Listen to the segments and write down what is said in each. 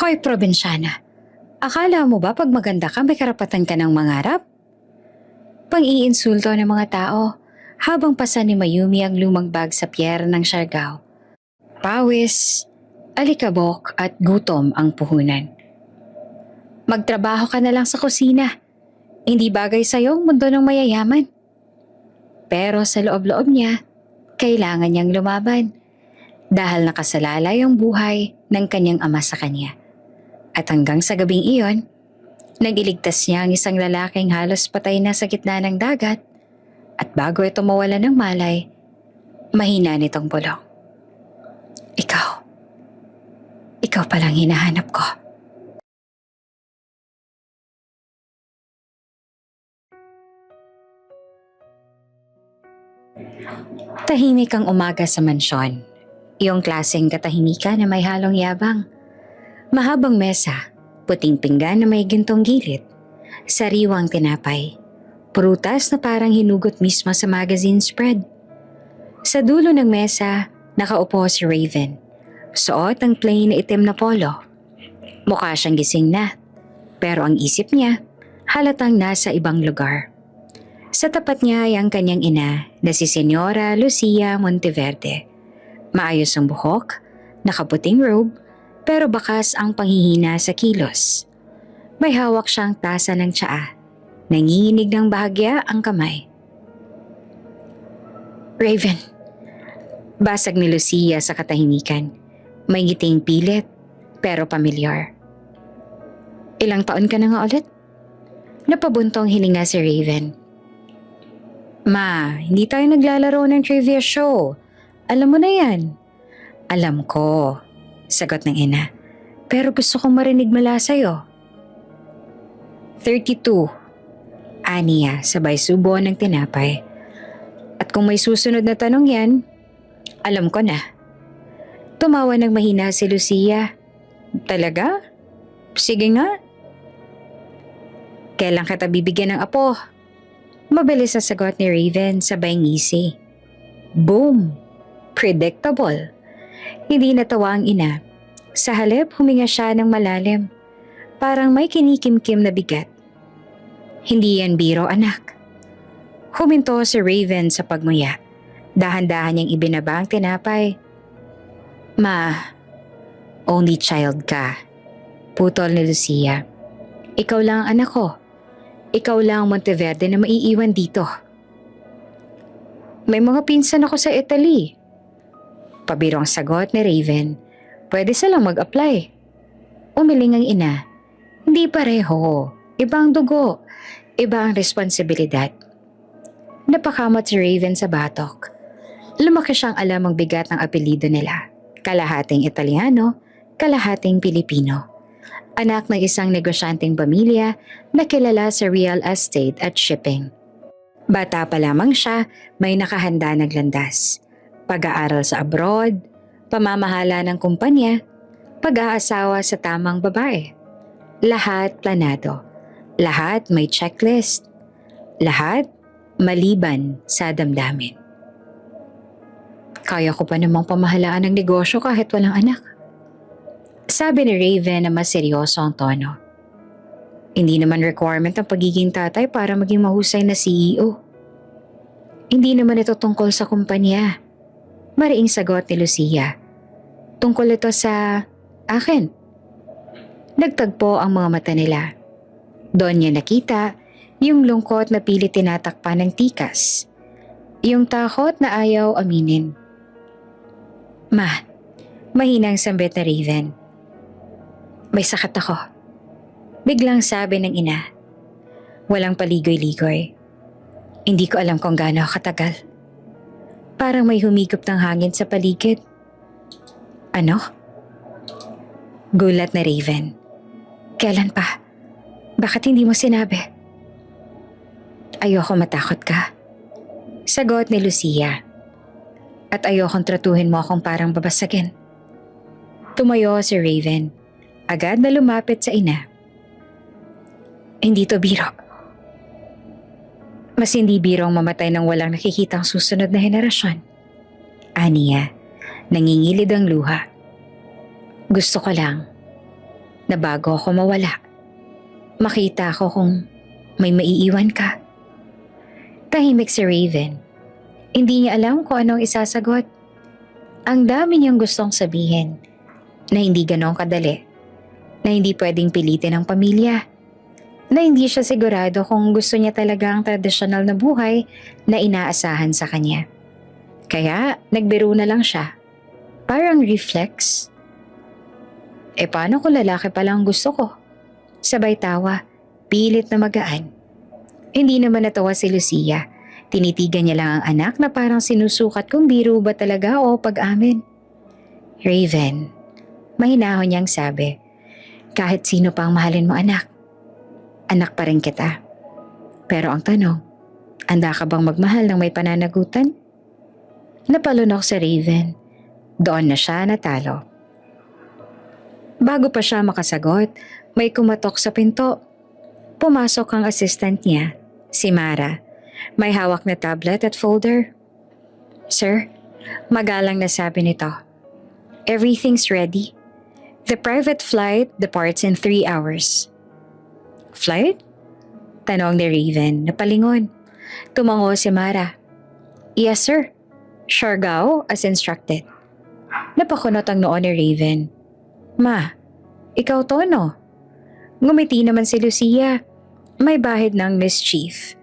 Hoy, probinsyana. Akala mo ba pag maganda ka may karapatan ka ng mangarap? Pang-iinsulto ng mga tao habang pasa ni Mayumi ang lumang bag sa piyera ng Siargao. Pawis, alikabok at gutom ang puhunan. Magtrabaho ka na lang sa kusina. Hindi bagay sa'yo ang mundo ng mayayaman. Pero sa loob-loob niya, kailangan niyang lumaban dahil nakasalalay ang buhay ng kanyang ama sa kanya. At hanggang sa gabing iyon, nagiligtas niya ang isang lalaking halos patay na sa gitna ng dagat at bago ito mawala ng malay, mahina nitong bulong. Ikaw palang hinahanap ko. Tahimik ang umaga sa mansyon. Iyong klaseng katahimikan na may halong yabang. Mahabang mesa, puting pinggan na may gintong gilid, sariwang tinapay, prutas na parang hinugot mismo sa magazine spread. Sa dulo ng mesa, nakaupo si Raven. Suot ang plain na itim na polo. Mukha siyang gising na, pero ang isip niya halatang nasa ibang lugar. Sa tapat niya ay ang kanyang ina na si Senyora Lucia Monteverde. Maayos ang buhok, nakaputing robe, pero bakas ang panghihina sa kilos. May hawak siyang tasa ng tsaa. Nanginginig ng bahagya ang kamay. Raven. Basag ni Lucia sa katahimikan. May ngiting pilit, pero pamilyar. Ilang taon ka na nga ulit? Napabuntong hininga si Raven. Ma, hindi tayo naglalaro ng trivia show. Alam mo na yan. Alam ko, sagot ng ina. Pero gusto kong marinig mula sa'yo. 32. Aniya, sabay subo ng tinapay. At kung may susunod na tanong yan, alam ko na. Tumawa ng mahina si Lucia. Talaga? Sige nga. Kailan kita bibigyan ng apo? Mabilis na sagot ni Raven sabay ngisi. Boom! Predictable. Hindi natawa ang ina. Sa halip huminga siya ng malalim. Parang may kinikimkim na bigat. Hindi yan biro, anak. Huminto si Raven sa pagmuya. Dahan-dahan niyang ibinaba ang tinapay. Ma, only child ka. Putol ni Lucia. Ikaw lang ang anak ko. Ikaw lang ang Monteverde na maiiwan dito. May mga pinsan ako sa Italy. Pabirong sagot ni Raven. Pwede silang mag-apply. Umiling ang ina. Hindi pareho. Ibang dugo. Iba ang responsibilidad. Napakamot si Raven sa batok. Lumaki siyang alam ang bigat ng apelido nila. Kalahating Italiano, kalahating Pilipino. Anak ng isang negosyanteng pamilya na kilala sa real estate at shipping. Bata pa lamang siya, may nakahanda ng landas. Pag-aaral sa abroad, pamamahala ng kumpanya, pag-aasawa sa tamang babae. Lahat planado. Lahat may checklist. Lahat maliban sa damdamin. Kaya ko pa namang pamahalaan ng negosyo kahit walang anak. Sabi ni Raven na mas seryoso ang tono. Hindi naman requirement ang pagiging tatay para maging mahusay na CEO. Hindi naman ito tungkol sa kumpanya. Mariing sagot ni Lucia. Tungkol ito sa akin. Nagtagpo ang mga mata nila. Doon niya nakita yung lungkot na pilit tinatakpan ng tikas. Yung takot na ayaw aminin. Ma, mahinang sambit na Raven. May sakit ako. Biglang sabi ng ina. Walang paligoy-ligoy. Hindi ko alam kung gaano katagal. Parang may humigop ng hangin sa paligid. Ano? Gulat na Raven. Kailan pa? Bakit hindi mo sinabi? Ayoko matakot ka. Sagot ni Lucia. At ayokong tratuhin mo akong parang babasagin. Tumayo si Raven. Agad na lumapit sa ina. Hindi to biro. Mas hindi biro ang mamatay ng walang nakikitang susunod na henerasyon. Aniya, nangingilid ang luha. Gusto ko lang. na bago ako mawala, makita ko kung may maiiwan ka. Tahimik si Raven. Hindi niya alam kung anong isasagot. Ang dami niyang gustong sabihin na hindi ganon kadali, na hindi pwedeng pilitin ng pamilya, na hindi siya sigurado kung gusto niya talaga ang tradisyonal na buhay na inaasahan sa kanya. Kaya nagbiro na lang siya. Parang reflex. Paano kung lalaki palang gusto ko? Sabay tawa, pilit na magaan. Hindi naman natawa si Lucia. Tinitigan niya lang ang anak na parang sinusukat kung biro ba talaga o pag-amin. Raven, mahinahon niyang sabi, kahit sino pa ang mahalin mo anak, anak pa rin kita. Pero ang tanong, handa ka bang magmahal ng may pananagutan? Napalunok si Raven. Doon na siya natalo. Bago pa siya makasagot, may kumatok sa pinto. Pumasok ang assistant niya, si Mara. May hawak na tablet at folder. Sir, magalang na sabi nito. Everything's ready. The private flight departs in 3 hours. Flight? Tanong ni Raven, napalingon. Tumango si Mara. Yes sir. Siargao as instructed. Napakunot ang noo ni Raven. Ma, ikaw to no? Ngumiti naman si Lucia. May bahid ng mischief.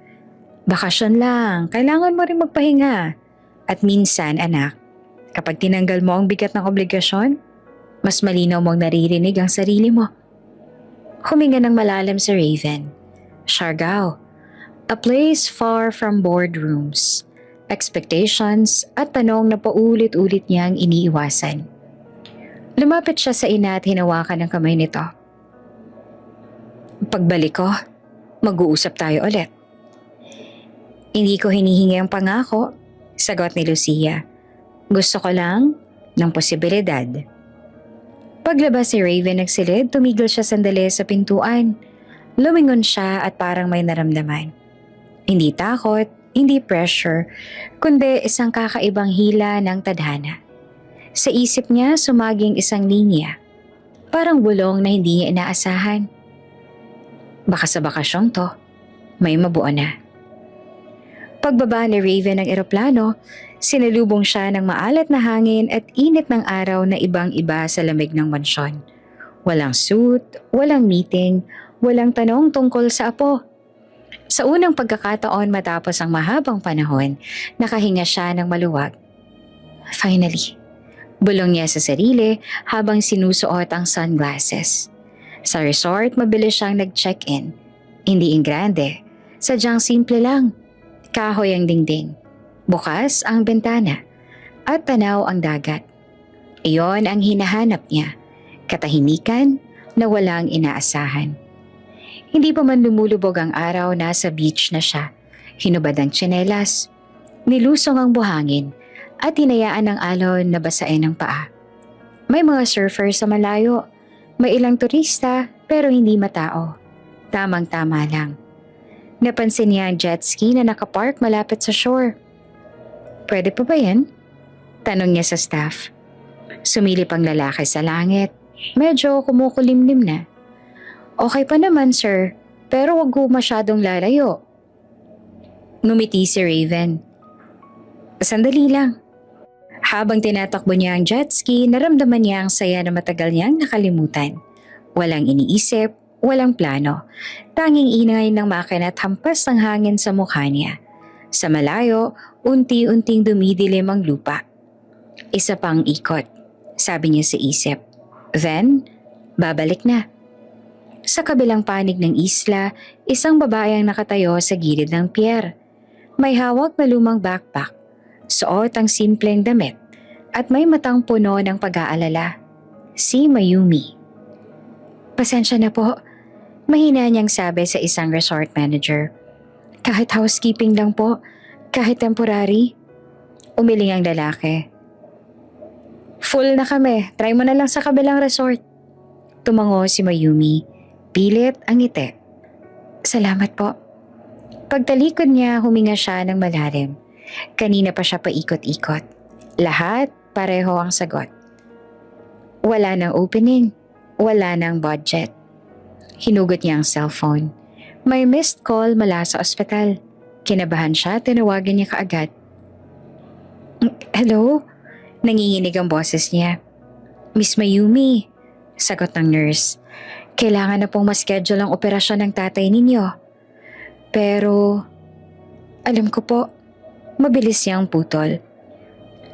Bakasyon lang, kailangan mo rin magpahinga. At minsan anak, kapag tinanggal mo ang bigat ng obligasyon, mas malinaw mong naririnig ang sarili mo. Huminga ng malalim si Raven. Siargao, a place far from boardrooms, expectations at tanong na paulit-ulit niyang iniiwasan. Lumapit siya sa ina at hinawakan ang kamay nito. Pagbalik ko, mag-uusap tayo ulit. Hindi ko hinihingi ang pangako, sagot ni Lucia. Gusto ko lang ng posibilidad. Paglabas si Raven nagsilid, tumigil siya sandali sa pintuan. Lumingon siya at parang may naramdaman. Hindi takot, hindi pressure, kundi isang kakaibang hila ng tadhana. Sa isip niya sumaging isang linya, parang bulong na hindi niya inaasahan. Baka sa bakasyong to, may mabuo na. Pagbaba ni Raven ng eroplano, sinalubong siya ng maalat na hangin at init ng araw na ibang-iba sa lamig ng mansyon. Walang suit, walang meeting, walang tanong tungkol sa apo. Sa unang pagkakataon matapos ang mahabang panahon, nakahinga siya ng maluwag. Finally, bulong niya sa sarili habang sinusuot ang sunglasses. Sa resort, mabilis siyang nag-check-in. Hindi ingrande, sadyang simple lang. Kahoy ang dingding, bukas ang bintana, at tanaw ang dagat. Iyon ang hinahanap niya, katahimikan na walang inaasahan. Hindi pa man lumulubog ang araw, nasa beach na siya. Hinubad ang tsinelas, nilusong ang buhangin, at hinayaan ng alon na basain ang paa. May mga surfers sa malayo, may ilang turista pero hindi matao. Tamang-tama lang. Napansin niya ang jet ski na nakapark malapit sa shore. Pwede pa ba yan? Tanong niya sa staff. Sumilip ang lalaki sa langit. Medyo kumukulimlim na. Okay pa naman sir, pero wag ko masyadong lalayo. Ngumiti si Raven. Sandali lang. Habang tinatakbo niya ang jet ski, naramdaman niya ang saya na matagal niyang nakalimutan. Walang iniisip, walang plano. Tanging ingay ng makina at hampas ng hangin sa mukha niya. Sa malayo, unti-unting dumidilim ang lupa. Isa pang ikot, sabi niya sa isip. Then, babalik na. Sa kabilang panig ng isla, isang babae ang nakatayo sa gilid ng pier. May hawak na lumang backpack, suot ang simpleng damit, at may matang puno ng pag-aalala. Si Mayumi. Pasensya na po, mahina niyang sabi sa isang resort manager. Kahit housekeeping lang po, kahit temporary. Umiling ang lalaki. Full na kami, try mo na lang sa kabilang resort. Tumango si Mayumi, pilit ang ngiti. Salamat po. Pagtalikod niya, huminga siya ng malalim. Kanina pa siya paikot-ikot. Lahat pareho ang sagot. Wala nang opening. Wala nang budget. Hinugot niya ang cellphone. May missed call mula sa ospital. Kinabahan siya, tinawagan niya kaagad. Hello? Nanginginig ang boses niya. Miss Mayumi, sagot ng nurse. Kailangan na pong ma-schedule ang operasyon ng tatay ninyo. Pero, alam ko po, mabilis siyang putol.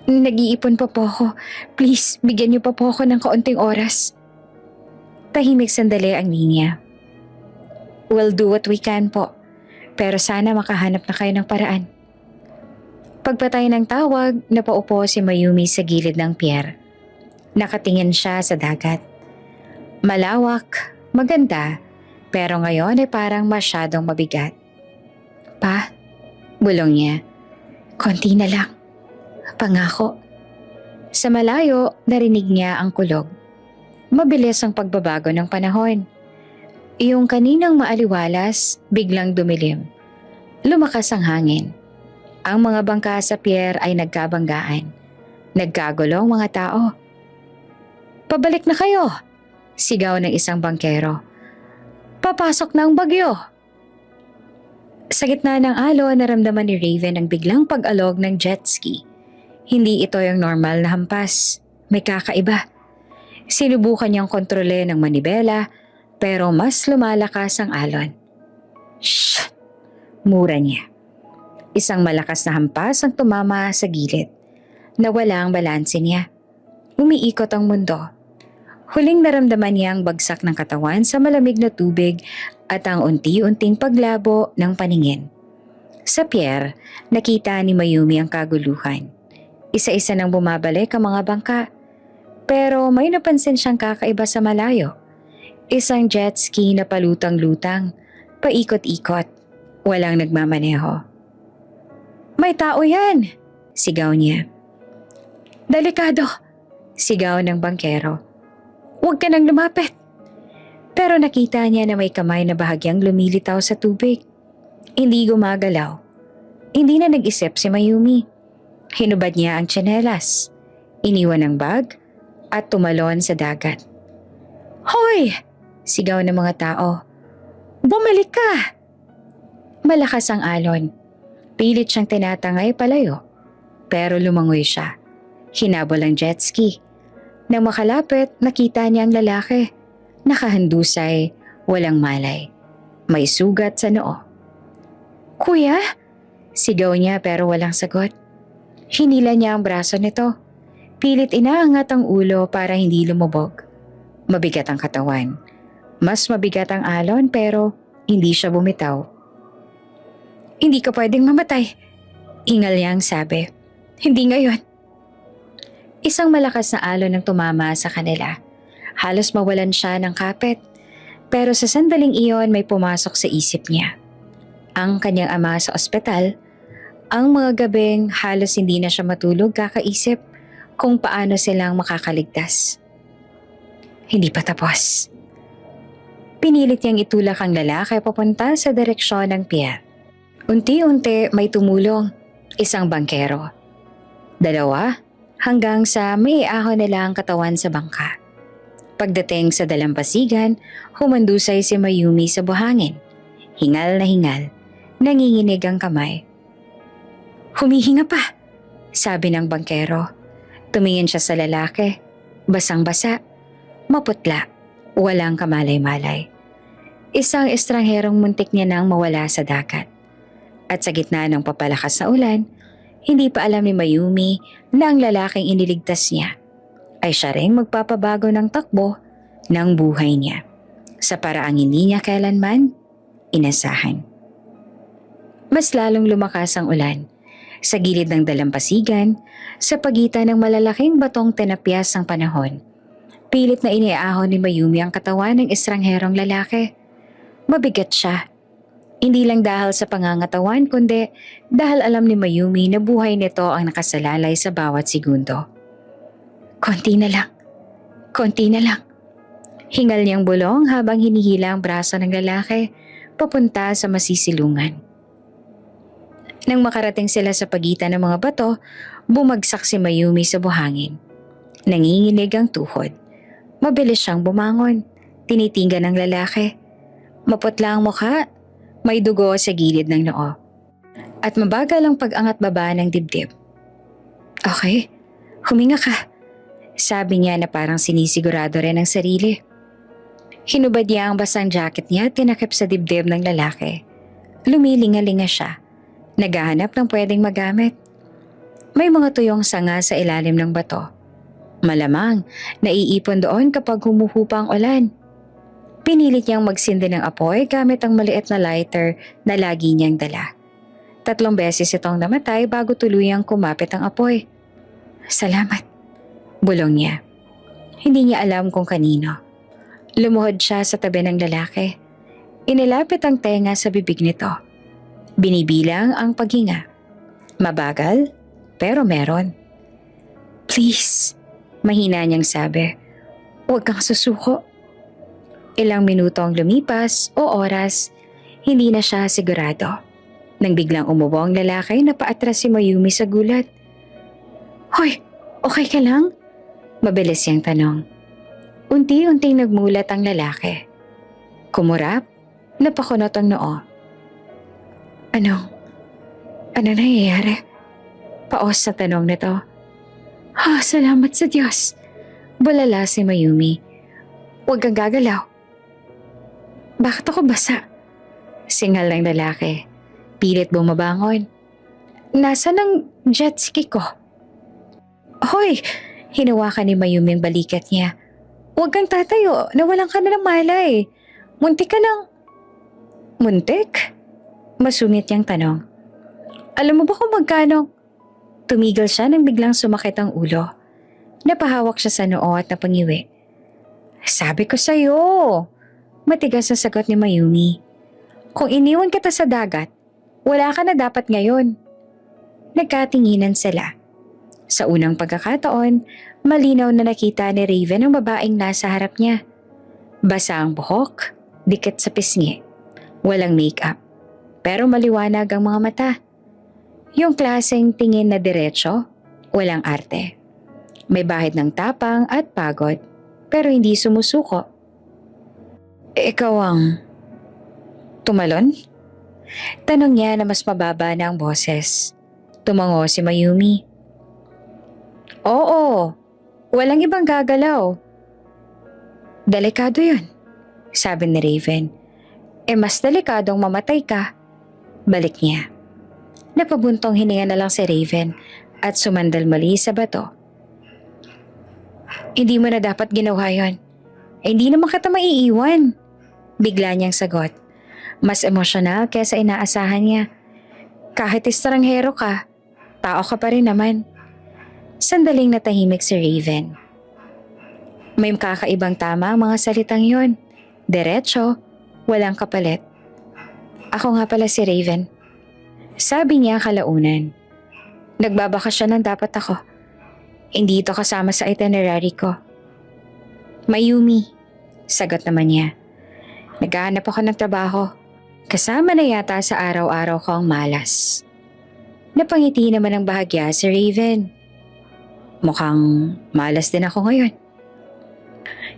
Nag-iipon pa po ako. Please, bigyan niyo pa po ako ng kaunting oras. Tahimik sandali ang linya. We'll do what we can po. Pero sana makahanap na kayo ng paraan. Pagpatay ng tawag, napaupo si Mayumi sa gilid ng pier. Nakatingin siya sa dagat. Malawak, maganda, pero ngayon ay parang masyadong mabigat. Pa, bulong niya. Konti na lang. Pangako. Sa malayo, narinig niya ang kulog. Mabilis ang pagbabago ng panahon. Yung kaninang maaliwalas, biglang dumilim. Lumakas ang hangin. Ang mga bangka sa pier ay nagkabanggaan. Nagkagulong mga tao. Pabalik na kayo! Sigaw ng isang bangkero. Papasok na ang bagyo! Sa gitna ng alon, naramdaman ni Raven ang biglang pag-alog ng jet ski. Hindi ito yung normal na hampas. May kakaiba. Sinubukan niyang kontrole ng manibela, pero mas lumalakas ang alon. Shh! Mura niya. Isang malakas na hampas ang tumama sa gilid. Nawala ang balanse niya. Umiikot ang mundo. Huling naramdaman niya ang bagsak ng katawan sa malamig na tubig at ang unti-unting paglabo ng paningin. Sa pier, nakita ni Mayumi ang kaguluhan. Isa-isa nang bumabalik ang mga bangka. Pero may napansin siyang kakaiba sa malayo. Isang jet ski na palutang-lutang, paikot-ikot, walang nagmamaneho. May tao yan! Sigaw niya. Delikado! Sigaw ng bangkero. Huwag ka nang lumapit! Pero nakita niya na may kamay na bahagyang lumilitaw sa tubig. Hindi gumagalaw. Hindi na nag-isip si Mayumi. Hinubad niya ang tsinelas, iniwan ang bag, at tumalon sa dagat. Hoy! Sigaw ng mga tao. Bumalik ka! Malakas ang alon. Pilit siyang tinatangay palayo. Pero lumangoy siya. Hinabol ang jet ski. Nang makalapit, nakita niya ang lalaki. Nakahandusay, walang malay. May sugat sa noo. Kuya? Sigaw niya pero walang sagot. Hinila niya ang braso nito. Pilit inaangat ang ulo para hindi lumubog. Mabigat ang katawan. Mas mabigat ang alon pero hindi siya bumitaw. Hindi ka pwedeng mamatay. Hingal niyang sabi. Hindi ngayon. Isang malakas na alon ang tumama sa kanila. Halos mawalan siya ng kapit. Pero sa sandaling iyon may pumasok sa isip niya. Ang kanyang ama sa ospital. Ang mga gabing halos hindi na siya matulog kakaisip kung paano silang makakaligtas. Hindi pa tapos. Pinilit niyang itulak ang lalaki papunta sa direksyon ng pier. Unti-unti may tumulong, isang bangkero. Dalawa, hanggang sa may ahon nila ang katawan sa bangka. Pagdating sa dalampasigan, humandusay si Mayumi sa buhangin. Hingal na hingal, nanginginig ang kamay. Humihinga pa, sabi ng bangkero. Tumingin siya sa lalaki, basang-basa, maputla, walang kamalay-malay. Isang estrangherong muntik niya nang mawala sa dagat. At sa gitna ng papalakas na ulan, hindi pa alam ni Mayumi na ang lalaking iniligtas niya ay siya ring magpapabago ng takbo ng buhay niya sa paraang hindi niya kailanman inasahan. Mas lalong lumakas ang ulan sa gilid ng dalampasigan sa pagitan ng malalaking batong tinapyas ng panahon. Pilit na iniahon ni Mayumi ang katawan ng estrangherong lalaki. Mabigat siya. Hindi lang dahil sa pangangatawan kundi dahil alam ni Mayumi na buhay nito ang nakasalalay sa bawat segundo. Konti na lang. Konti na lang. Hingal niyang bulong habang hinihila ang braso ng lalaki papunta sa masisilungan. Nang makarating sila sa pagitan ng mga bato, bumagsak si Mayumi sa buhangin. Nanginginig ang tuhod. Mabilis siyang bumangon. Tinitinggan ng lalaki. Maputla ang mukha. May dugo sa gilid ng noo. At mabagal ang pag-angat baba ng dibdib. Okay, huminga ka. Sabi niya na parang sinisigurado rin ang sarili. Hinubad niya ang basang jacket niya at tinakip sa dibdib ng lalaki. Lumilinga-linga siya. Naghahanap ng pwedeng magamit. May mga tuyong sanga sa ilalim ng bato. Malamang, naiipon doon kapag humuhupa ang ulan. Pinilit niyang magsindi ng apoy gamit ang maliit na lighter na lagi niyang dala. 3 beses itong namatay bago tuluyang kumapit ang apoy. Salamat, bulong niya. Hindi niya alam kung kanino. Lumuhod siya sa tabi ng lalaki. Inilapit ang tenga sa bibig nito. Binibilang ang paghinga. Mabagal, pero meron. Please, mahina niyang sabi. Huwag kang susuko. Ilang minuto ang lumipas o oras, hindi na siya sigurado. Nang biglang umubo ang lalaki, napaatras si Mayumi sa gulat. Hoy, okay ka lang? Mabilis siyang tanong. Unti-unting nagmulat ang lalaki. Kumurap, napakunot ang noo. Ano nangyayari? Paos sa tanong nito. Salamat sa Diyos. Bulala si Mayumi. Huwag kang gagalaw. Bakit ako basa? Singal ng lalaki. Pilit bumabangon. Nasaan ang jet ski ko? Hoy! Hinawakan ni Mayumi ang balikat niya. Huwag kang tatayo. Nawalan ka na ng malay. Muntik ka lang. Muntik? Masungit niyang tanong. Alam mo ba kung magkano? Tumigil siya nang biglang sumakit ang ulo. Napahawak siya sa noo at napangiwi. Sabi ko sa'yo. Matigas ang sagot ni Mayumi. Kung iniwan kita sa dagat, wala ka na dapat ngayon. Nagkatinginan sila. Sa unang pagkakataon, malinaw na nakita ni Raven ang babaeng nasa harap niya. Basa ang buhok, dikit sa pisngi. Walang make-up, pero maliwanag ang mga mata. Yung klaseng tingin na diretso, walang arte. May bahid ng tapang at pagod, pero hindi sumusuko. Ikaw ang tumalon? Tanong niya na mas mababa na ang boses. Tumango si Mayumi. Oo, walang ibang gagalaw. Delikado yun, sabi ni Raven. Mas delikadong mamatay ka. Balik niya. Napabuntong hininga na lang si Raven at sumandal mali sa bato. Hindi mo na dapat ginawa yun. Hindi naman kita maiiwan. Bigla niyang sagot. Mas emosyonal kaysa inaasahan niya. Kahit estranghero ka, tao ka pa rin naman. Sandaling natahimik si Raven. May kakaibang tama ang mga salitang yon. Diretso, walang kapalit. Ako nga pala si Raven. Sabi niya kalaunan. Nagbabakasyon ng dapat ako. Hindi ito kasama sa itinerary ko. Mayumi, sagot naman niya. Naghahanap ako ng trabaho. Kasama na yata sa araw-araw ko ang malas. Napangiti naman ng bahagya si Raven. Mukhang malas din ako ngayon.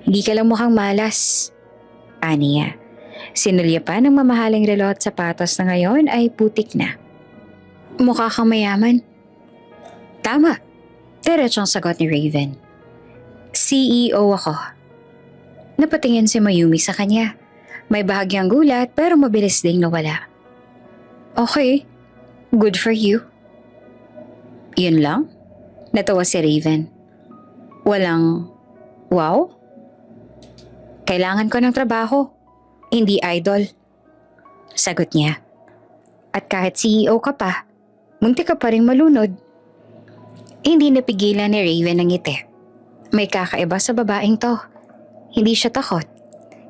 Hindi ka lang mukhang malas. Aniya. Sinulya pa ng mamahaling relo at sapatos na ngayon ay putik na. Mukha kang mayaman. Tama. Diretsong sagot ni Raven. CEO ako. Napatingin si Mayumi sa kanya. May bahagyang gulat pero mabilis ding nawala. Okay, good for you. Yun lang? Natawa si Raven. Walang, wow? Kailangan ko ng trabaho, hindi idol. Sagot niya. At kahit CEO ka pa, muntik ka pa rin malunod. Hindi napigilan ni Raven ang ngiti. May kakaiba sa babaeng to. Hindi siya takot.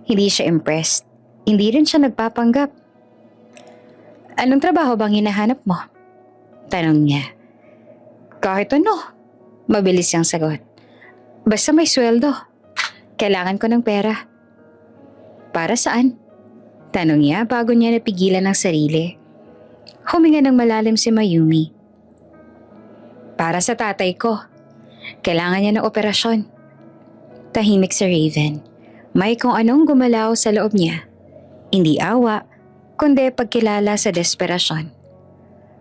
Hindi siya impressed. Hindi rin siya nagpapanggap. Anong trabaho bang hinahanap mo? Tanong niya. Kahit ano. Mabilis siyang sagot. Basta may sweldo. Kailangan ko ng pera. Para saan? Tanong niya bago niya napigilan ang sarili. Huminga ng malalim si Mayumi. Para sa tatay ko. Kailangan niya ng operasyon. Tahimik si Raven. May kung anong gumalaw sa loob niya. Hindi awa, kundi pagkilala sa desperasyon.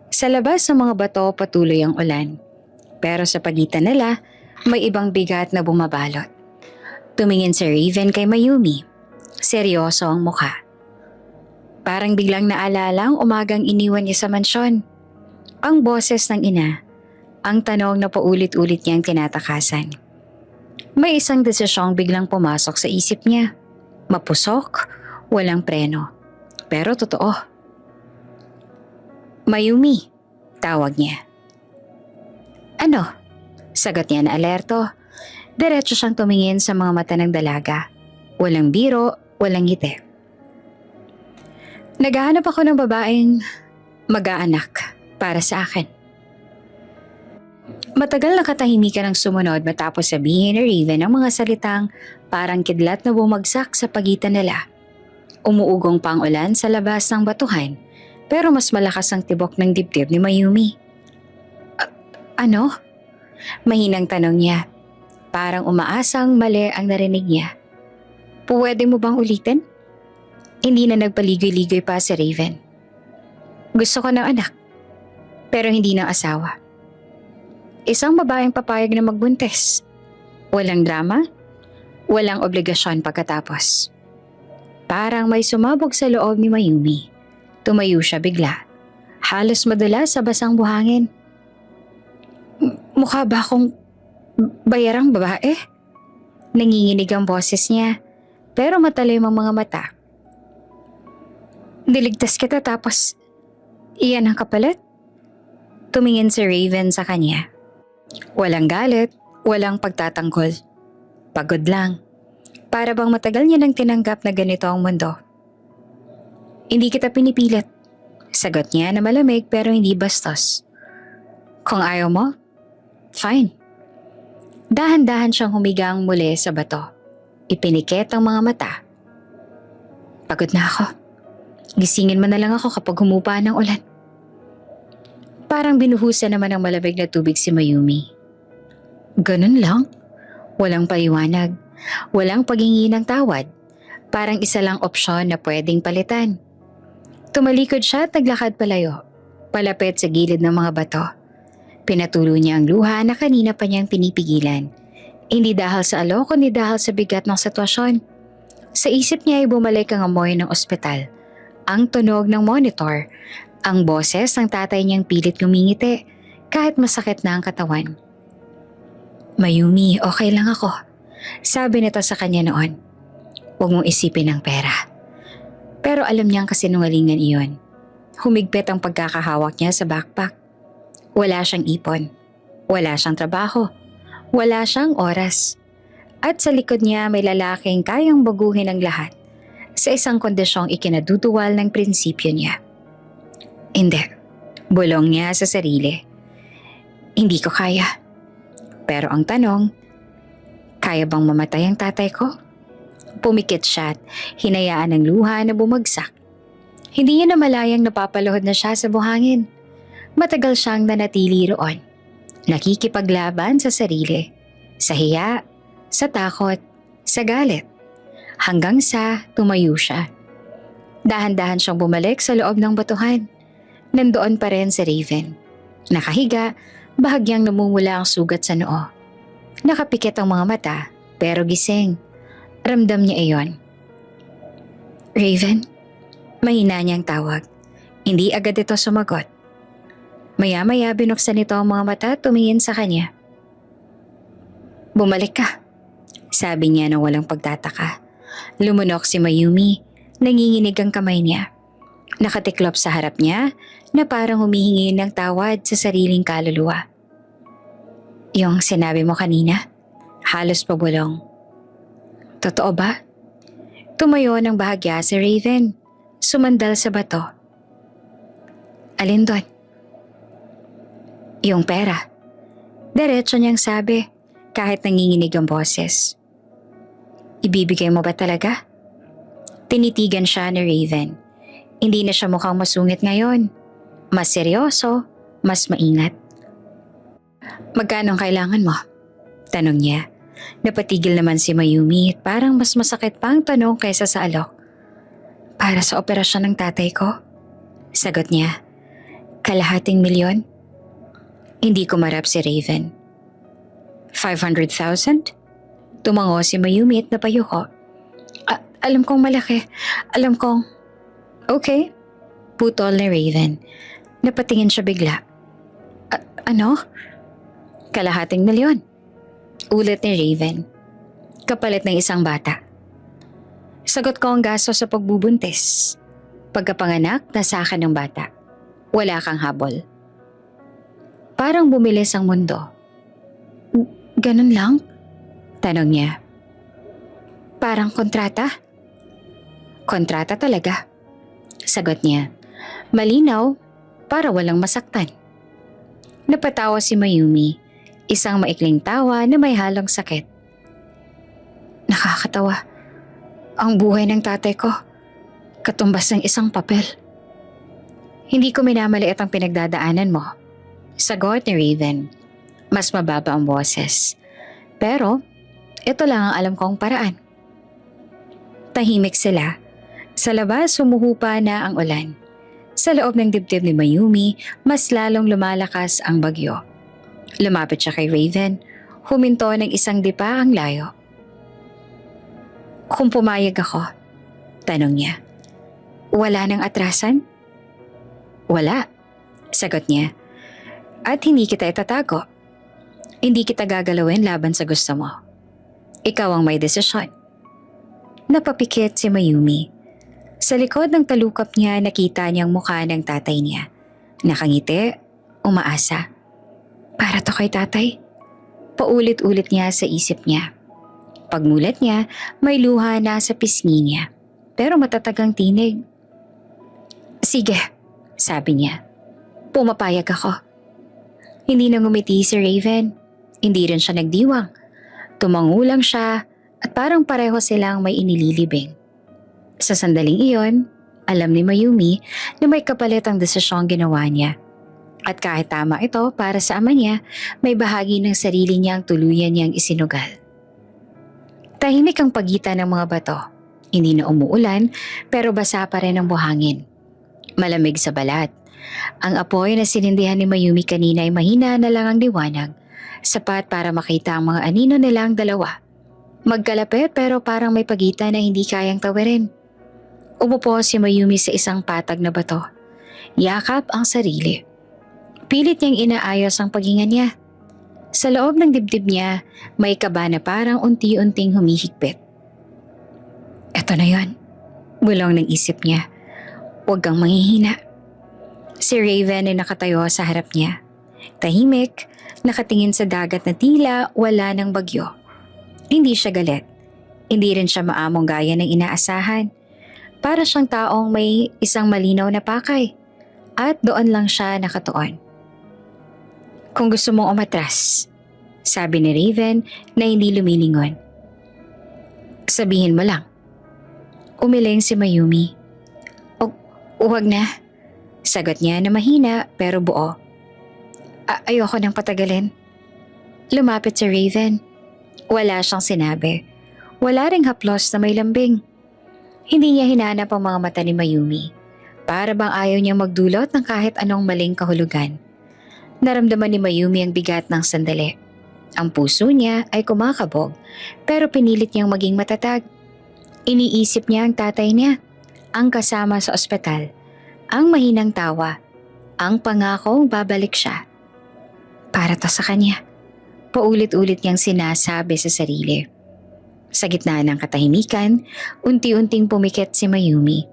Sa labas ng mga bato patuloy ang ulan. Pero sa pagitan nila, may ibang bigat na bumabalot. Tumingin si Raven kay Mayumi. Seryoso ang mukha. Parang biglang naalala ang umagang iniwan niya sa mansyon. Ang boses ng ina, ang tanong na paulit-ulit niyang tinatakasan. May isang desisyong biglang pumasok sa isip niya. Mapusok, walang preno. Pero totoo. Mayumi, tawag niya. Ano? Sagot niya na alerto. Diretso siyang tumingin sa mga mata ng dalaga. Walang biro, walang ngiti. Naghahanap ako ng babaeng mag-aanak para sa akin. Matagal na katahimikan ang sumunod matapos sabihin ni Raven ang mga salitang parang kidlat na bumagsak sa pagitan nila. Umuugong pa ang ulan sa labas ng batuhan pero mas malakas ang tibok ng dibdib ni Mayumi. Ano? Mahinang tanong niya. Parang umaasang mali ang narinig niya. Pwede mo bang ulitin? Hindi na nagpaligoy-ligoy pa si Raven. Gusto ko ng anak, pero hindi ng asawa. Isang babaeng papayag na magbuntis. Walang drama, walang obligasyon pagkatapos. Parang may sumabog sa loob ni Mayumi. Tumayo siya bigla. Halos madala sa basang buhangin. Mukha ba akong bayarang babae? Nanginginig ang boses niya, pero matalim ang mga mata. Niligtas kita tapos iyan ang kapalit? Tumingin si Raven sa kanya. Walang galit, walang pagtatanggol. Pagod lang. Para bang matagal niya nang tinanggap na ganito ang mundo. Hindi kita pinipilit. Sagot niya na malamig pero hindi bastos. Kung ayaw mo, fine. Dahan-dahan siyang humigang muli sa bato. Ipinikit ang mga mata. Pagod na ako. Gisingin mo na lang ako kapag humupa ng ulan. Parang binuhusan naman ng malamig na tubig si Mayumi. Ganun lang? Walang paliwanag, walang paghingi ng tawad. Parang isa lang opsyon na pwedeng palitan. Tumalikod siya at naglakad palayo, palapit sa gilid ng mga bato. Pinatuloy niya ang luha na kanina pa niyang pinipigilan. Hindi dahil sa alok kundi dahil sa bigat ng sitwasyon. Sa isip niya ay bumalik ang amoy ng ospital. Ang tunog ng monitor, ang boses ng tatay niyang pilit ngumingiti kahit masakit na ang katawan. Mayumi, okay lang ako. Sabi nito sa kanya noon. Huwag mong isipin ang pera. Pero alam niyang kasinungalingan iyon. Humigpit ang pagkakahawak niya sa backpack. Wala siyang ipon. Wala siyang trabaho. Wala siyang oras. At sa likod niya may lalaking kayang baguhin ang lahat. Sa isang kondisyong ikinaduduwal ng prinsipyo niya. Hindi. Bulong niya sa sarili. Hindi ko kaya. Pero ang tanong, kaya bang mamatay ang tatay ko? Pumikit siya at hinayaan ng luha na bumagsak. Hindi niya namalayang napapaluhod na siya sa buhangin. Matagal siyang nanatili roon. Nakikipaglaban sa sarili. Sa hiya, sa takot, sa galit. Hanggang sa tumayo siya. Dahan-dahan siyang bumalik sa loob ng batuhan. Nandoon pa rin si Raven. Nakahiga, bahagyang namumula ang sugat sa noo. Nakapikit ang mga mata, pero gising. Ramdam niya iyon. Raven? Mahina niyang tawag. Hindi agad ito sumagot. Maya-maya binuksan nito ang mga mata at tumingin sa kanya. Bumalik ka, sabi niya nang walang pagtataka. Lumunok si Mayumi, nanginginig ang kamay niya. Nakatiklop sa harap niya na parang humihingi ng tawad sa sariling kaluluwa. Yung sinabi mo kanina, halos pabulong. Totoo ba? Tumayo ng bahagya si Raven, sumandal sa bato. Alin doon? Yung pera. Diretso niyang sabi kahit nanginginig ang boses. Ibibigay mo ba talaga? Tinitigan siya ni Raven. Hindi na siya mukhang masungit ngayon. Mas seryoso, mas maingat. Magkano ang kailangan mo? Tanong niya. Napatigil naman si Mayumi at parang mas masakit pa ang tanong kaysa sa alok. Para sa operasyon ng tatay ko? Sagot niya. Kalahating milyon? Hindi kumarap si Raven. 500,000? Tumango si Mayumi at napayuko. Alam kong malaki. Alam kong... Okay. Putol ni Raven. Napatingin siya bigla. Ano? Kalahating milyon. Ulit ni Raven. Kapalit ng isang bata. Sagot ko ang gasto sa pagbubuntis. Pagkapanganak, nasa akin ng bata. Wala kang habol. Parang bumilis ang mundo. Ganun lang? Tanong niya. Parang kontrata? Kontrata talaga. Sagot niya. Malinaw, para walang masaktan. Napatawa si Mayumi. Isang maikling tawa na may halong sakit. Nakakatawa. Ang buhay ng tatay ko, katumbas ng isang papel. Hindi ko minamaliit ang pinagdadaanan mo. Sagot ni Raven. Mas mababa ang boses. Pero, ito lang ang alam kong paraan. Tahimik sila. Sa labas, sumuhupa na ang ulan. Sa loob ng dibdib ni Mayumi, mas lalong lumalakas ang bagyo. Lumapit siya kay Raven. Huminto ng isang dipa ang layo. Kung pumayag ako, tanong niya. Wala nang atrasan? Wala, sagot niya. At hindi kita itatago. Hindi kita gagalawin laban sa gusto mo. Ikaw ang may desisyon. Napapikit si Mayumi. Sa likod ng talukap niya nakita niyang mukha ng tatay niya. Nakangiti, umaasa. Para to kay tatay? Paulit-ulit niya sa isip niya. Pagmulat niya, may luha na sa pisngi niya. Pero matatagang tinig. Sige, sabi niya. Pumapayag ako. Hindi na ngumiti si Raven. Hindi rin siya nagdiwang. Tumango lang siya at parang pareho silang may inililibing. Sa sandaling iyon, alam ni Mayumi na may kapalit ang desisyong ginawa niya. At kahit tama ito para sa ama niya, may bahagi ng sarili niya ang tuluyan niyang isinugal. Tahimik ang pagitan ng mga bato. Hindi na umuulan pero basa pa rin ang buhangin. Malamig sa balat. Ang apoy na sinindihan ni Mayumi kanina ay mahina na lang ang liwanag, sapat para makita ang mga anino nilang dalawa. Magkalapit pero parang may pagitan na hindi kayang tawirin. Umupo si Mayumi sa isang patag na bato. Yakap ang sarili. Pilit niyang inaayos ang paghinga niya. Sa loob ng dibdib niya, may kaba na parang unti-unting humihigpit. Eto na yon, bulong ng isip niya. Huwag kang manghihina. Si Raven ay nakatayo sa harap niya. Tahimik, nakatingin sa dagat na tila wala ng bagyo. Hindi siya galit. Hindi rin siya maamong gaya ng inaasahan. Para siyang taong may isang malinaw na pakay. At doon lang siya nakatuon. Kung gusto mong umatras, sabi ni Raven na hindi lumilingon. Sabihin mo lang. Umiling si Mayumi. Huwag na. Sagot niya na mahina pero buo. Ayoko nang patagalin. Lumapit si Raven. Wala siyang sinabi. Wala ring haplos na may lambing. Hindi niya hinanap ang mga mata ni Mayumi. Para bang ayaw niyang magdulot ng kahit anong maling kahulugan. Naramdaman ni Mayumi ang bigat ng sandali. Ang puso niya ay kumakabog pero pinilit niyang maging matatag. Iniisip niya ang tatay niya, ang kasama sa ospital, ang mahinang tawa, ang pangakong babalik siya. Para to sa kanya. Paulit-ulit niyang sinasabi sa sarili. Sa gitna ng katahimikan, unti-unting pumikit si Mayumi.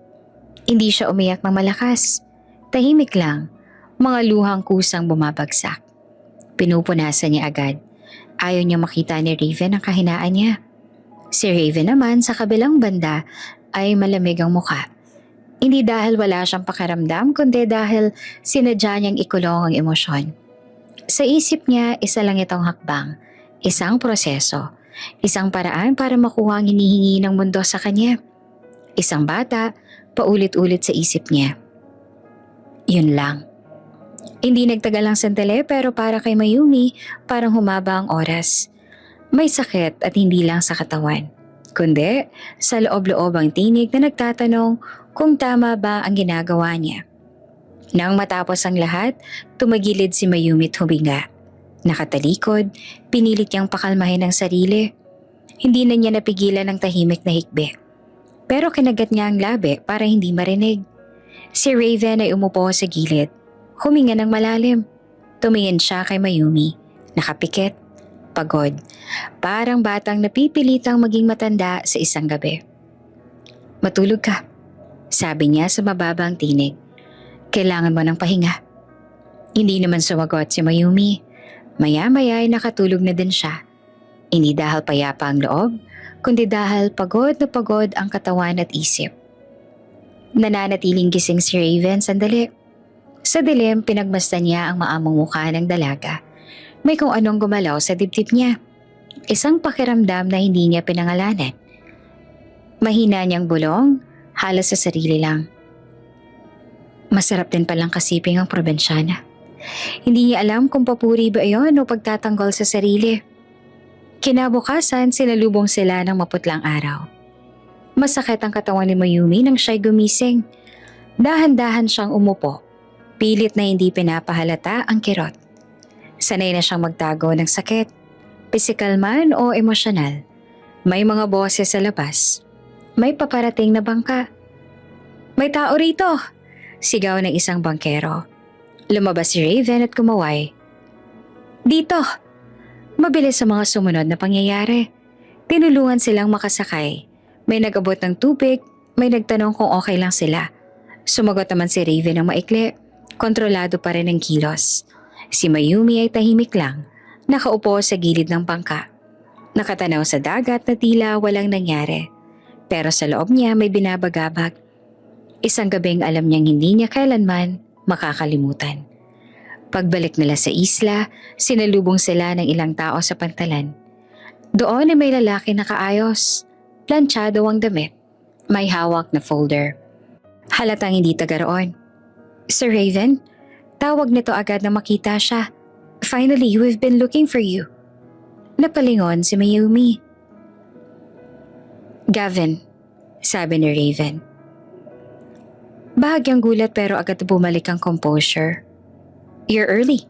Hindi siya umiyak ng malakas. Tahimik lang. Mga luhang kusang bumabagsak. Pinupunasan niya agad. Ayaw niya makita ni Raven ang kahinaan niya. Si Raven naman sa kabilang banda ay malamig ang mukha. Hindi dahil wala siyang pakiramdam kundi dahil sinadya niyang ikulong ang emosyon. Sa isip niya, isa lang itong hakbang. Isang proseso. Isang paraan para makuha ang hinihingi ng mundo sa kanya. Isang bata, paulit-ulit sa isip niya. Yun lang. Hindi nagtagal ang sandali pero para kay Mayumi, parang humaba ang oras. May sakit at hindi lang sa katawan, kundi sa loob-loob ang tinig na nagtatanong kung tama ba ang ginagawa niya. Nang matapos ang lahat, tumagilid si Mayumi at huminga. Nakatalikod, pinilit niyang pakalmahin ang sarili. Hindi na niya napigilan ang tahimik na hikbi. Pero kinagat niya ang labi para hindi marinig. Si Raven ay umupo sa gilid. Huminga ng malalim. Tumingin siya kay Mayumi. Nakapikit, pagod. Parang batang napipilitang maging matanda sa isang gabi. "Matulog ka," sabi niya sa mababang tinig. "Kailangan mo ng pahinga." Hindi naman sumagot si Mayumi. Maya-maya ay nakatulog na din siya. Hindi dahil payapa ang loob, kundi dahil pagod na pagod ang katawan at isip. Nananatiling gising si Raven sandali. Sa dilim, pinagmasdan niya ang maamong mukha ng dalaga. May kung anong gumalaw sa dibdib niya. Isang pakiramdam na hindi niya pinangalanan. Mahina niyang bulong, halos sa sarili lang. Masarap din palang kasiping ang probinsyana. Hindi niya alam kung papuri ba iyon o pagtatanggol sa sarili. Kinabukasan, sinalubong sila ng maputlang araw. Masakit ang katawan ni Mayumi nang siya'y gumising. Dahan-dahan siyang umupo. Pilit na hindi pinapahalata ang kirot. Sanay na siyang magtago ng sakit, pisikal man o emosyonal. May mga boses sa labas. May paparating na bangka. "May tao rito!" Sigaw ng isang bangkero. Lumabas si Raven at kumaway. "Dito!" Mabilis sa mga sumunod na pangyayari. Tinulungan silang makasakay. May nag-abot ng tubig, may nagtanong kung okay lang sila. Sumagot naman si Raven ng maikli. Kontrolado pa rin ang kilos. Si Mayumi ay tahimik lang, nakaupo sa gilid ng bangka. Nakatanaw sa dagat na tila walang nangyari. Pero sa loob niya may binabagabag. Isang gabing alam niyang hindi niya kailanman makakalimutan. Pagbalik nila sa isla, sinalubong sila ng ilang tao sa pantalan. Doon ay may lalaki na kaayos. Planchado ang damit. May hawak na folder. Halatang hindi taga roon. "Sir Raven?" Tawag nito agad na makita siya. "Finally, we've been looking for you." Napalingon si Mayumi. "Gavin," sabi ni Raven. Bahagyang gulat pero agad bumalik ang composure. "You're early."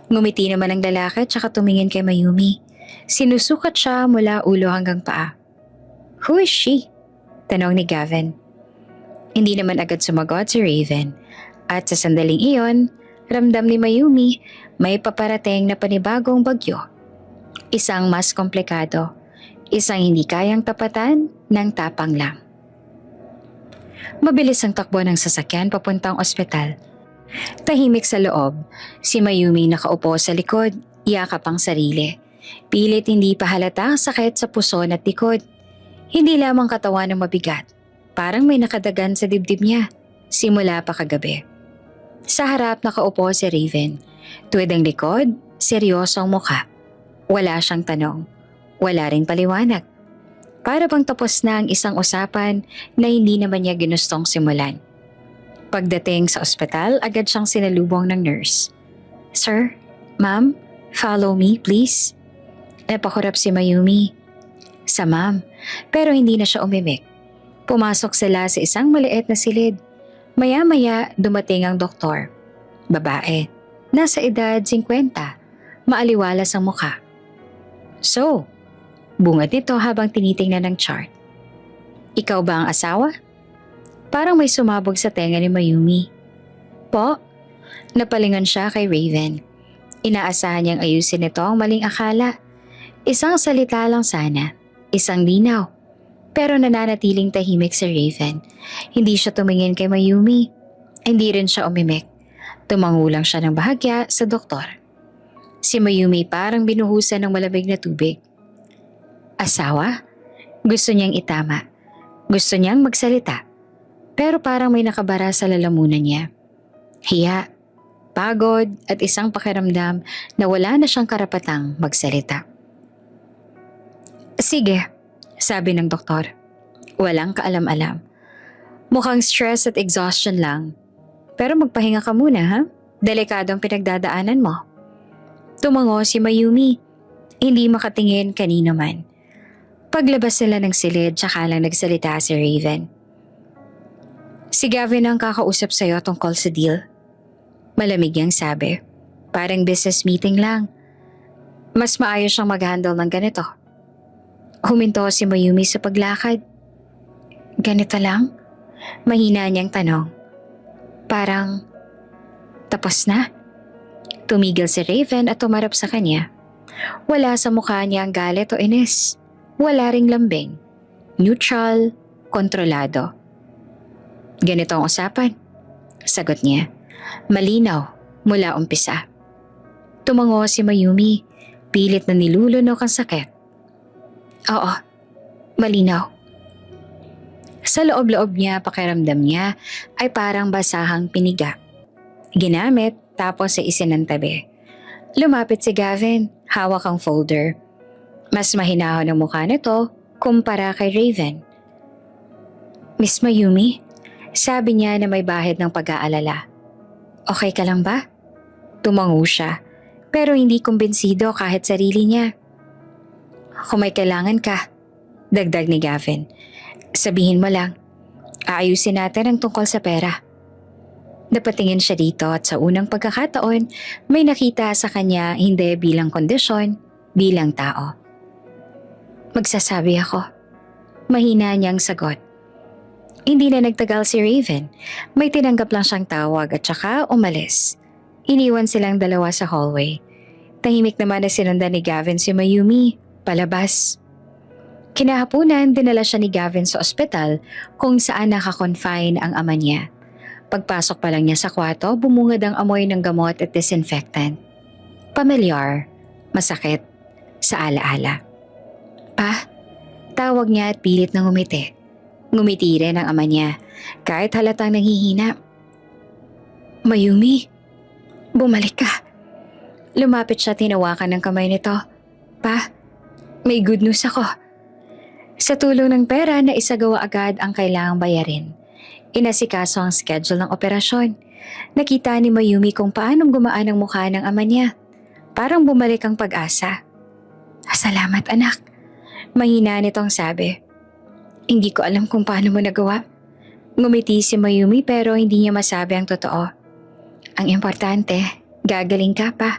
Ngumiti naman ang lalaki tsaka tumingin kay Mayumi. Sinusukat siya mula ulo hanggang paa. "Who is she?" tanong ni Gavin. Hindi naman agad sumagot si Raven. At sa sandaling iyon, ramdam ni Mayumi may paparating na panibagong bagyo. Isang mas komplikado. Isang hindi kayang tapatan ng tapang lang. Mabilis ang takbo ng sasakyan papuntang ospital. Tahimik sa loob, si Mayumi nakaupo sa likod, yakap ang sarili. Pilit hindi pa halata ang sakit sa puson at likod. Hindi lamang katawan ng mabigat, parang may nakadagan sa dibdib niya, simula pa kagabi. Sa harap nakaupo si Raven. Tuwid ang likod, seryoso ang mukha. Wala siyang tanong, wala ring paliwanag. Para bang tapos na ang isang usapan na hindi naman niya ginustong simulan. Pagdating sa ospital, agad siyang sinalubong ng nurse. "Sir, ma'am, follow me please." Napakurap si Mayumi. Sa ma'am, pero hindi na siya umimik. Pumasok sila sa isang maliit na silid. Maya-maya dumating ang doktor. Babae, nasa edad 50, maaliwalas ang mukha. "So," bungad nito habang tinitingnan ng chart. "Ikaw ba ang asawa?" Parang may sumabog sa tenga ni Mayumi. "Po?" Napalingon siya kay Raven. Inaasahan niyang ayusin nito ang maling akala. Isang salita lang sana, isang linaw. Pero nananatiling tahimik si Raven. Hindi siya tumingin kay Mayumi. Hindi rin siya umimik. Tumango lang siya ng bahagya sa doktor. Si Mayumi parang binuhusan ng malamig na tubig. Asawa? Gusto niyang itama. Gusto niyang magsalita. Pero parang may nakabara sa lalamunan niya. Hiya, pagod at isang pakiramdam na wala na siyang karapatang magsalita. "Sige," sabi ng doktor. Walang kaalam-alam. "Mukhang stress at exhaustion lang. Pero magpahinga ka muna ha? Delikado ang pinagdadaanan mo." Tumango si Mayumi. Hindi makatingin kanino man. Paglabas nila ng silid, tsaka lang nagsalita si Raven. Si Gavin ang kakausap sa'yo tungkol sa deal. Malamig niyang sabi. Parang business meeting lang. Mas maayos siyang mag-handle ng ganito. Huminto si Mayumi sa paglakad. Ganito lang? Mahina niyang tanong. Parang, tapos na? Tumigil si Raven at tumarap sa kanya. Wala sa mukha niya ang galit o inis. Wala ring lambing. Neutral, kontrolado. Ganito ang usapan. Sagot niya. Malinaw, mula umpisa. Tumango si Mayumi, pilit na nilulunok ang sakit. Oo, malinaw. Sa loob-loob niya, pakiramdam niya ay parang basahang piniga. Ginamit tapos ay isinantabi. Lumapit si Gavin, hawak ang folder. Mas mahinahon ang mukha nito kumpara kay Raven. Miss Mayumi, sabi niya na may bahid ng pag-aalala. Okay ka lang ba? Tumango siya, pero hindi kumbinsido kahit sarili niya. Kung may kailangan ka, dagdag ni Gavin. Sabihin mo lang, aayusin natin ang tungkol sa pera. Napatingin siya dito at sa unang pagkakataon, may nakita sa kanya hindi bilang kondisyon, bilang tao. Magsasabi ako. Mahina niyang sagot. Hindi na nagtagal si Raven. May tinanggap lang siyang tawag at saka umalis. Iniwan silang dalawa sa hallway. Tahimik naman na sinundan ni Gavin si Mayumi, palabas. Kinahaponan, dinala siya ni Gavin sa ospital kung saan nakakonfine ang ama niya. Pagpasok pa lang niya sa kwarto, bumungad ang amoy ng gamot at disinfectant. Pamilyar, masakit, sa alaala. Pa, tawag niya at pilit na ngumiti. Ngumiti rin ang ama niya, kahit halatang nanghihina. Mayumi, bumalik ka. Lumapit siya, tinawakan ng kamay nito. Pa, may good news ako. Sa tulong ng pera na isagawa agad ang kailangang bayarin. Inasikaso ang schedule ng operasyon. Nakita ni Mayumi kung paanong gumaan ang mukha ng ama niya. Parang bumalik ang pag-asa. Salamat anak. Mahina nitong sabi. Hindi ko alam kung paano mo nagawa. Ngumiti si Mayumi pero hindi niya masabi ang totoo. Ang importante, gagaling ka pa.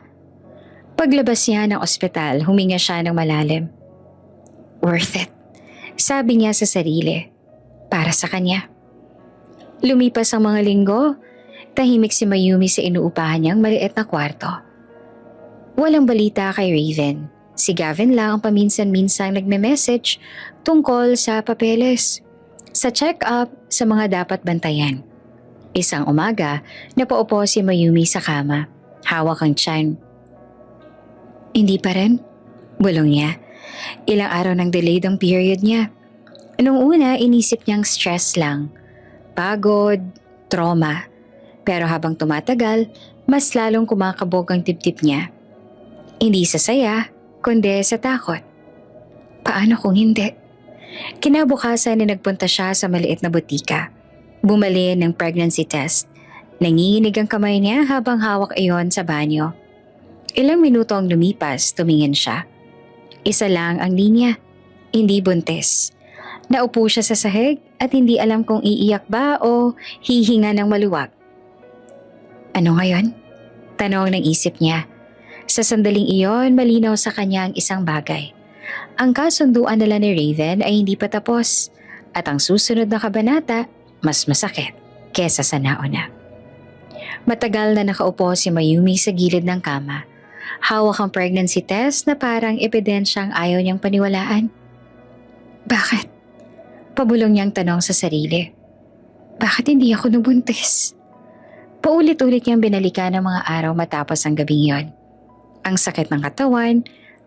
Paglabas niya ng ospital, huminga siya ng malalim. Worth it, sabi niya sa sarili. Para sa kanya. Lumipas ang mga linggo, tahimik si Mayumi sa inuupahan niyang maliit na kwarto. Walang balita kay Raven. Si Gavin lang ang paminsan-minsang nagme-message tungkol sa papeles, sa check-up, sa mga dapat bantayan. Isang umaga, napaupo si Mayumi sa kama, hawak ang tiyan. Hindi pa rin? Bulong niya. Ilang araw nang delayed ang period niya. Nung una, inisip niyang stress lang. Pagod, trauma. Pero habang tumatagal, mas lalong kumakabog ang tip-tip niya. Hindi sa saya, kundi sa takot. Paano kung hindi? Kinabukasan na nagpunta siya sa maliit na butika. Bumali ng pregnancy test. Nanginginig ang kamay niya habang hawak iyon sa banyo. Ilang minuto ang lumipas, tumingin siya. Isa lang ang linya, hindi buntis. Naupo siya sa sahig at hindi alam kung iiyak ba o hihinga ng maluwag. Ano ngayon? Tanong ng isip niya. Sa sandaling iyon, malinaw sa kanya ang isang bagay. Ang kasunduan nila ni Raven ay hindi pa tapos at ang susunod na kabanata mas masakit kesa sa nauna. Matagal na nakaupo si Mayumi sa gilid ng kama. Hawak ang pregnancy test na parang ebidensyang ayaw niyang paniwalaan. Bakit? Pabulong niyang tanong sa sarili. Bakit hindi ako nabuntis? Paulit-ulit niyang binalikan ang mga araw matapos ang gabing yon. Ang sakit ng katawan,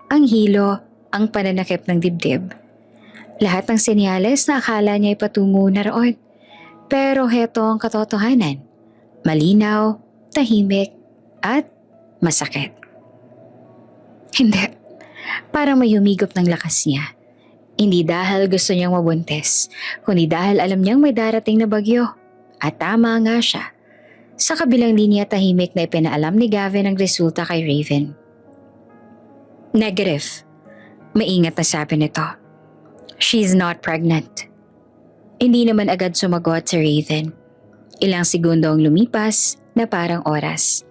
ang hilo, ang pananakip ng dibdib. Lahat ng senyales na akala niya ay patungo na roon. Pero heto ang katotohanan. Malinaw, tahimik, at masakit. Hindi. Parang may humigop ng lakas niya. Hindi dahil gusto niyang mabuntis, kundi dahil alam niyang may darating na bagyo. At tama nga siya. Sa kabilang linya, tahimik na ipinaalam ni Gavin ang resulta kay Raven. Negative. Maingat na sabi nito. She's not pregnant. Hindi naman agad sumagot si Raven. Ilang segundo ang lumipas na parang oras.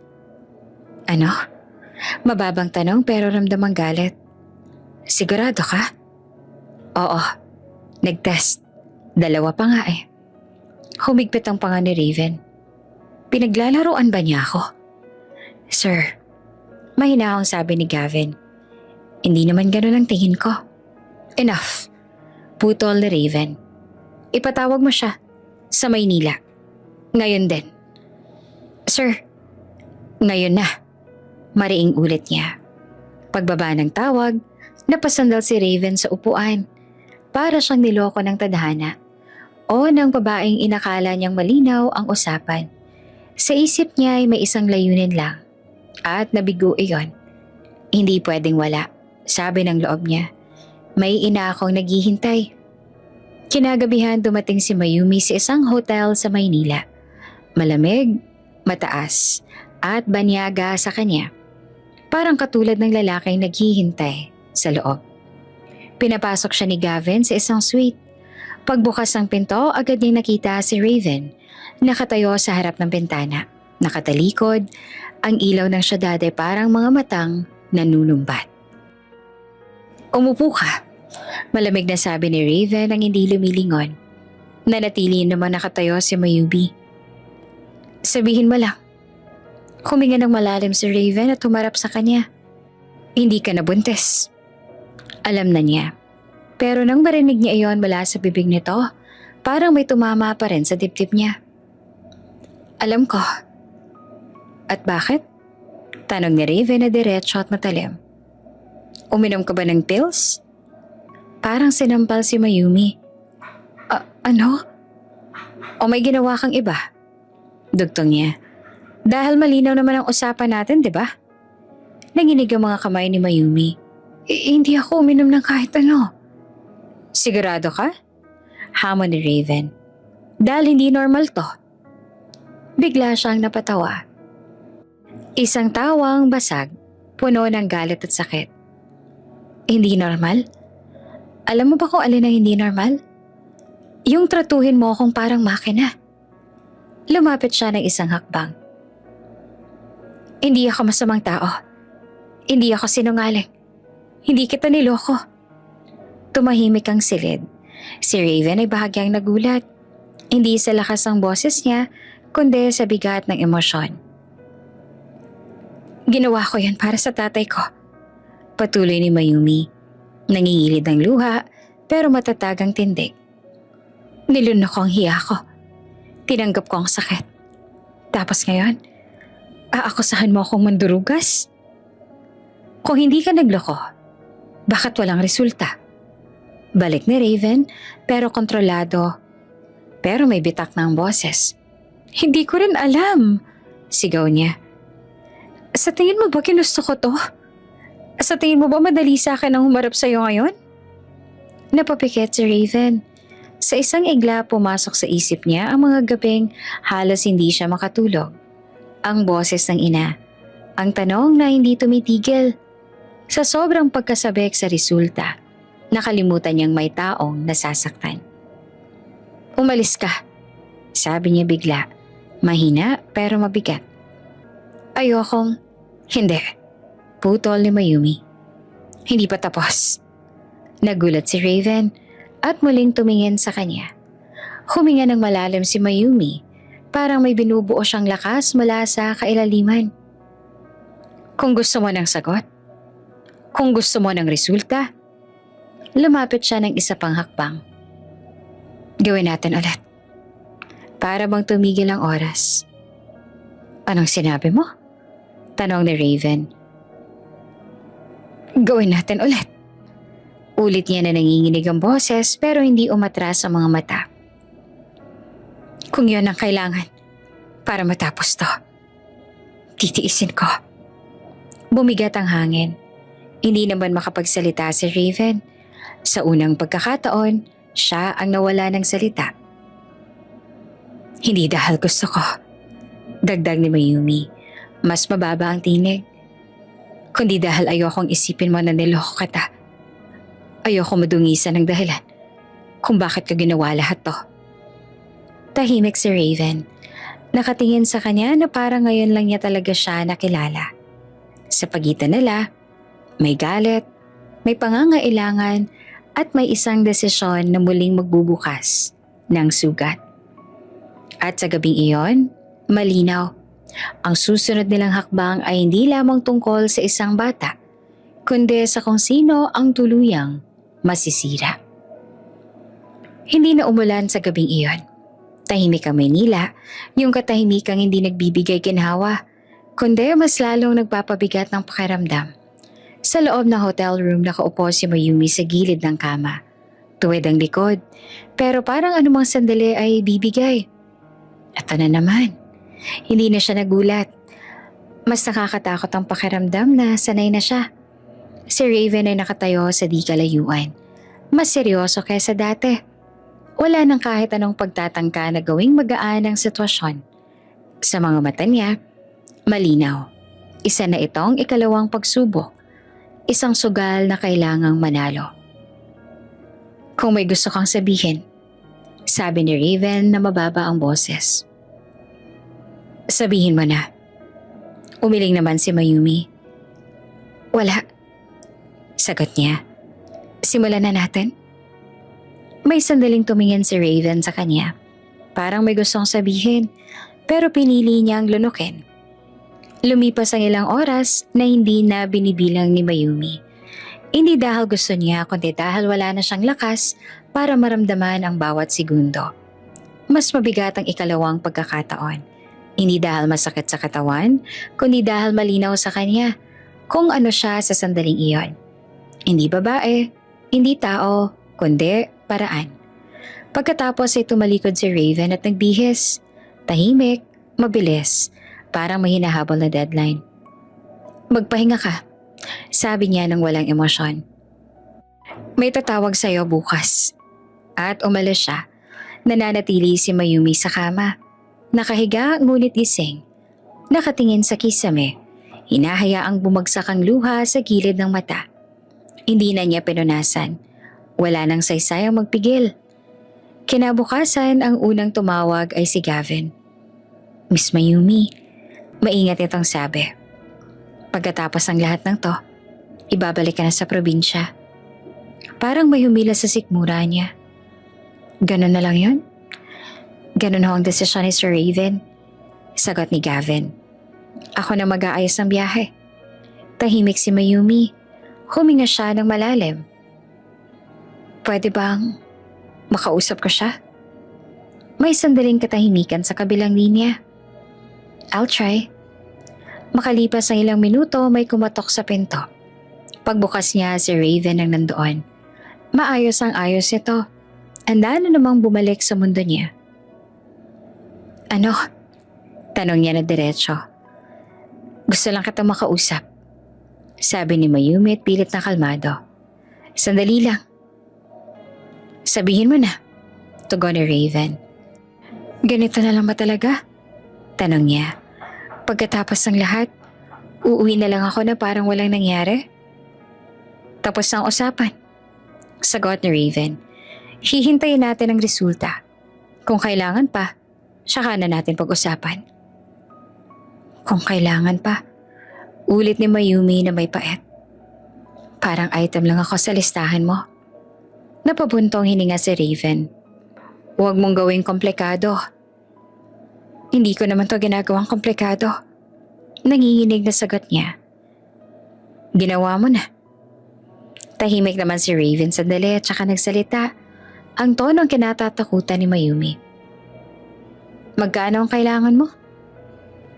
Ano? Mababang tanong pero ramdamang galit. Sigurado ka? Oo. Nag-test. 2 pa nga eh. Humigpit ang panga ni Raven. Pinaglalaroan ba niya ako? Sir, mahinahong sabi ni Gavin. Hindi naman ganun ang tingin ko. Enough. Putol ni Raven. Ipatawag mo siya sa Maynila. Ngayon din. Sir, ngayon na. Mariing ulit niya. Pagbaba ng tawag, napasandal si Raven sa upuan. Para siyang niloko ng tadhana o ng babaeng inakala niyang malinaw ang usapan. Sa isip niya ay may isang layunin lang at nabigo iyon. Hindi pwedeng wala, sabi ng loob niya. May ina akong naghihintay. Kinagabihan dumating si Mayumi sa isang hotel sa Maynila. Malamig, mataas, at banyaga sa kanya. Parang katulad ng lalaking naghihintay sa loob. Pinapasok siya ni Gavin sa isang suite. Pagbukas ng pinto, agad niyang nakita si Raven. Nakatayo sa harap ng bintana. Nakatalikod, ang ilaw ng syudad ay parang mga matang nanunumbat. Umupo ka. Malamig na sabi ni Raven ang hindi lumilingon. Nanatili naman nakatayo si Mayumi. Sabihin mo lang. Huminga ng malalim si Raven at humarap sa kanya. Hindi ka nabuntis. Alam na niya. Pero nang marinig niya iyon mula sa bibig nito, parang may tumama pa rin sa dibdib niya. Alam ko. At bakit? Tanong ni Raven na diretso at matalim. Uminom ka ba ng pills? Parang sinampal si Mayumi. Ano? O may ginawa kang iba? Dugtong niya. Dahil malinaw naman ang usapan natin, di ba? Nanginig ang mga kamay ni Mayumi. Hindi ako uminom ng kahit ano. Sigurado ka? Hamon ni Raven. Dahil hindi normal to. Bigla siyang napatawa. Isang tawang basag, puno ng galit at sakit. Hindi normal? Alam mo ba kung alin ang hindi normal? Yung tratuhin mo akong parang makina. Lumapit siya ng isang hakbang. Hindi ako masamang tao. Hindi ako sinungaling. Hindi kita niloko. Tumahimik ang silid. Si Raven ay bahagyang nagulat. Hindi sa lakas ng boses niya, kundi sa bigat ng emosyon. Ginawa ko yan para sa tatay ko. Patuloy ni Mayumi. Nangingilid ang luha, pero matatag ang tindig. Nilunok ko ang hiya ko. Tinanggap ko ang sakit. Tapos ngayon, aakusahan mo akong mandurugas? Kung hindi ka nagloko, bakit walang resulta? Balik ni Raven, pero kontrolado. Pero may bitak ng boses. Hindi ko rin alam, sigaw niya. Sa tingin mo ba ginusto ko to? Sa tingin mo ba madali sa akin ang humarap sa'yo ngayon? Napapikit si Raven. Sa isang igla pumasok sa isip niya ang mga gabing halos hindi siya makatulog. Ang boses ng ina. Ang tanong na hindi tumitigil. Sa sobrang pagkasabik sa resulta, nakalimutan niyang may taong nasasaktan. Umalis ka, sabi niya bigla. Mahina pero mabigat. Ayokong, hindi. Putol ni Mayumi. Hindi pa tapos. Nagulat si Raven at muling tumingin sa kanya. Huminga ng malalim si Mayumi, parang may binubuo siyang lakas mula sa kailaliman. Kung gusto mo ng sagot, kung gusto mo ng resulta, lumapit siya ng isa pang hakbang. Gawin natin ulit. Para bang tumigil ang oras. Anong sinabi mo? Tanong ni Raven. Gawin natin ulit. Ulit niya na nanginginig ang boses pero hindi umatras ang mga mata. Kung yun ang kailangan para matapos to, titiisin ko. Bumigat ang hangin. Hindi naman makapagsalita si Raven. Sa unang pagkakataon, siya ang nawala ng salita. Hindi dahil gusto ko. Dagdag ni Mayumi. Mas mababa ang tinig. kundi dahil ayokong isipin mo na niloko kita. Ayoko madungisan ng dahilan kung bakit ko ginawa lahat to. Tahimik si Raven. Nakatingin sa kanya na parang ngayon lang niya talaga siya nakilala. Sa pagitan nila, may galit, may pangangailangan at may isang desisyon na muling magbubukas ng sugat. At sa gabing iyon, malinaw. Ang susunod nilang hakbang ay hindi lamang tungkol sa isang bata, kundi sa kung sino ang tuluyang masisira. Hindi na umulan sa gabing iyon. Tahimik ang Maynila, yung katahimikang hindi nagbibigay ginhawa, kundi mas lalong nagpapabigat ng pakiramdam. Sa loob ng hotel room nakaupo si Mayumi sa gilid ng kama. Tuwid ang likod, pero parang anumang sandali ay bibigay. Ito na naman. Hindi na siya nagulat. Mas nakakatakot ang pakiramdam na sanay na siya. Si Raven ay nakatayo sa di kalayuan. Mas seryoso kaysa dati. Wala nang kahit anong pagtatangka na gawing magaan ang sitwasyon. Sa mga mata niya, malinaw. Isa na itong ikalawang pagsubok. Isang sugal na kailangang manalo. Kung may gusto kang sabihin, sabi ni Raven na mababa ang boses. Sabihin mo na. Umiling naman si Mayumi. Wala. Sagot niya. Simulan na natin. May sandaling tumingin si Raven sa kanya. Parang may gustong sabihin, pero pinili niyang lunukin. Lumipas ang ilang oras na hindi na binibilang ni Mayumi. Hindi dahil gusto niya, kundi dahil wala na siyang lakas para maramdaman ang bawat segundo. Mas mabigat ang ikalawang pagkakataon. Hindi dahil masakit sa katawan, kundi dahil malinaw sa kanya kung ano siya sa sandaling iyon. Hindi babae, hindi tao, kundi paraan. Pagkatapos ay tumalikod si Raven at nagbihis. Tahimik, mabilis, parang may hinahabol na deadline. Magpahinga ka, sabi niya nang walang emosyon. May tatawag sa'yo bukas. At umalis siya. Nananatili si Mayumi sa kama. Nakahiga ngunit gising. Nakatingin sa kisame. Hinahayaang bumagsak ang luha sa gilid ng mata. Hindi na niya pinunasan. Wala nang saysayang magpigil. Kinabukasan ang unang tumawag ay si Gavin. Miss Mayumi, maingat itong sabi. Pagkatapos ng lahat ng to, ibabalik ka na sa probinsya. Parang may humila sa sikmura niya. Ganon na lang yun? Ganon ho ang desisyon ni Sir Raven. Sagot ni Gavin. Ako na mag-aayos ng biyahe. Tahimik si Mayumi. Huminga siya ng malalim. Pwede bang makausap ko siya? May sandaling katahimikan sa kabilang linya. I'll try. Makalipas ang ilang minuto may kumatok sa pinto. Pagbukas niya si Raven ang nandoon. Maayos ang ayos nito. Handa na namang bumalik sa mundo niya. Ano? Tanong niya na diretso. Gusto lang kitang makausap. Sabi ni Mayumi at pilit na kalmado. Sandali lang. Sabihin mo na. Tugon ni Raven. Ganito na lang ba talaga? Tanong niya. Pagkatapos ng lahat, uuwi na lang ako na parang walang nangyari? Tapos ang usapan. Sagot ni Raven. Hihintayin natin ang resulta. Kung kailangan pa, saka na natin pag-usapan. Kung kailangan pa, ulit ni Mayumi na may pait. Parang item lang ako sa listahan mo. Napabuntong hininga si Raven. Huwag mong gawing komplikado. Hindi ko naman to ginagawang komplikado. Nanginginig na sagot niya. Ginawa mo na. Tahimik naman si Raven sandali at saka nagsalita. Ang tonong kinatatakutan ni Mayumi. Magkano ang kailangan mo?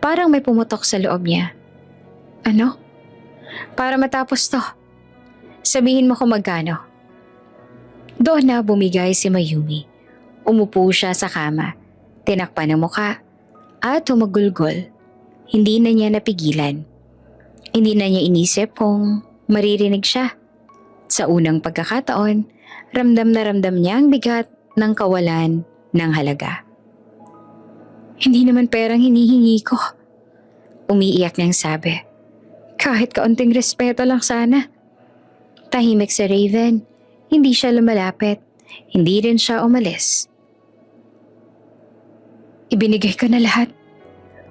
Parang may pumutok sa loob niya. Ano? Para matapos to. Sabihin mo kung magkano. Doon na bumigay si Mayumi. Umupo siya sa kama. Tinakpan ang muka at humagulgol. Hindi na niya napigilan. Hindi na niya inisip kung maririnig siya. Sa unang pagkakataon, ramdam na ramdam niya ang bigat ng kawalan ng halaga. Hindi naman perang hinihingi ko. Umiiyak niyang sabi. Kahit kaunting respeto lang sana. Tahimik si Raven. Hindi siya lumalapit. Hindi rin siya umalis. Ibinigay ko na lahat.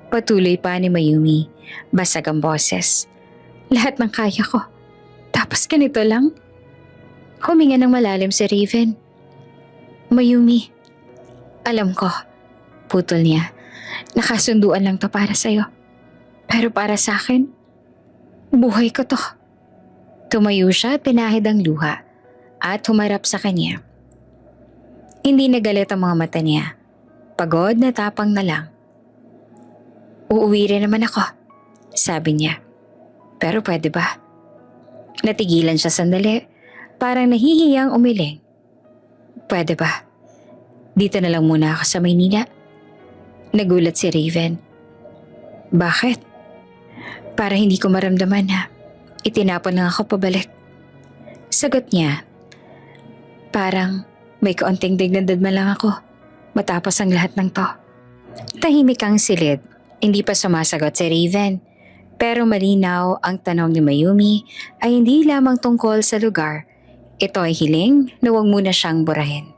Patuloy pa ni Mayumi. Basag ang boses. Lahat ng kaya ko. Tapos ganito lang? Huminga ng malalim si Raven. Mayumi, alam ko, putol niya, nakasunduan lang to para sa'yo. Pero para sa akin, buhay ko to. Tumayo siya at pinahid ang luha at humarap sa kanya. Hindi nagalit ang mga mata niya. Pagod na tapang na lang. Uuwi rin naman ako, sabi niya. Pero pwede ba? Natigilan siya sandali, parang nahihiyang umiling. Pwede ba? Dito na lang muna ako sa Maynila. Nagulat si Raven. Bakit? Para hindi ko maramdaman na itinapon lang ako pabalik. Sagot niya. Parang may kaunting dignidad man lang ako matapos ang lahat ng to. Tahimik ang silid. Hindi pa sumasagot si Raven. Pero malinaw ang tanong ni Mayumi ay hindi lamang tungkol sa lugar. Ito ay hiling na huwag muna siyang burahin.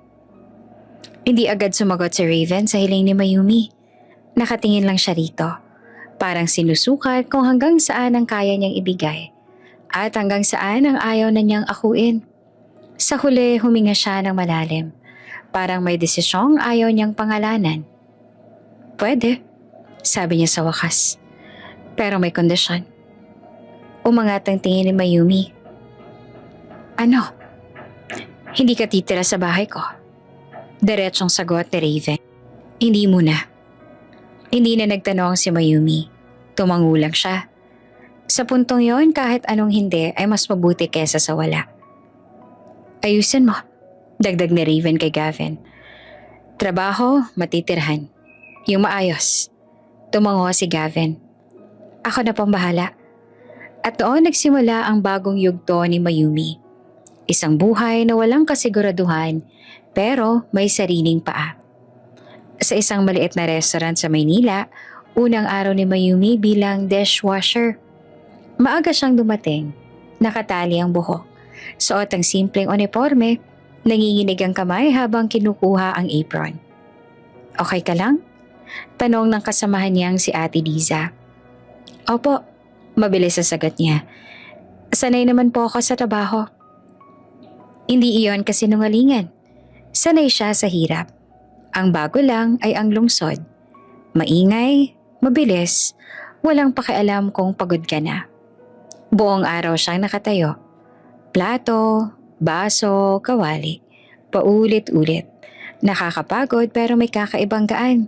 Hindi agad sumagot si Raven sa hiling ni Mayumi. Nakatingin lang siya rito. Parang sinusukat kung hanggang saan ang kaya niyang ibigay. At hanggang saan ang ayaw na niyang akuin. Sa huli huminga siya ng malalim. Parang may desisyong ayaw niyang pangalanan. Pwede, sabi niya sa wakas. Pero may kondisyon. Umangat ang tingin ni Mayumi. Ano? Hindi ka titira sa bahay ko? Diretsong sagot ni Raven. Hindi muna. Hindi na nagtanong si Mayumi. Tumango lang siya. Sa puntong yon, kahit anong hindi ay mas mabuti kesa sa wala. Ayusin mo, dagdag ni Raven kay Gavin. Trabaho, matitirhan. Yung maayos. Tumango si Gavin. Ako na pang bahala. At doon nagsimula ang bagong yugto ni Mayumi. Isang buhay na walang kasiguraduhan pero may sariling paa. Sa isang maliit na restaurant sa Maynila, unang araw ni Mayumi bilang dishwasher. Maaga siyang dumating. Nakatali ang buhok. Suot ang simpleng uniforme, nanginginig ang kamay habang kinukuha ang apron. Okay ka lang? Tanong ng kasamahan niyang si Ate Liza. Opo, mabilis ang sagot niya. Sanay naman po ako sa trabaho. Hindi iyon kasinungalingan. Sanay siya sa hirap. Ang bago lang ay ang lungsod. Maingay, mabilis, walang pakialam kung pagod ka na. Buong araw siyang nakatayo. Plato, baso, kawali. Paulit-ulit. Nakakapagod pero may kakaibang gaan.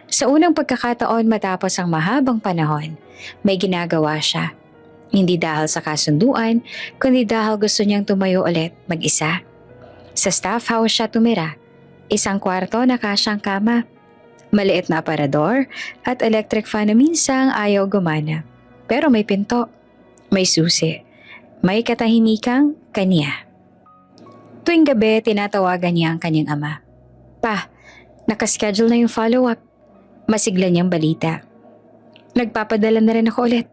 Sa unang pagkakataon matapos ang mahabang panahon, may ginagawa siya. Hindi dahil sa kasunduan, kundi dahil gusto niyang tumayo ulit mag-isa. Sa staff house siya tumira. Isang kwarto na kasyang kama. Maliit na aparador at electric fan na minsang ayaw gumana. Pero may pinto, may susi, may katahimikang kanya. Tuwing gabi, tinatawagan niya ang kanyang ama. Pa, nakaschedule na yung follow-up. Masigla niyang balita. Nagpapadala na rin ako ulit.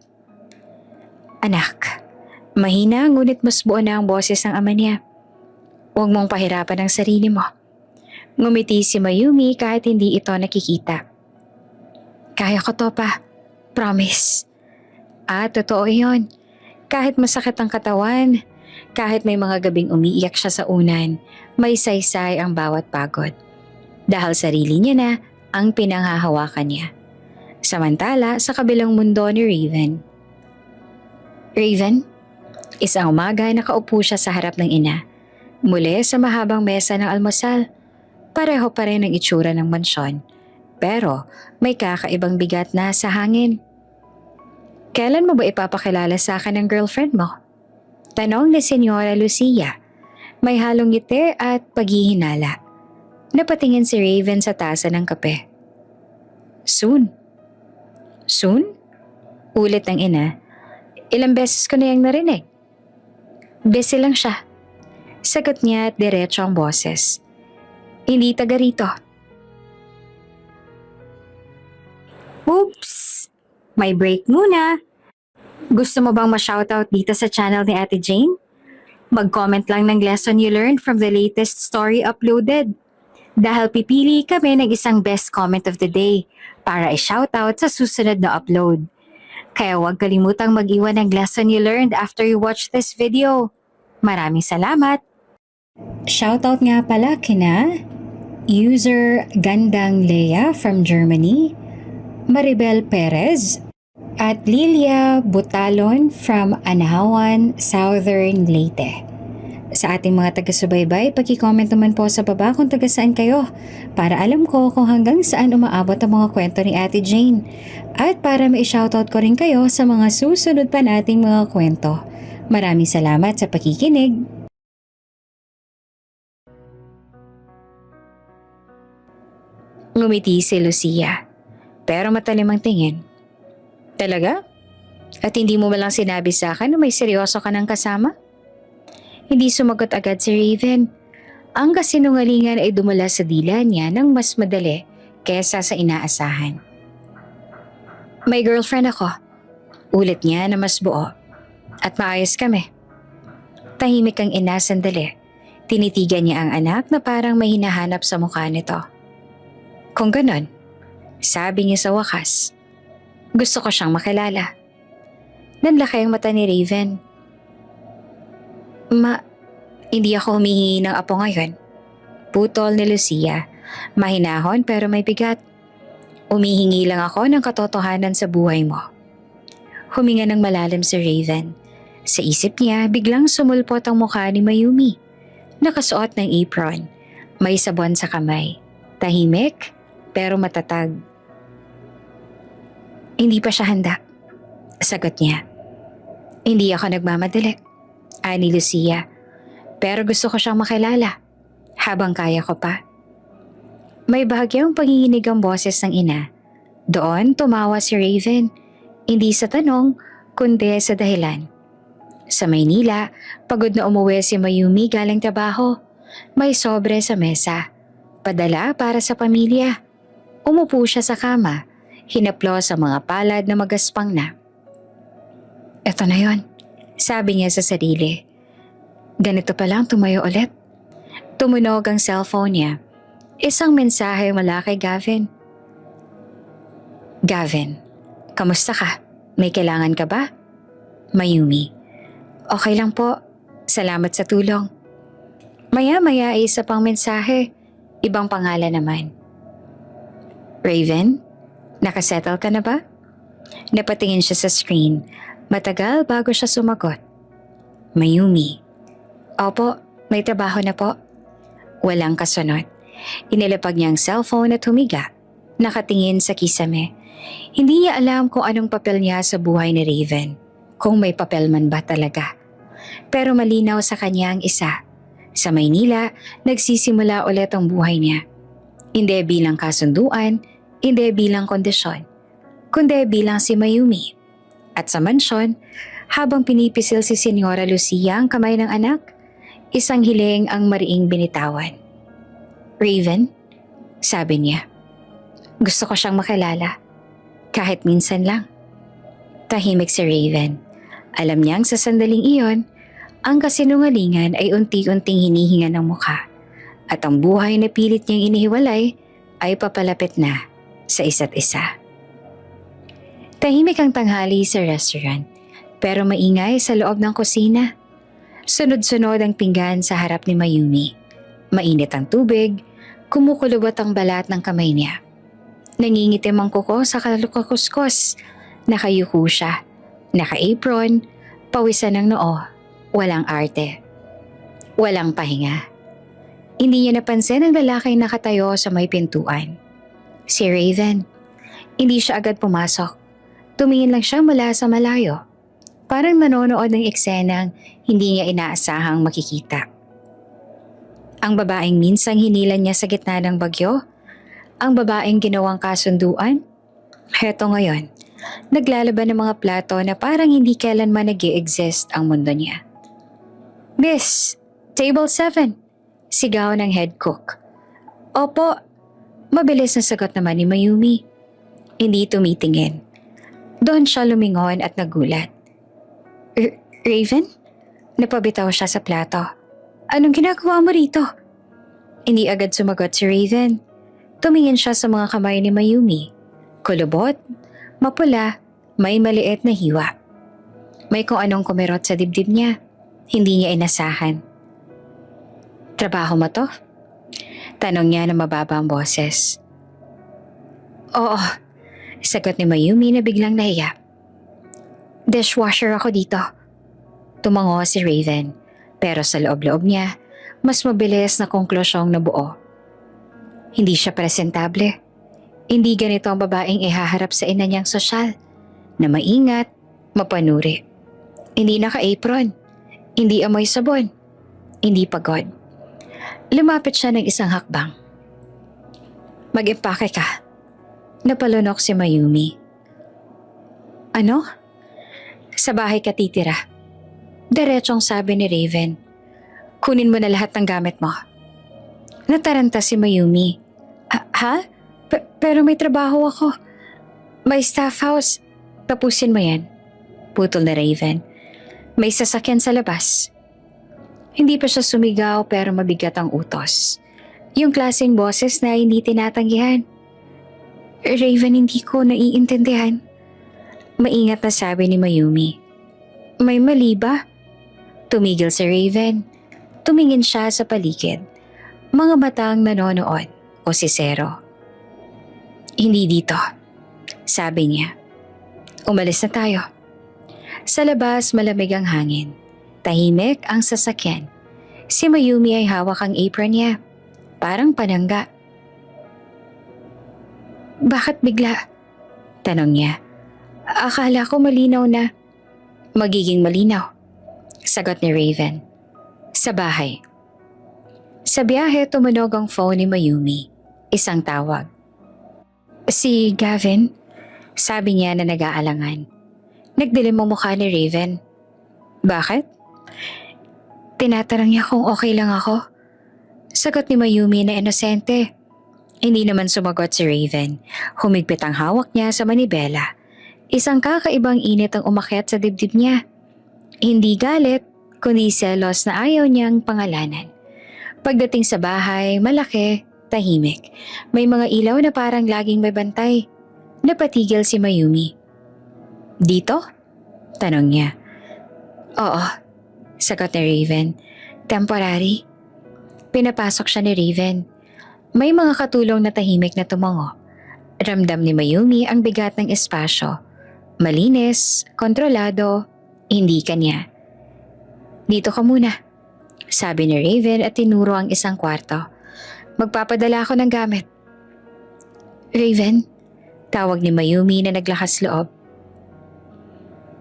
Anak, mahina ngunit mas buo na ang boses ng ama niya. Huwag mong pahirapan ang sarili mo. Ngumiti si Mayumi kahit hindi ito nakikita. Kaya ko to pa. Promise. Totoo iyon. Kahit masakit ang katawan, kahit may mga gabing umiiyak siya sa unan, may saysay ang bawat pagod. Dahil sarili niya na ang pinanghahawakan niya. Samantala sa kabilang mundo ni Raven. Raven, isang umaga nakaupo siya sa harap ng ina. Muli sa mahabang mesa ng almusal. Pareho pa rin ang itsura ng mansyon. Pero may kakaibang bigat na sa hangin. Kailan mo ba ipapakilala sa akin ang girlfriend mo? Tanong ni Senyora Lucia. May halong ngiti at paghihinala. Napatingin si Raven sa tasa ng kape. Soon. Soon? Ulit ng ina. Ilang beses ko na yung narinig. Busy lang siya. Sagot niya at diretso ang boses. Hindi taga rito. Oops! May break muna. Gusto mo bang ma-shoutout dito sa channel ni Ate Jane? Mag-comment lang ng lesson you learned from the latest story uploaded. Dahil pipili kami ng isang best comment of the day para i-shoutout sa susunod na upload. Kaya huwag kalimutang mag-iwan ng lesson you learned after you watch this video. Maraming salamat! Shoutout nga pala kina user Gandang Lea from Germany, Maribel Perez, at Lilia Butalon from Anahawan, Southern Leyte. Sa ating mga taga-subaybay, pag-comment naman po sa baba kung taga saan kayo para alam ko kung hanggang saan umaabot ang mga kwento ni Ate Jane at para mai-shoutout ko rin kayo sa mga susunod pa nating mga kwento. Maraming salamat sa pakikinig. Ngumiti si Lucia, pero matalim ang tingin. Talaga? At hindi mo malang sinabi sa akin na may seryoso ka ng kasama? Hindi sumagot agad si Raven. Ang kasinungalingan ay dumula sa dila niya ng mas madali kesa sa inaasahan. May girlfriend ako. Ulit niya na mas buo. At maayos kami. Tahimik ang ina sandali. Tinitigan niya ang anak na parang may hinahanap sa mukha nito. Kung ganon, sabi niya sa wakas, gusto ko siyang makilala. Nanlaki ang mata ni Raven. Hindi ako humihingi ng apo ngayon. Putol ni Lucia. Mahinahon pero may bigat. Umihingi lang ako ng katotohanan sa buhay mo. Huminga ng malalim si Raven. Sa isip niya, biglang sumulpot ang mukha ni Mayumi. Nakasuot ng apron. May sabon sa kamay. Tahimik pero matatag. Hindi pa siya handa. Sagot niya. Hindi ako nagmamadali. Ani Lucia. Pero gusto ko siyang makilala. Habang kaya ko pa. May bahagyang panginginig ang boses ng ina. Doon tumawa si Raven. Hindi sa tanong, kundi sa dahilan. Sa Maynila, pagod na umuwi si Mayumi galing trabaho. May sobre sa mesa. Padala para sa pamilya. Umupo siya sa kama. Hinaplo sa mga palad na magaspang na. Eto na yon, sabi niya sa sarili. Ganito pa lang tumayo ulit. Tumunog ang cellphone niya. Isang mensahe mula kay Gavin. Gavin, kamusta ka? May kailangan ka ba? Mayumi. Okay lang po. Salamat sa tulong. Maya-maya ay isa pang mensahe. Ibang pangalan naman. Raven, nakasettle ka na ba? Napatingin siya sa screen. Matagal bago siya sumagot. Mayumi. Opo, may trabaho na po. Walang kasunod. Inilapag niya ang cellphone at humiga. Nakatingin sa kisame. Hindi niya alam kung anong papel niya sa buhay ni Raven. Kung may papel man ba talaga. Pero malinaw sa kanya ang isa. Sa Maynila, nagsisimula ulit ang buhay niya. Hindi bilang kasunduan, hindi bilang kondisyon, kundi bilang si Mayumi. At sa mansyon, habang pinipisil si Senyora Lucia ang kamay ng anak, isang hiling ang mariing binitawan. Raven, sabi niya, gusto ko siyang makilala. Kahit minsan lang. Tahimik si Raven. Alam niyang sa sandaling iyon, ang kasinungalingan ay unti-unting hinihinga ng mukha at ang buhay na pilit niyang inihiwalay ay papalapit na sa isa't isa. Tahimik ang tanghali sa restaurant pero maingay sa loob ng kusina. Sunod-sunod ang pinggan sa harap ni Mayumi. Mainit ang tubig, kumukulubot ang balat ng kamay niya. Nangingitim ang kuko sa kalukakuskos. Nakayuko siya, naka-apron, pawisan ng noo. Walang arte. Walang pahinga. Hindi niya napansin ang lalaking nakatayo sa may pintuan. Si Raven. Hindi siya agad pumasok. Tumingin lang siya mula sa malayo. Parang nanonood ng eksenang hindi niya inaasahang makikita. Ang babaeng minsang hinilan niya sa gitna ng bagyo. Ang babaeng ginawang kasunduan. Heto ngayon, naglalaban ng mga plato na parang hindi kailanman nag-i-exist ang mundo niya. Miss, table 7. Sigaw ng head cook. Opo, mabilis na sagot naman ni Mayumi. Hindi tumitingin. Doon siya lumingon at nagulat. Raven? Napabitaw siya sa plato. Anong ginagawa mo rito? Hindi agad sumagot si Raven. Tumingin siya sa mga kamay ni Mayumi. Kulubot, mapula, may maliit na hiwa. May kung anong kumirot sa dibdib niya. Hindi niya inasahan. Trabaho mo to? Tanong niya na mababa ang boses. Oo, sagot ni Mayumi na biglang nahiya. Dishwasher ako dito. Tumango si Raven, pero sa loob-loob niya, mas mabilis na konklusyong nabuo. Hindi siya presentable. Hindi ganito ang babaeng ihaharap sa ina niyang sosyal, na maingat, mapanuri. Hindi naka-apron, hindi amoy sabon, hindi pagod. Lumapit siya ng isang hakbang. Mag-impake ka. Napalunok si Mayumi. Ano? Sa bahay ka titira. Diretsong sabi ni Raven. Kunin mo na lahat ng gamit mo. Nataranta si Mayumi. Ha? Pero may trabaho ako. May staff house. Tapusin mo yan. Putol na Raven. May sasakyan sa labas. Hindi pa siya sumigaw pero mabigat ang utos. Yung klaseng boses na hindi tinatanggihan. Raven, hindi ko naiintindihan. Maingat na sabi ni Mayumi. May mali ba? Tumigil si Raven. Tumingin siya sa paligid. Mga matang nanonood o si Zero. Hindi dito, sabi niya. Umalis na tayo. Sa labas malamig ang hangin. Tahimik ang sasakyan. Si Mayumi ay hawak ang apron niya. Parang panangga. Bakit bigla? Tanong niya. Akala ko malinaw na. Magiging malinaw. Sagot ni Raven. Sa bahay. Sa biyahe tumunog ang phone ni Mayumi. Isang tawag. Si Gavin? Sabi niya na nag-aalangan. Nagdilim ang mukha ni Raven. Bakit? Tinatanong niya kung okay lang ako. Sagot ni Mayumi na inosente. Hindi naman sumagot si Raven. Humigpit ang hawak niya sa manibela. Isang kakaibang init ang umakyat sa dibdib niya. Hindi galit, kundi selos na ayaw niyang pangalanan. Pagdating sa bahay, malaki, tahimik. May mga ilaw na parang laging may bantay. Napatigil si Mayumi. Dito? Tanong niya. Oo, sagot ni Raven. Temporary. Pinapasok siya ni Raven. May mga katulong na tahimik na tumango. Ramdam ni Mayumi ang bigat ng espasyo. Malinis, kontrolado, hindi kanya. Dito ka muna, sabi ni Raven at tinuro ang isang kwarto. Magpapadala ako ng gamit. Raven, tawag ni Mayumi na naglakas loob.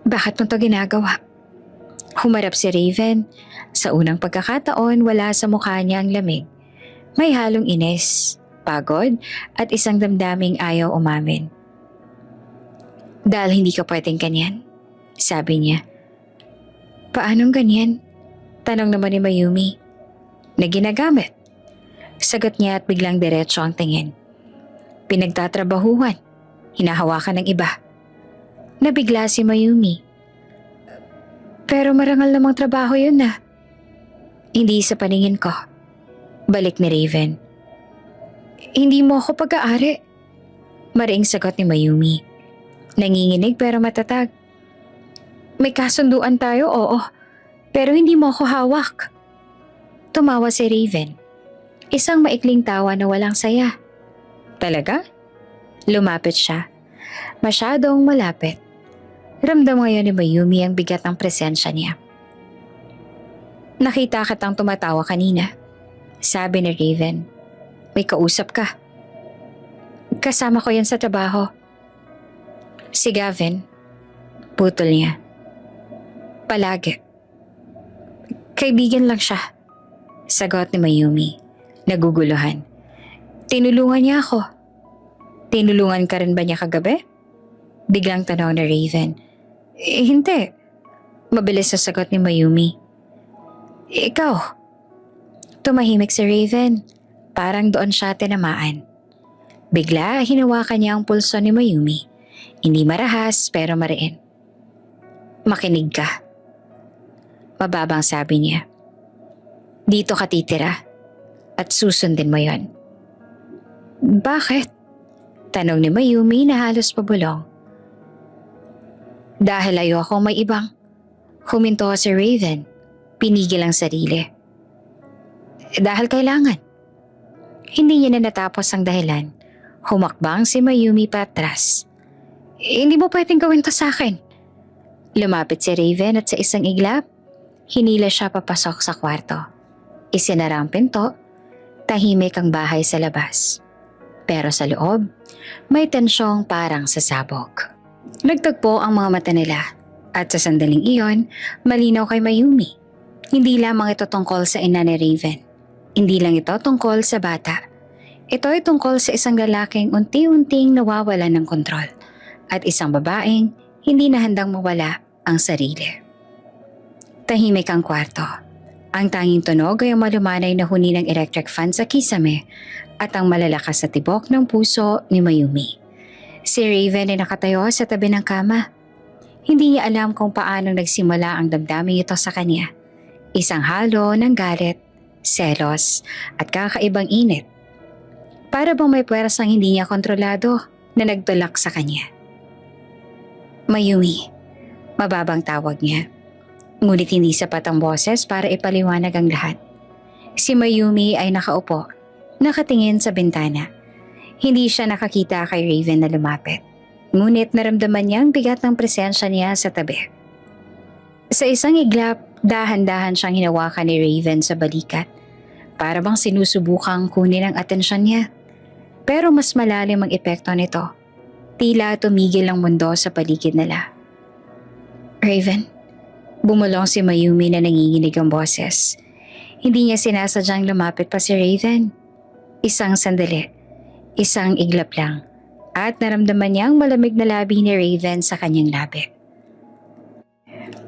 Bakit mo to ginagawa? Humarap si Raven. Sa unang pagkakataon, wala sa mukha niya ang lamig. May halong inis, pagod, at isang damdaming ayaw umamin. Dahil hindi ka pwedeng ganyan, sabi niya. Paanong ganyan? Tanong naman ni Mayumi. Na ginagamit. Sagot niya at biglang diretso ang tingin. Pinagtatrabahuhan. Hinahawakan ng iba. Nabigla si Mayumi. Pero marangal namang trabaho yun na. Hindi sa paningin ko. Balik ni Raven. Hindi mo ako pag-aari. Mariing sagot ni Mayumi. Nanginginig pero matatag. May kasunduan tayo, oo. Pero hindi mo ako hawak. Tumawa si Raven. Isang maikling tawa na walang saya. Talaga? Lumapit siya. Masyadong malapit. Ramdam ngayon ni Mayumi ang bigat ng presensya niya. Nakita kitang tumatawa kanina. Sabi ni Raven. May kausap ka. Kasama ko yan sa trabaho. Si Gavin. Putol niya. Palagi. Kaibigan lang siya. Sagot ni Mayumi. Naguguluhan. Tinulungan niya ako. Tinulungan ka rin ba niya kagabi? Biglang tanong ni Raven. Hindi. Mabilis na sagot ni Mayumi. Ikaw. Tumahimik si Raven. Parang doon siya tinamaan. Bigla hinawakan niya ang pulso ni Mayumi. Hindi marahas pero mariin. Makinig ka. Mababang sabi niya. Dito ka titira at susundin mo yon. Bakit? Tanong ni Mayumi na halos pabulong. Dahil ayoko may ibang. Huminto si Raven. Pinigil ang sarili. Dahil kailangan. Hindi niya na natapos ang dahilan. Humakbang si Mayumi patras. Hindi mo pwedeng gawin to sa akin. Lumapit si Raven at sa isang iglap, hinila siya papasok sa kwarto. Isinara ang pinto, tahimik ang bahay sa labas. Pero sa loob, may tensyong parang sasabog. Nagtagpo ang mga mata nila at sa sandaling iyon, malinaw kay Mayumi. Hindi lamang ito tungkol sa ina ni Raven. Hindi lang ito tungkol sa bata. Ito ay tungkol sa isang lalaking unti-unting nawawalan ng kontrol at isang babaeng hindi na handang mawala ang sarili. Tahimik ang kwarto. Ang tanging tunog ay ang malumanay na huni ng electric fan sa kisame at ang malalakas sa tibok ng puso ni Mayumi. Si Raven ay nakatayo sa tabi ng kama. Hindi niya alam kung paano nagsimula ang damdamin ito sa kanya. Isang halo ng galit, selos at kakaibang init. Para bang may puwersang hindi niya kontrolado na nagtulak sa kanya. Mayumi, mababang tawag niya. Ngunit hindi sapat ang boses para ipaliwanag ang lahat. Si Mayumi ay nakaupo, nakatingin sa bintana. Hindi siya nakakita kay Raven na lumapit. Ngunit naramdaman niya ang bigat ng presensya niya sa tabi. Sa isang iglap, dahan-dahan siyang hinawakan ni Raven sa balikat. Para bang sinusubukang kunin ang atensyon niya. Pero mas malalim ang epekto nito. Tila tumigil ang mundo sa paligid nila. Raven, bumulong si Mayumi na nanginginig ang boses. Hindi niya sinasadyang lumapit pa si Raven. Isang sandali, isang iglap lang, at naramdaman niya ang malamig na labi ni Raven sa kanyang labi.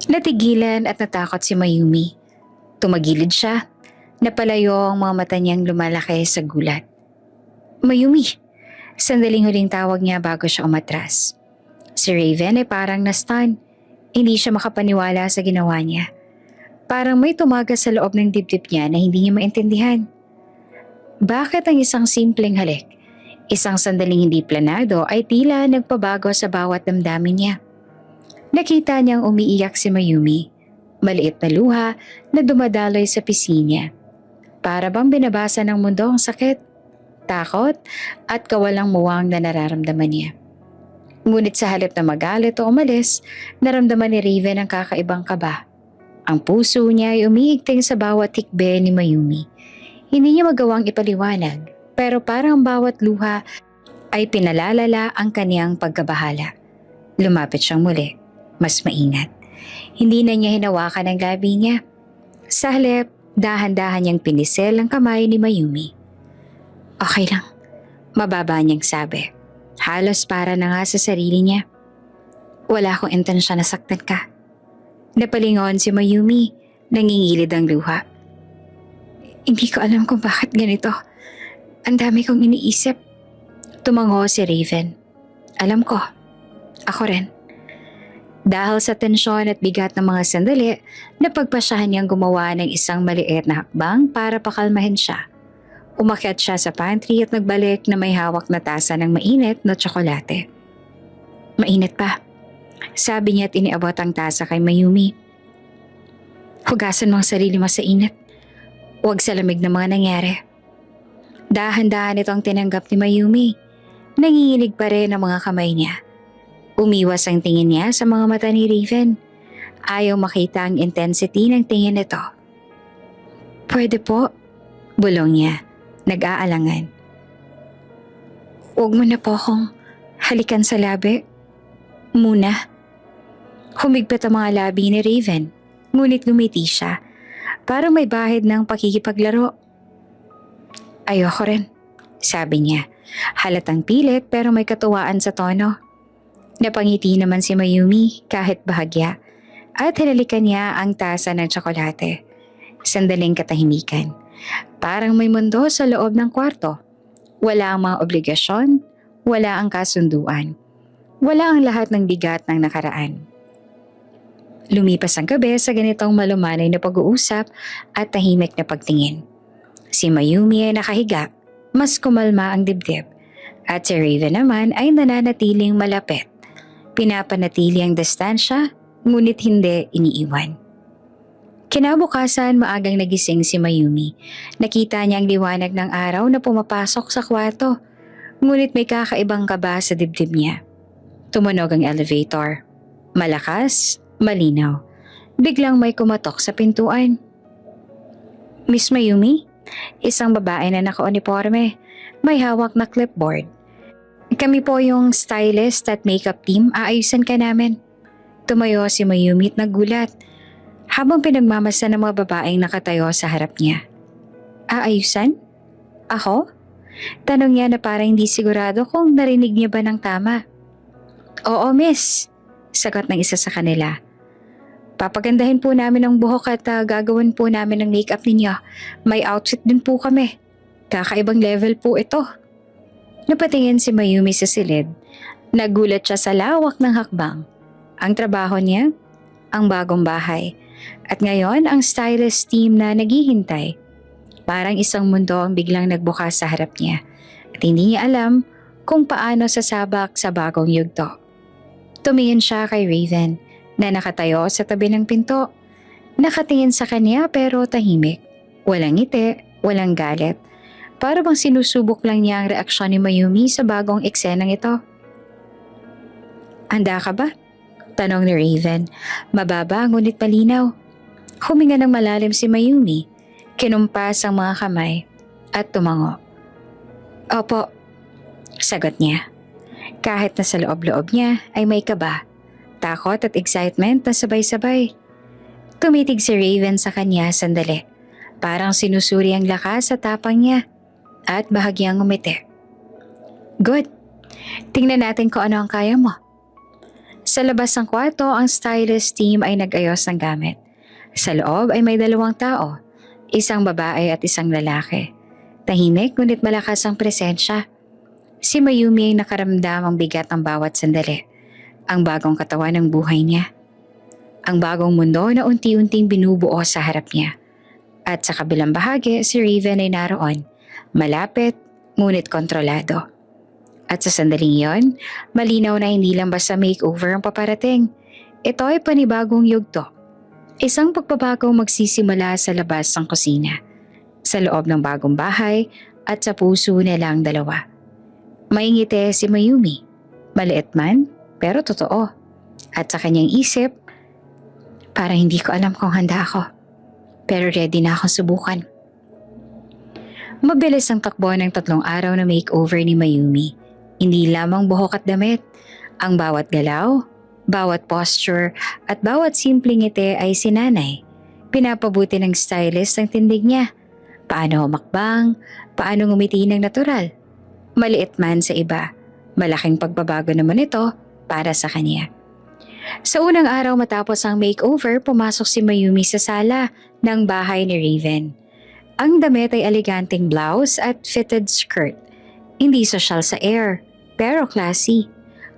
Natigilan at natakot si Mayumi. Tumagilid siya. Napalayo ang mga mata niyang lumalaki sa gulat. Mayumi! Sandaling huling tawag niya bago siya umatras. Si Raven ay parang na-stun. Hindi siya makapaniwala sa ginawa niya. Parang may tumagas sa loob ng dibdib niya na hindi niya maintindihan. Bakit ang isang simpleng halik, isang sandaling hindi planado ay tila nagpabago sa bawat damdamin niya? Nakita niyang umiiyak si Mayumi. Maliit na luha na dumadaloy sa pisngi niya. Para bang binabasa ng mundo ang sakit, takot at kawalang muwang na nararamdaman niya. Ngunit sa halip na magalit o umalis, naramdaman ni Raven ang kakaibang kaba. Ang puso niya ay umiigting sa bawat hikbe ni Mayumi. Hindi niya magawang ipaliwanag, pero parang bawat luha ay pinalalala ang kaniyang pagkabahala. Lumapit siyang muli, mas maingat. Hindi na niya hinawakan ang labi niya. Sa halip, dahan-dahan niyang pinisil ang kamay ni Mayumi. Okay lang, mababa niyang sabi. Halos para na nga sa sarili niya. Wala akong intensyon na saktan ka. Napalingon si Mayumi, nangingilid ang luha. Hindi ko alam kung bakit ganito. Ang dami kong iniisip. Tumango si Raven. Alam ko, ako rin. Dahil sa tensyon at bigat ng mga sandali, napagpasyahan niyang gumawa ng isang maliit na hakbang para pakalmahin siya. Umakyat siya sa pantry at nagbalik na may hawak na tasa ng mainit na tsokolate. Mainit pa, sabi niya at iniabot ang tasa kay Mayumi. Hugasan mo ang sarili mo sa init. Huwag sa lamig na mga nangyari. Dahan-dahan itong tinanggap ni Mayumi. Nanginginig pa rin ang mga kamay niya. Umiwas ang tingin niya sa mga mata ni Raven. Ayaw makita ang intensity ng tingin nito. Pwede po, bulong niya, nag-aalangan. Huwag mo na po akong halikan sa labi. Muna. Humigpit ang mga labi ni Raven, ngunit ngumiti siya. Parang may bahid ng pakikipaglaro. Ayoko rin, sabi niya. Halatang pilit pero may katuwaan sa tono. Napangiti naman si Mayumi kahit bahagya at hinalikan niya ang tasa ng tsokolate. Sandaling katahimikan. Parang may mundo sa loob ng kwarto. Wala ang mga obligasyon, wala ang kasunduan. Wala ang lahat ng bigat ng nakaraan. Lumipas ang gabi sa ganitong malumanay na pag-uusap at tahimik na pagtingin. Si Mayumi ay nakahiga, mas kumalma ang dibdib, at si Raven naman ay nananatiling malapit. Pinapanatili ang distansya, ngunit hindi iniiwan. Kinabukasan, maagang nagising si Mayumi. Nakita niya ang liwanag ng araw na pumapasok sa kwarto, ngunit may kakaibang kaba sa dibdib niya. Tumunog ang elevator. Malakas, malinaw. Biglang may kumatok sa pintuan. Miss Mayumi? Isang babae na naka-uniforme. May hawak na clipboard. Kami po yung stylist at makeup team. Aayusan ka namin. Tumayo si Mayumi at nagulat habang pinagmamasdan ng mga babaeng nakatayo sa harap niya. Aayusan? Ako? Tanong niya na parang hindi sigurado kung narinig niya ba ng tama. Oo, miss. Sagot ng isa sa kanila. Papagandahin po namin ang buhok at gagawin po namin ang makeup ninyo. May outfit din po kami. Kakaibang level po ito. Napatingin si Mayumi sa silid. Nagulat siya sa lawak ng hakbang. Ang trabaho niya, ang bagong bahay. At ngayon ang stylist team na naghihintay. Parang isang mundo ang biglang nagbukas sa harap niya. At hindi niya alam kung paano sasabak sa bagong yugto. Tumingin siya kay Raven na nakatayo sa tabi ng pinto. Nakatingin sa kanya pero tahimik. Walang ngiti, walang galit. Para bang sinusubok lang niya ang reaksyon ni Mayumi sa bagong eksenang ito. Handa ka ba? Tanong ni Raven. Mababa ngunit malinaw. Huminga ng malalim si Mayumi. Kinumpas ang mga kamay at tumango. Opo, sagot niya. Kahit na sa loob-loob niya ay may kaba, takot at excitement na sabay-sabay. Tumitig si Raven sa kanya sandali. Parang sinusuri ang lakas sa tapang niya at bahagyang umiti. Good. Tingnan natin kung ano ang kaya mo. Sa labas ng kwarto, ang stylist team ay nag-ayos ng gamit. Sa loob ay may dalawang tao, isang babae at isang lalaki. Tahimik ngunit malakas ang presensya. Si Mayumi ay nakaramdam ang bigat ng bawat sandali. Ang bagong katawan ng buhay niya. Ang bagong mundo na unti-unting binubuo sa harap niya. At sa kabilang bahagi, si Raven ay naroon. Malapit, ngunit kontrolado. At sa sandaling yon, malinaw na hindi lang basta makeover ang paparating. Ito ay panibagong yugto. Isang pagbabagong magsisimula sa labas ng kusina. Sa loob ng bagong bahay at sa puso nila ang dalawa. May ngiti si Mayumi. Maliit man, pero totoo. At sa kanyang isip, parang hindi ko alam kung handa ako. Pero ready na akong subukan. Mabilis ang takbo ng 3 araw na makeover ni Mayumi. Hindi lamang buhok at damit. Ang bawat galaw, bawat posture, at bawat simpleng ngiti ay sinanay. Pinapabuti ng stylist ang tindig niya. Paano humakbang, paano ngumiti ng natural. Maliit man sa iba, malaking pagbabago naman ito para sa kanya. Sa unang araw matapos ang makeover, pumasok si Mayumi sa sala ng bahay ni Raven. Ang damit ay eleganteng blouse at fitted skirt. Hindi sosyal sa air, pero classy.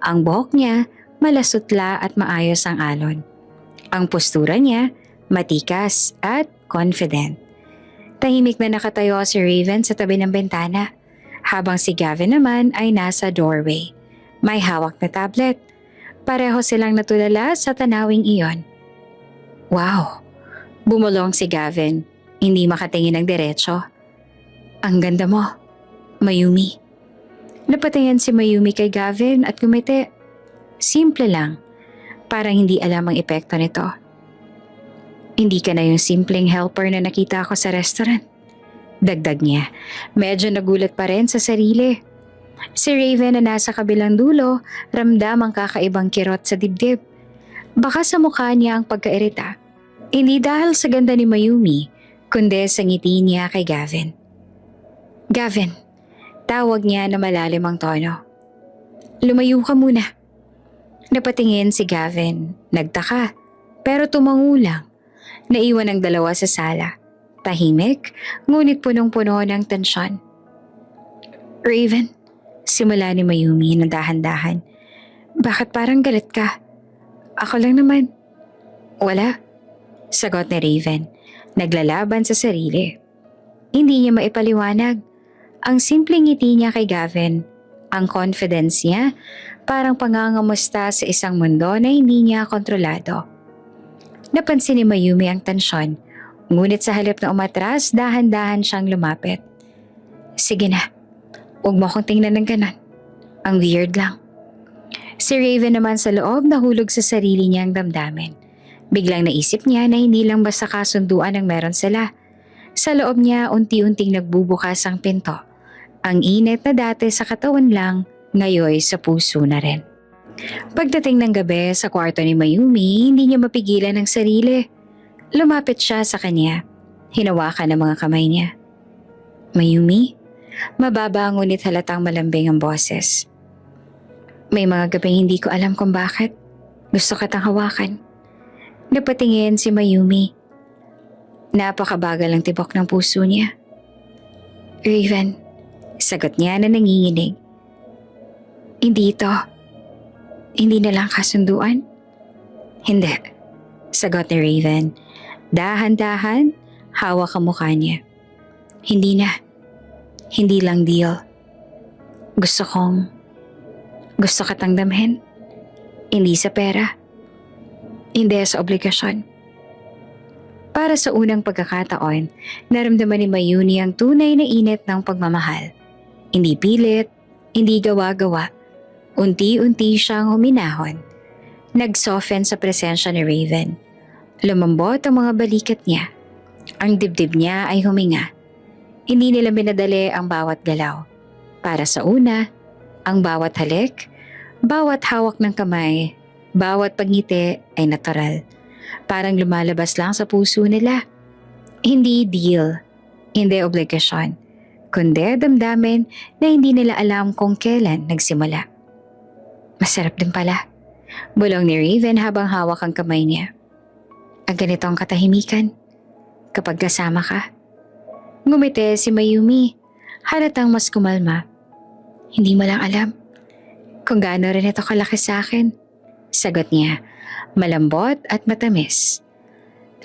Ang buhok niya, malasutla at maayos ang alon. Ang postura niya, matikas at confident. Tahimik na nakatayo si Raven sa tabi ng bintana, habang si Gavin naman ay nasa doorway. May hawak na tablet. Pareho silang natulala sa tanawing iyon. Wow! Bumulong si Gavin, hindi makatingin ng diretso. Ang ganda mo, Mayumi. Napatingin si Mayumi kay Gavin at gumiti. Simple lang, parang hindi alam ang epekto nito. Hindi ka na yung simpleng helper na nakita ko sa restaurant. Dagdag niya, medyo nagulat pa rin sa sarili. Si Raven na nasa kabilang dulo, ramdam ang kakaibang kirot sa dibdib. Baka sa mukha niya ang pagkairita. Hindi dahil sa ganda ni Mayumi, kundi sa ngiti niya kay Gavin. Gavin, tawag niya na malalim ang tono. Lumayo ka muna. Napatingin si Gavin, nagtaka, pero tumango lang. Naiwan ang dalawa sa sala. Tahimik, ngunit punong-puno ng tensyon. Raven, simula ni Mayumi na dahan-dahan. Bakit parang galit ka? Ako lang naman. Wala, sagot ni Raven, naglalaban sa sarili. Hindi niya maipaliwanag. Ang simpleng ngiti niya kay Gavin, ang confidence niya, parang pangangamusta sa isang mundo na hindi niya kontrolado. Napansin ni Mayumi ang tensyon, ngunit sa halip na umatras, dahan-dahan siyang lumapit. Sige na, huwag mo akong tingnan ng ganon. Ang weird lang. Si Raven naman sa loob nahulog sa sarili niyang damdamin. Biglang naisip niya na hindi lang basta kasunduan ang meron sila. Sa loob niya unti-unting nagbubukas ang pinto. Ang init na dati sa katawan lang, ngayon sa puso na rin. Pagdating ng gabi sa kwarto ni Mayumi, hindi niya mapigilan ang sarili. Lumapit siya sa kanya. Hinawakan ang mga kamay niya. Mayumi? Mababa ngunit halatang malambing ang boses. May mga gabing hindi ko alam kung bakit. Gusto kitang hawakan. Napatingin si Mayumi. Napakabagal ang tibok ng puso niya. Raven, sagot niya na nanginginig. Hindi ito. Hindi na lang kasunduan? Hindi, sagot ni Raven. Dahan-dahan, hawak ang mukha niya. Hindi na. Hindi lang deal. Gusto kitang damhin. Hindi sa pera. Hindi sa obligasyon. Para sa unang pagkakataon, naramdaman ni Mayumi ang tunay na init ng pagmamahal. Hindi pilit, hindi gawa-gawa. Unti-unti siyang huminahon. Nag-soften sa presensya ni Raven. Lumambot ang mga balikat niya. Ang dibdib niya ay huminga. Hindi nila minadali ang bawat galaw. Para sa una, ang bawat halik, bawat hawak ng kamay, bawat pagngiti ay natural. Parang lumalabas lang sa puso nila. Hindi deal, hindi obligasyon, kundi damdamin na hindi nila alam kung kailan nagsimula. Masarap din pala, bulong ni Raven habang hawak ang kamay niya. Ang ganito ang katahimikan kapag kasama ka. Ngumiti si Mayumi, halatang mas kumalma. Hindi mo lang alam kung gaano rin ito kalaki sa akin, sagot niya, malambot at matamis.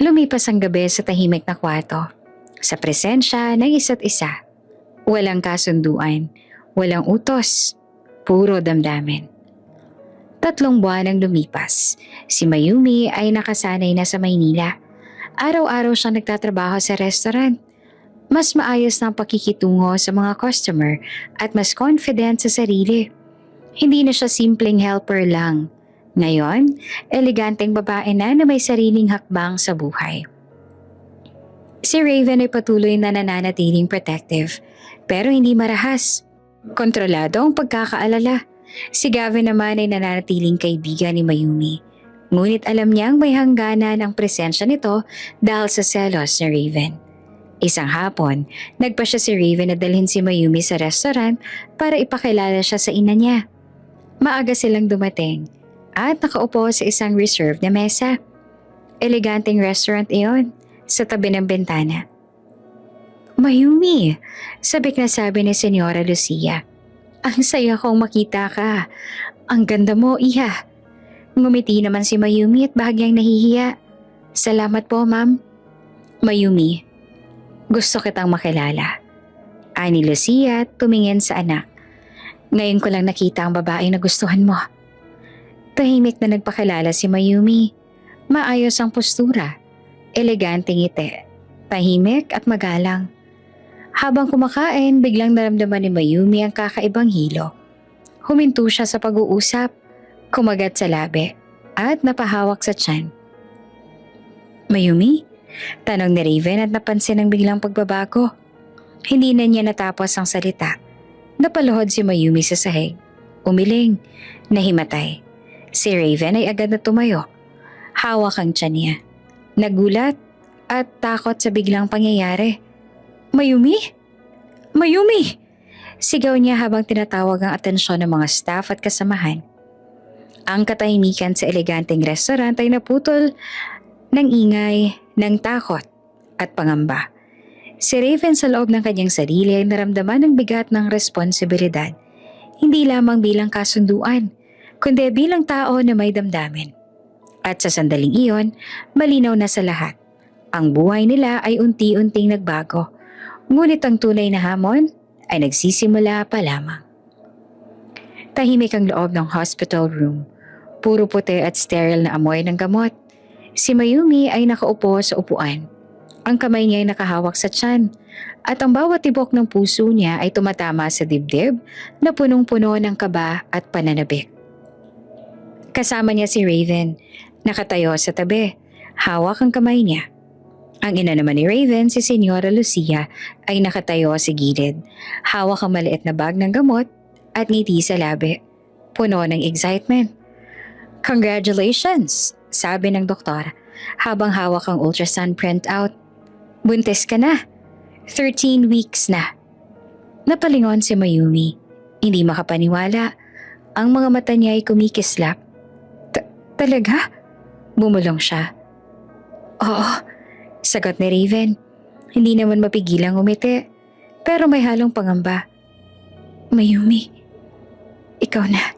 Lumipas ang gabi sa tahimik na kwarto, sa presensya ng isa't isa. Walang kasunduan, walang utos, puro damdamin. 3 buwan ang lumipas. Si Mayumi ay nakasanay na sa Maynila. Araw-araw siyang nagtatrabaho sa restaurant. Mas maayos na ang pakikitungo sa mga customer at mas confident sa sarili. Hindi na siya simpleng helper lang. Ngayon, eleganteng babae na may sariling hakbang sa buhay. Si Raven ay patuloy na nananatiling protective, pero hindi marahas. Kontrolado ang pagkakaalala. Si Gavin naman ay nananatiling kaibigan ni Mayumi. Ngunit alam niyang may hangganan ang presensya nito dahil sa selos ni Raven. Isang hapon, nagpa siya si Raven na dalhin si Mayumi sa restaurant para ipakilala siya sa ina niya. Maaga silang dumating at nakaupo sa isang reserved na mesa. Eleganteng restaurant iyon, sa tabi ng bintana. Mayumi, sabik na sabi ni Senyora Lucia. Ang saya kong makita ka. Ang ganda mo, iha. Ngumiti naman si Mayumi at bahagyang nahihiya. Salamat po, ma'am. Mayumi, gusto kitang makilala. Ani Lucia tumingin sa anak. Ngayon ko lang nakita ang babae na gustuhan mo. Tahimik na nagpakilala si Mayumi. Maayos ang postura. Eleganteng ngiti. Tahimik at magalang. Habang kumakain, biglang naramdaman ni Mayumi ang kakaibang hilo. Huminto siya sa pag-uusap, kumagat sa labi, at napahawak sa tiyan. Mayumi? Tanong ni Raven at napansin ang biglang pagbabago. Hindi na niya natapos ang salita. Napaluhod si Mayumi sa sahig. Umiling, nahimatay. Si Raven ay agad na tumayo. Hawak ang tiyan niya. Nagulat at takot sa biglang pangyayari. Mayumi? Mayumi! Sigaw niya habang tinatawag ang atensyon ng mga staff at kasamahan. Ang katahimikan sa eleganteng restaurant ay naputol ng ingay, ng takot at pangamba. Si Raven sa loob ng kanyang sarili ay naramdaman ang bigat ng responsibilidad, hindi lamang bilang kasunduan, kundi bilang tao na may damdamin. At sa sandaling iyon, malinaw na sa lahat. Ang buhay nila ay unti-unting nagbago. Ngunit ang tunay na hamon ay nagsisimula pa lamang. Tahimik ang loob ng hospital room. Puro puti at sterile na amoy ng gamot. Si Mayumi ay nakaupo sa upuan. Ang kamay niya ay nakahawak sa tiyan at ang bawat tibok ng puso niya ay tumatama sa dibdib na punong-puno ng kaba at pananabik. Kasama niya si Raven, nakatayo sa tabi, hawak ang kamay niya. Ang ina naman ni Raven, si Senyora Lucia, ay nakatayo sa gilid, hawak ang maliit na bag ng gamot at ngiti sa labi, puno ng excitement. "Congratulations!" sabi ng doktor habang hawak ang ultrasound printout. "Buntis ka na. 13 weeks na." Napalingon si Mayumi. Hindi makapaniwala. Ang mga mata niya ay kumikislap. Talaga?" Bumulong siya. "Oo," sagot ni Raven. Hindi naman mapigilang umiti, pero may halong pangamba. "Mayumi, ikaw na."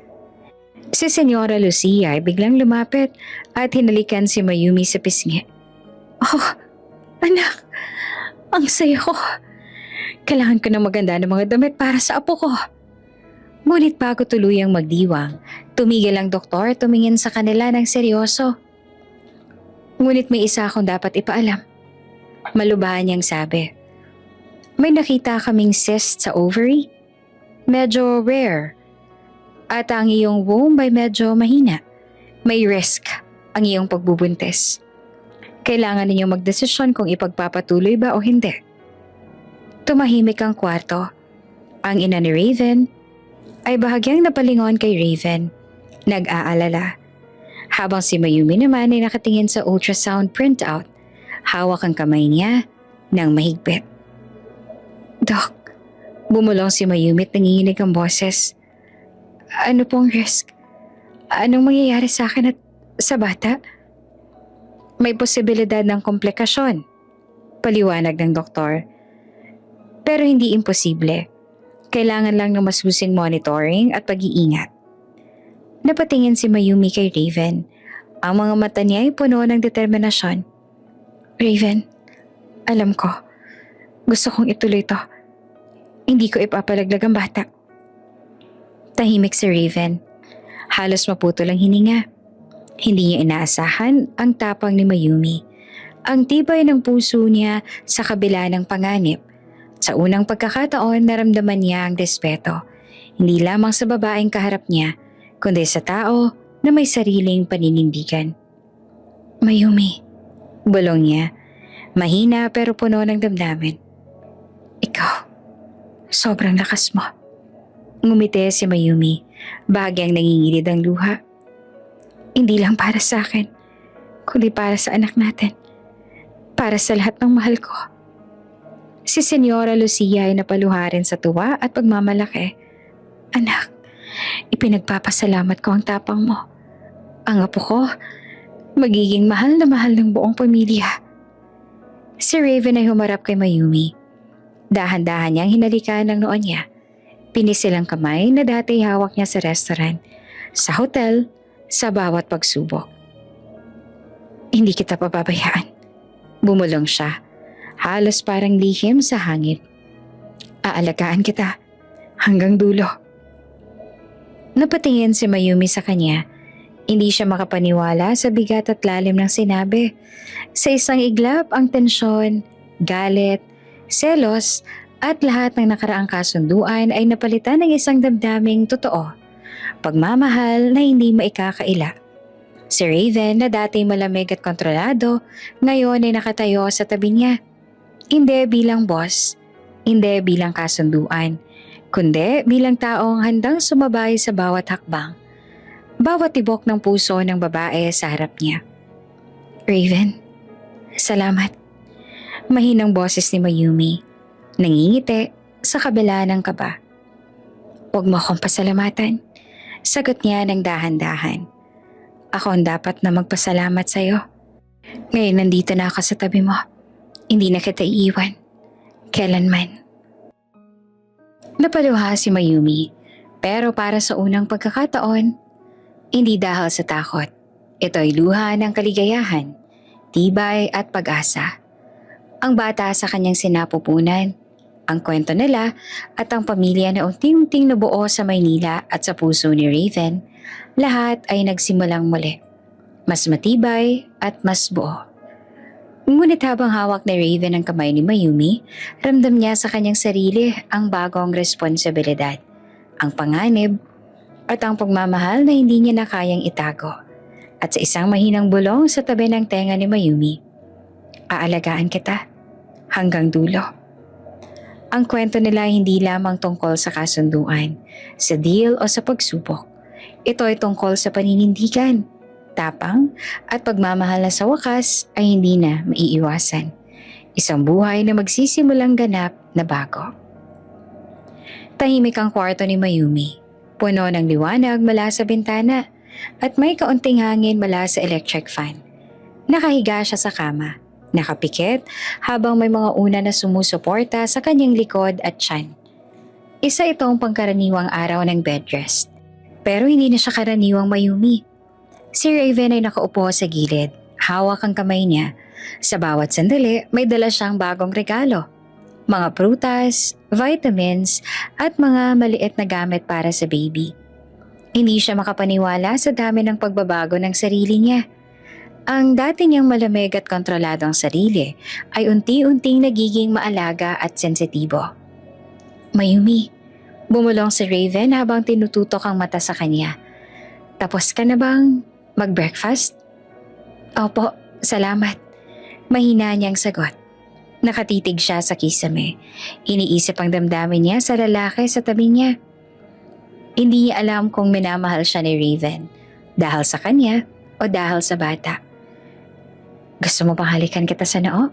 Si Senyora Lucia ay biglang lumapit at hinalikan si Mayumi sa pisngi. "Oh, anak, ang saya ko. Kailangan ko ng maganda ng mga damit para sa apo ko." Ngunit bago tuluyang magdiwang, tumigil ang doktor tumingin sa kanila ng seryoso. "Ngunit may isa akong dapat ipaalam." Malubahan niyang sabi. "May nakita kaming cyst sa ovary. Medyo rare. At ang iyong womb ay medyo mahina. May risk ang iyong pagbubuntis. Kailangan ninyong magdesisyon kung ipagpapatuloy ba o hindi." Tumahimik ang kwarto. Ang ina ni Raven ay bahagyang napalingon kay Raven, nag-aalala. Habang si Mayumi naman ay nakatingin sa ultrasound printout, hawak ang kamay niya ng mahigpit. "Dok," bumulong si Mayumi at nanginginig ang boses. "Ano pong risk? Anong mangyayari sa akin at sa bata?" "May posibilidad ng komplikasyon," paliwanag ng doktor. "Pero hindi imposible. Kailangan lang ng masusing monitoring at pag-iingat." Napatingin si Mayumi kay Raven. Ang mga mata niya ay puno ng determinasyon. "Raven, alam ko. Gusto kong ituloy to. Hindi ko ipapalaglag ang bata." Tahimik si Raven. Halos maputol ang hininga. Hindi niya inaasahan ang tapang ni Mayumi. Ang tibay ng puso niya sa kabila ng panganib. Sa unang pagkakataon, naramdaman niya ang respeto. Hindi lamang sa babaeng kaharap niya, kundi sa tao na may sariling paninindigan. "Mayumi," bulong niya. Mahina pero puno ng damdamin. "Ikaw, sobrang lakas mo." Ngumiti si Mayumi, bahagyang nangingilid ang luha. "Hindi lang para sa akin, kundi para sa anak natin. Para sa lahat ng mahal ko." Si Senyora Lucia ay napaluha rin sa tuwa at pagmamalaki. "Anak, ipinagpapasalamat ko ang tapang mo. Ang apo ko, magiging mahal na mahal ng buong pamilya." Si Raven ay humarap kay Mayumi. Dahan-dahan niyang hinalikan ng noon niya. Pinisil ang kamay na dati hawak niya sa restaurant, sa hotel, sa bawat pagsubok. "Hindi kita pababayaan," bumulong siya. Halos parang lihim sa hangin. "Aalagaan kita hanggang dulo." Napatingin si Mayumi sa kanya. Hindi siya makapaniwala sa bigat at lalim ng sinabi. Sa isang iglap ang tensyon, galit, selos at lahat ng nakaraang kasunduan ay napalitan ng isang damdaming totoo. Pagmamahal na hindi maikakaila. Si Raven na dati malamig at kontrolado, ngayon ay nakatayo sa tabi niya. Hindi bilang boss, hindi bilang kasunduan, kundi bilang taong handang sumabay sa bawat hakbang. Bawat tibok ng puso ng babae sa harap niya. "Raven, salamat." Mahinang boses ni Mayumi, nangingiti sa kabila ng kaba. "Huwag mo akong pasalamatan," sagot niya ng dahan-dahan. "Ako ang dapat na magpasalamat sa iyo. Ngayon nandito na ako sa tabi mo. Hindi na kita iiwan. Kailanman." Napaluha si Mayumi, pero para sa unang pagkakataon, hindi dahil sa takot. Ito'y luha ng kaligayahan, tibay at pag-asa. Ang bata sa kanyang sinapupunan, ang kwento nila at ang pamilya na unti-unting nabuo sa Maynila at sa puso ni Raven, lahat ay nagsimulang muli. Mas matibay at mas buo. Ngunit habang hawak ni Raven ang kamay ni Mayumi, ramdam niya sa kanyang sarili ang bagong responsibilidad, ang panganib at ang pagmamahal na hindi niya na kayang itago. At sa isang mahinang bulong sa tabi ng tenga ni Mayumi, aalagaan kita hanggang dulo. Ang kwento nila hindi lamang tungkol sa kasunduan, sa deal o sa pagsubok. Ito ay tungkol sa paninindigan, tapang at pagmamahal na sa wakas ay hindi na maiiwasan. Isang buhay na magsisimulang ganap na bago. Tahimik ang kwarto ni Mayumi. Puno ng liwanag mula sa bintana at may kaunting hangin mula sa electric fan. Nakahiga siya sa kama, nakapikit habang may mga una na sumusuporta sa kanyang likod at tiyan. Isa itong pangkaraniwang araw ng bed rest. Pero hindi na siya karaniwang Mayumi. Si Raven ay nakaupo sa gilid, hawak ang kamay niya. Sa bawat sandali, may dala siyang bagong regalo. Mga prutas, vitamins, at mga maliit na gamit para sa baby. Hindi siya makapaniwala sa dami ng pagbabago ng sarili niya. Ang dati niyang malamig at kontroladong sarili ay unti-unting nagiging maalaga at sensitibo. Mayumi, bumulong si Raven habang tinututok ang mata sa kanya. Tapos ka na bang mag-breakfast? Opo, salamat. Mahina niyang sagot. Nakatitig siya sa kisame. Iniisip ang damdamin niya sa lalaki sa tabi niya. Hindi niya alam kung minamahal siya ni Raven, dahil sa kanya o dahil sa bata. Gusto mo bang halikan kita sa noo?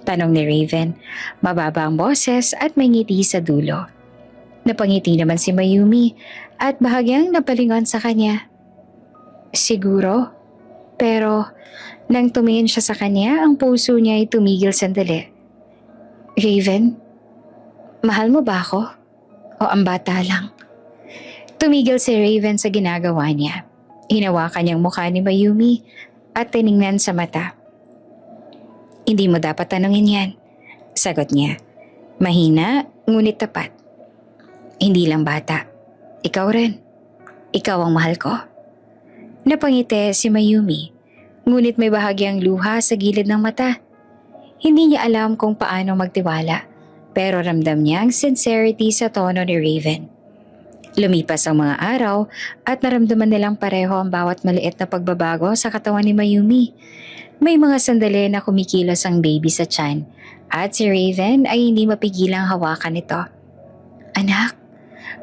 Tanong ni Raven, mababa ang boses at may ngiti sa dulo. Napangiti naman si Mayumi at bahagyang napalingon sa kanya. Siguro, pero nang tumingin siya sa kanya, ang puso niya ay tumigil sandali. Raven, mahal mo ba ako? O ang bata lang? Tumigil si Raven sa ginagawa niya. Hinawakan niyang mukha ni Mayumi at tiningnan sa mata. Hindi mo dapat tanungin yan, sagot niya. Mahina, ngunit tapat. Hindi lang bata. Ikaw rin. Ikaw ang mahal ko. Napangiti si Mayumi, ngunit may bahagyang luha sa gilid ng mata. Hindi niya alam kung paano magtiwala, pero ramdam niya ang sincerity sa tono ni Raven. Lumipas ang mga araw at naramdaman nilang pareho ang bawat maliit na pagbabago sa katawan ni Mayumi. May mga sandali na kumikilos ang baby sa tiyan at si Raven ay hindi mapigilang hawakan ito. Anak,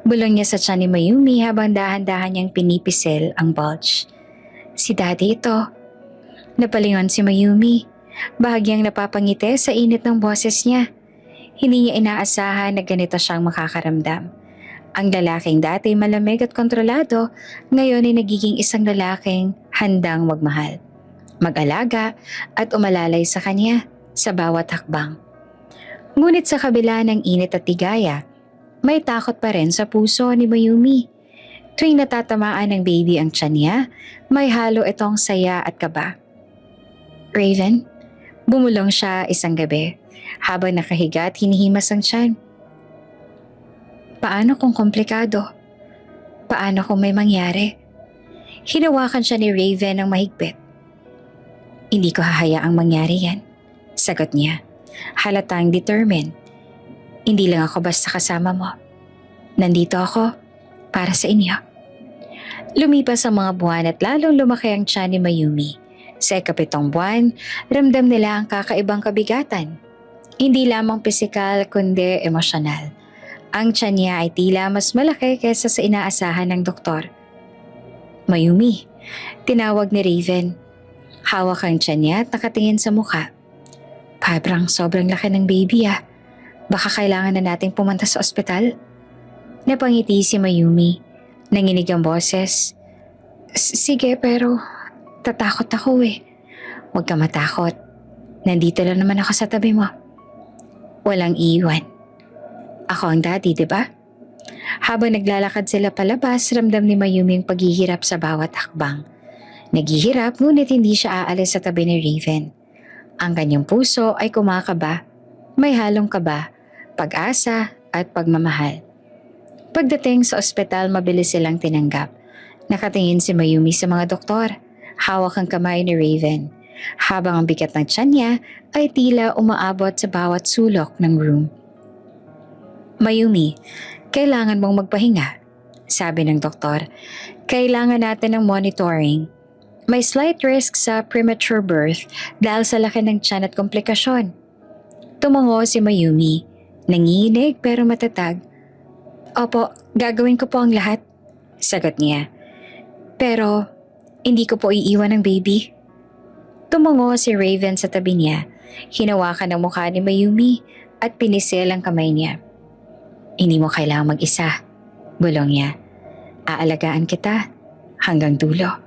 bulong niya sa tiyan ni Mayumi habang dahan-dahan niyang pinipisil ang bulge. Si daddy ito. Napalingon si Mayumi. Bahagyang napapangiti sa init ng boses niya. Hindi niya inaasahan na ganito siyang makakaramdam. Ang lalaking dati malamig at kontrolado, ngayon ay nagiging isang lalaking handang magmahal, mag-alaga at umalalay sa kanya sa bawat hakbang. Ngunit sa kabila ng init at tigaya, may takot pa rin sa puso ni Mayumi. Tuwing natatamaan ng baby ang tiyan niya, may halo itong saya at kaba. Raven, bumulong siya isang gabi habang nakahiga at hinihimas ang tiyan. Paano kung komplikado? Paano kung may mangyari? Hinawakan siya ni Raven ng mahigpit. Hindi ko hahayaang mangyari yan, sagot niya. Halatang determined. Hindi lang ako basta kasama mo. Nandito ako para sa inyo. Lumipas ang mga buwan at lalong lumaki ang tiyan ni Mayumi. Sa ikapitong buwan, ramdam nila ang kakaibang kabigatan. Hindi lamang pisikal kundi emosyonal. Ang tiyan niya ay tila mas malaki kaysa sa inaasahan ng doktor. Mayumi, tinawag ni Raven. Hawak ang tiyan niya at nakatingin sa mukha. Sobrang laki ng baby ah. Baka kailangan na nating pumunta sa ospital. Napangiti si Mayumi. Nanginig ang boses. Sige pero tatakot ako eh. Huwag ka matakot. Nandito lang naman ako sa tabi mo. Walang iiwan. Ako ang daddy, di ba? Habang naglalakad sila palabas, ramdam ni Mayumi ang paghihirap sa bawat hakbang. Naghihirap ngunit hindi siya aalis sa tabi ni Raven. Ang kanyang puso ay kumakaba, may halong kaba, pag-asa at pagmamahal. Pagdating sa ospital, mabilis silang tinanggap. Nakatingin si Mayumi sa mga doktor. Hawak ang kamay ni Raven, habang ang bigat ng tiyan niya ay tila umaabot sa bawat sulok ng room. Mayumi, kailangan mong magpahinga, sabi ng doktor. Kailangan natin ng monitoring. May slight risk sa premature birth dahil sa laki ng tiyan at komplikasyon. Tumango si Mayumi, nanginginig pero matatag. Opo, gagawin ko po ang lahat, sagot niya. Pero, hindi ko po iiwan ng baby. Tumango si Raven sa tabi niya, hinawakan ang mukha ni Mayumi at pinisil ang kamay niya. Hindi mo kailangang mag-isa, bulong niya. Aalagaan kita hanggang dulo.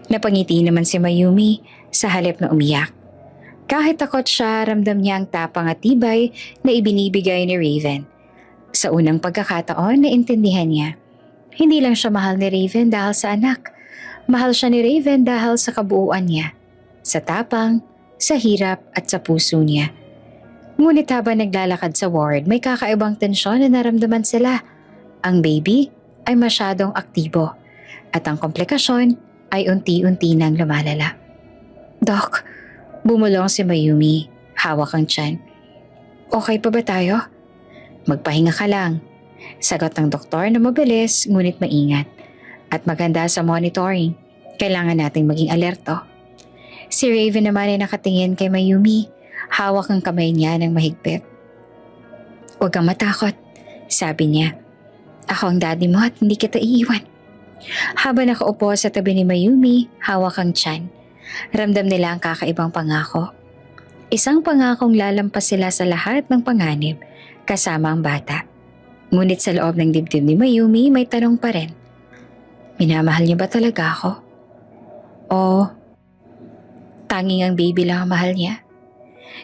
Napangiti naman si Mayumi sa halip na umiyak. Kahit takot siya, ramdam niya ang tapang at tibay na ibinibigay ni Raven. Sa unang pagkakataon, naintindihan niya. Hindi lang siya mahal ni Raven dahil sa anak. Mahal siya ni Raven dahil sa kabuuan niya. Sa tapang, sa hirap at sa puso niya. Ngunit habang naglalakad sa ward, may kakaibang tensyon na naramdaman sila. Ang baby ay masyadong aktibo at ang komplikasyon ay unti-unti nang lumalala. Doc, bumulong si Mayumi, hawak ang tiyan. Okay pa ba tayo? Magpahinga ka lang, sagot ng doktor na mabilis ngunit maingat. At maganda sa monitoring, kailangan nating maging alerto. Si Raven naman ay nakatingin kay Mayumi, hawak ang kamay niya ng mahigpit. Huwag kang matakot, sabi niya. Ako ang daddy mo at hindi kita iiwan. Habang nakaupo sa tabi ni Mayumi, hawak ang tiyan. Ramdam nila ang kakaibang pangako. Isang pangakong lalampas sila sa lahat ng panganib, kasama ang bata. Ngunit sa loob ng dibdib ni Mayumi, may tanong pa rin. Minamahal niya ba talaga ako? O tanging ang baby lang ang mahal niya?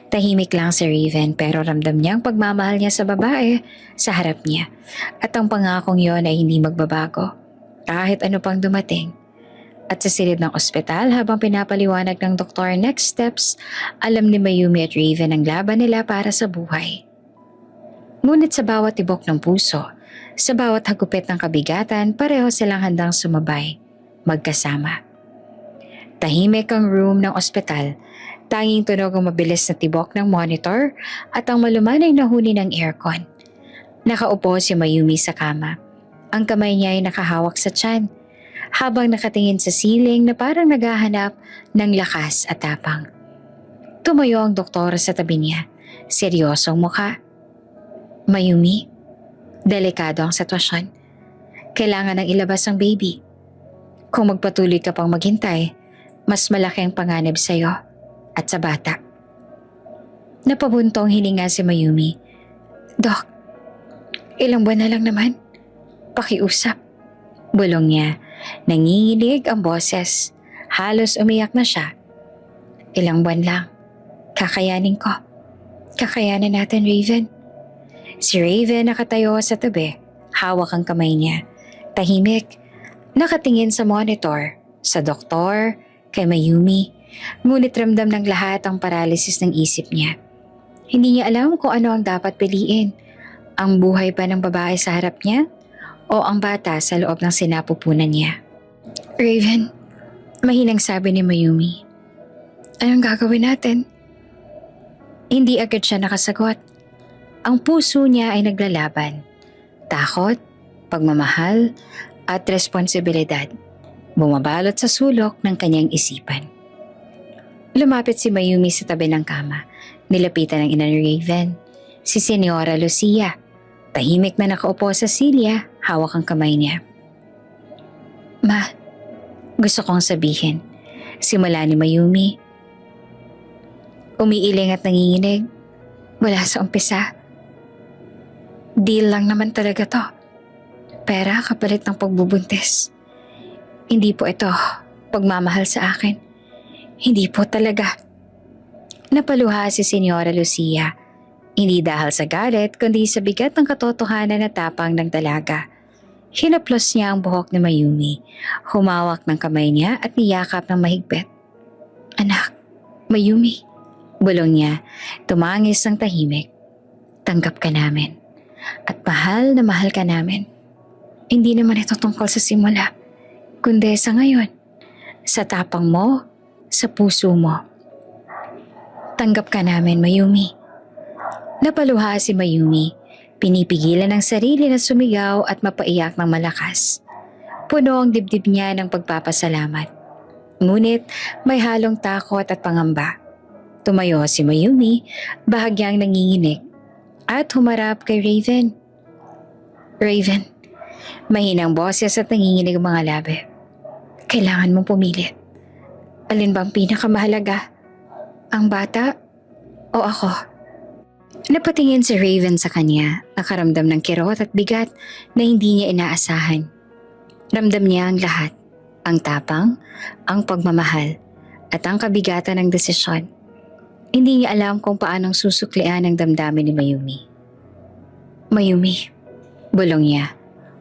Tahimik lang si Raven pero ramdam niya ang pagmamahal niya sa babae sa harap niya. At ang pangakong yon ay hindi magbabago kahit ano pang dumating. At sa silid ng ospital habang pinapaliwanag ng doktor next steps, alam ni Mayumi at Raven ang laban nila para sa buhay. Ngunit sa bawat tibok ng puso, sa bawat hagupit ng kabigatan, pareho silang handang sumabay, magkasama. Tahimik ang room ng ospital, tanging tunog ang mabilis na tibok ng monitor at ang malumanay na huni ng aircon. Nakaupo si Mayumi sa kama. Ang kamay niya ay nakahawak sa tiyan, habang nakatingin sa ceiling na parang naghahanap ng lakas at tapang. Tumayo ang doktor sa tabi niya, seryosong mukha. Mayumi, delikado ang sitwasyon. Kailangan nang ilabas ang baby. Kung magpatuloy ka pang maghintay, mas malaki ang panganib sa iyo at sa bata. Napabuntong hininga si Mayumi. Dok, ilang buwan na lang naman. Pakiusap. Bulong niya. Nanginginig ang boses. Halos umiyak na siya. Ilang buwan lang. Kakayanin ko. Kakayanin natin, Raven. Si Raven nakatayo sa tabi. Hawak ang kamay niya. Tahimik. Nakatingin sa monitor. Sa doktor. Kay Mayumi. Ngunit ramdam ng lahat ang paralysis ng isip niya. Hindi niya alam kung ano ang dapat piliin. Ang buhay ba ng babae sa harap niya? O ang bata sa loob ng sinapupunan niya? Raven, mahinang sabi ni Mayumi. Anong gagawin natin? Hindi agad siya nakasagot. Ang puso niya ay naglalaban. Takot, pagmamahal, at responsibilidad. Bumabalot sa sulok ng kanyang isipan. Lumapit si Mayumi sa tabi ng kama. Nilapitan ng ina ni Raven, si Senyora Lucia. Tahimik na nakaupo sa silya, hawak ang kamay niya. Ma, gusto kong sabihin, simula ni Mayumi. Umiiling at nanginginig, wala sa umpisa. Deal lang naman talaga to. Pera kapalit ng pagbubuntis. Hindi po ito pagmamahal sa akin. Hindi po talaga. Napaluha si Senyora Lucia. Hindi dahil sa galit kundi sa bigat ng katotohanan na tapang ng dalaga. Hinaplos niya ang buhok ni Mayumi, humawak ng kamay niya at niyakap ng mahigpit. Anak, Mayumi, bulong niya, tumangis ng tahimik. Tanggap ka namin. At mahal na mahal ka namin. Hindi naman ito tungkol sa simula, kundi sa ngayon. Sa tapang mo, sa puso mo. Tanggap ka namin, Mayumi. Napaluha si Mayumi. Pinipigilan ang sarili na sumigaw at mapaiyak ng malakas. Puno ang dibdib niya ng pagpapasalamat. Ngunit may halong takot at pangamba. Tumayo si Mayumi, bahagyang nanginginig, at humarap kay Raven. Raven, mahinang boses at nanginginig ang mga labi. Kailangan mong pumili. Alin bang pinakamahalaga? Ang bata o ako? Napatingin si Raven sa kanya, nakaramdam ng kirot at bigat na hindi niya inaasahan. Ramdam niya ang lahat, ang tapang, ang pagmamahal, at ang kabigatan ng desisyon. Hindi niya alam kung paanong susuklian ang damdamin ni Mayumi. Mayumi, bulong niya,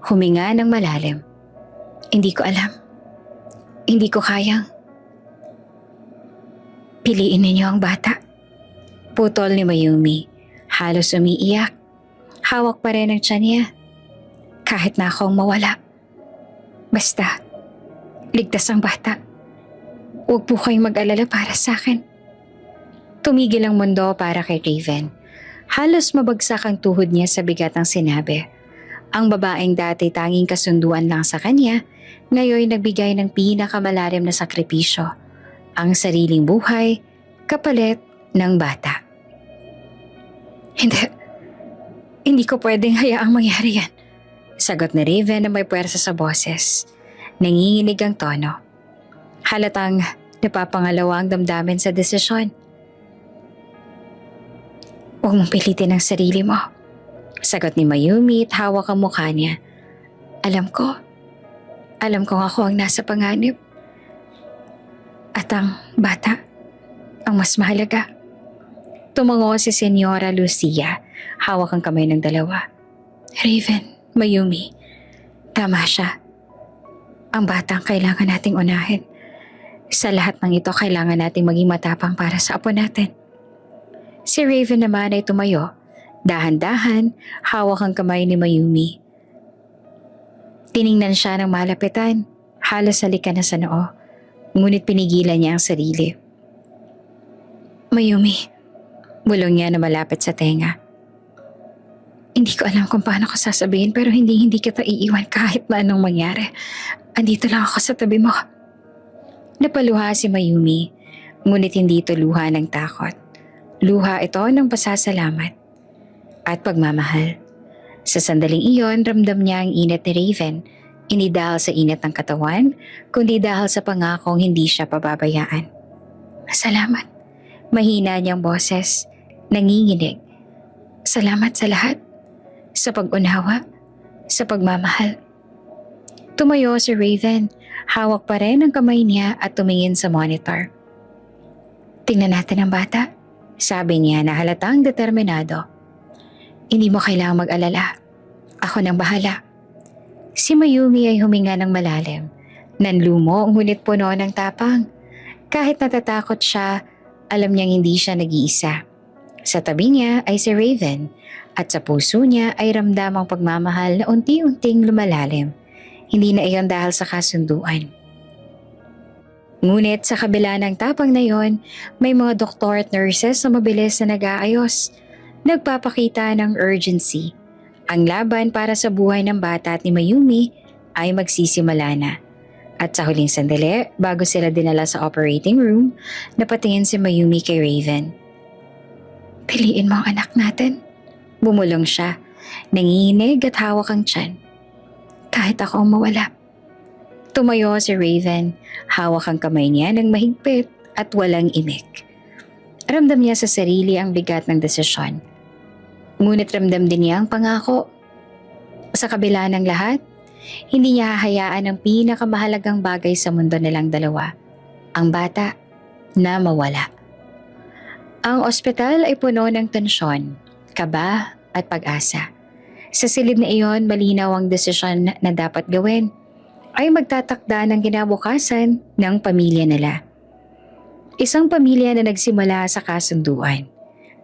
huminga ng malalim. Hindi ko alam. Hindi ko kayang. Piliin ninyo ang bata. Putol ni Mayumi. Halos umiiyak. Hawak pa rin ang tiyan niya. Kahit na akong mawala. Basta, ligtas ang bata. Huwag po kayong mag-alala para sa akin. Tumigil ang mundo para kay Raven. Halos mabagsak ang tuhod niya sa bigat ng sinabi. Ang babaeng dati tanging kasunduan lang sa kanya, ngayon nagbigay ng pinakamalalim na sakripisyo. Ang sariling buhay, kapalit ng bata. Hindi ko pwedeng hayaang mangyari yan. Sagot ni Raven na may puwersa sa boses. Nanginginig ang tono. Halatang napapangalawa ang damdamin sa desisyon. Huwag mong pilitin ang sarili mo. Sagot ni Mayumi at hawak ang mukha niya. Alam kong ako ang nasa panganib. At ang bata, ang mas mahalaga. Tumango si Senyora Lucia, hawak ang kamay ng dalawa. Raven, Mayumi, tama siya. Ang batang kailangan nating unahin. Sa lahat ng ito, kailangan nating maging matapang para sa apo natin. Si Raven naman ay tumayo. Dahan-dahan, hawak ang kamay ni Mayumi. Tiningnan siya ng malapitan, halos halikan na sa noo. Ngunit pinigilan niya ang sarili. Mayumi, bulong niya na malapit sa tenga. Hindi ko alam kung paano ko sasabihin pero hindi kita iiwan kahit na anong mangyari. Andito lang ako sa tabi mo. Napaluha si Mayumi, ngunit hindi ito luha ng takot. Luha ito ng pasasalamat at pagmamahal. Sa sandaling iyon, ramdam niya ang init ni Raven, hindi dahil sa init ng katawan, kundi dahil sa pangakong hindi siya pababayaan. Salamat. Mahina niyang boses, nanginginig. Salamat sa lahat. Sa pag-unawa, sa pagmamahal. Tumayo si Raven, hawak pa rin ang kamay niya at tumingin sa monitor. Tingnan natin ang bata, sabi niya na halatang determinado. Hindi mo kailangang mag-alala. Ako nang bahala. Si Mayumi ay huminga ng malalim. Nanlumo ngunit puno ng tapang. Kahit natatakot siya, alam niyang hindi siya nag-iisa. Sa tabi niya ay si Raven at sa puso niya ay ramdam ang pagmamahal na unti-unting lumalalim. Hindi na iyon dahil sa kasunduan. Ngunit sa kabila ng tapang na iyon, may mga doktor at nurses na mabilis na nag-aayos. Nagpapakita ng urgency. Ang laban para sa buhay ng bata at ni Mayumi ay magsisimula na. At sa huling sandali, bago sila dinala sa operating room, napatingin si Mayumi kay Raven. Piliin mo ang anak natin. Bumulong siya, nanginginig at hawak ang tiyan. Kahit ako ang mawala. Tumayo si Raven, hawak ang kamay niya ng mahigpit at walang imik. Ramdam niya sa sarili ang bigat ng desisyon. Ngunit ramdam din niya ang pangako. Sa kabila ng lahat, hindi niya hahayaan ang pinakamahalagang bagay sa mundo nilang dalawa, ang bata na mawala. Ang ospital ay puno ng tensyon, kaba at pag-asa. Sa silid na iyon, malinaw ang desisyon na dapat gawin ay magtatakda ng kinabukasan ng pamilya nila. Isang pamilya na nagsimula sa kasunduan,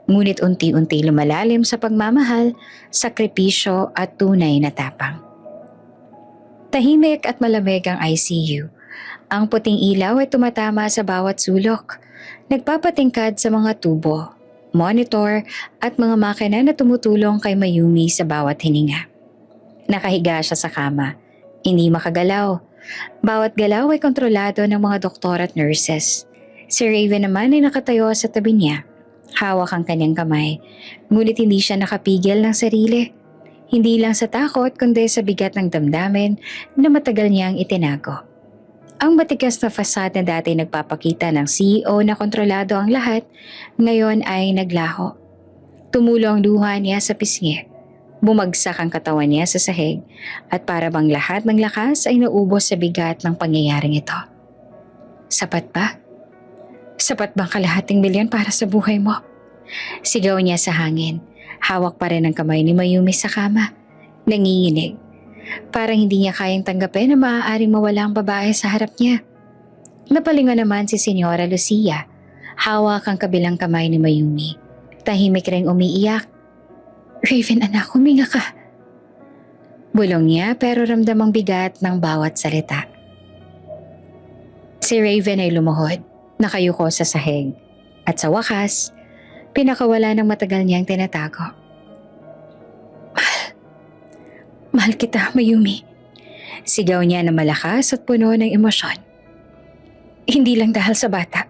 ngunit unti-unti lumalalim sa pagmamahal, sakripisyo at tunay na tapang. Tahimik at malamig ang ICU. Ang puting ilaw ay tumatama sa bawat sulok, nagpapatingkad sa mga tubo, monitor at mga makina na tumutulong kay Mayumi sa bawat hininga. Nakahiga siya sa kama, hindi makagalaw. Bawat galaw ay kontrolado ng mga doktor at nurses. Si Raven naman ay nakatayo sa tabi niya. Hawak ang kanyang kamay, ngunit hindi siya nakapigil ng sarili. Hindi lang sa takot kundi sa bigat ng damdamin na matagal niyang itinago. Ang matigas na fasad na dati nagpapakita ng CEO na kontrolado ang lahat, ngayon ay naglaho. Tumulo ang luha niya sa pisngi. Bumagsak ang katawan niya sa sahig at para bang lahat ng lakas ay naubos sa bigat ng pangyayaring ito. Sapat ba? Sapat bang kalahating milyon para sa buhay mo? Sigaw niya sa hangin. Hawak pa rin ang kamay ni Mayumi sa kama. Nanginginig. Parang hindi niya kayang tanggapin na maaaring mawala ang babae sa harap niya. Napalingon naman si Senyora Lucia. Hawak ang kabilang kamay ni Mayumi. Tahimik ring umiiyak. Raven anak, huminga ka. Bulong niya pero ramdam ang bigat ng bawat salita. Si Raven ay lumuhod, nakayuko sa sahig. At sa wakas, pinakawala ng matagal niyang tinatago. Mahal kita, Mayumi. Sigaw niya na malakas at puno ng emosyon. Hindi lang dahil sa bata,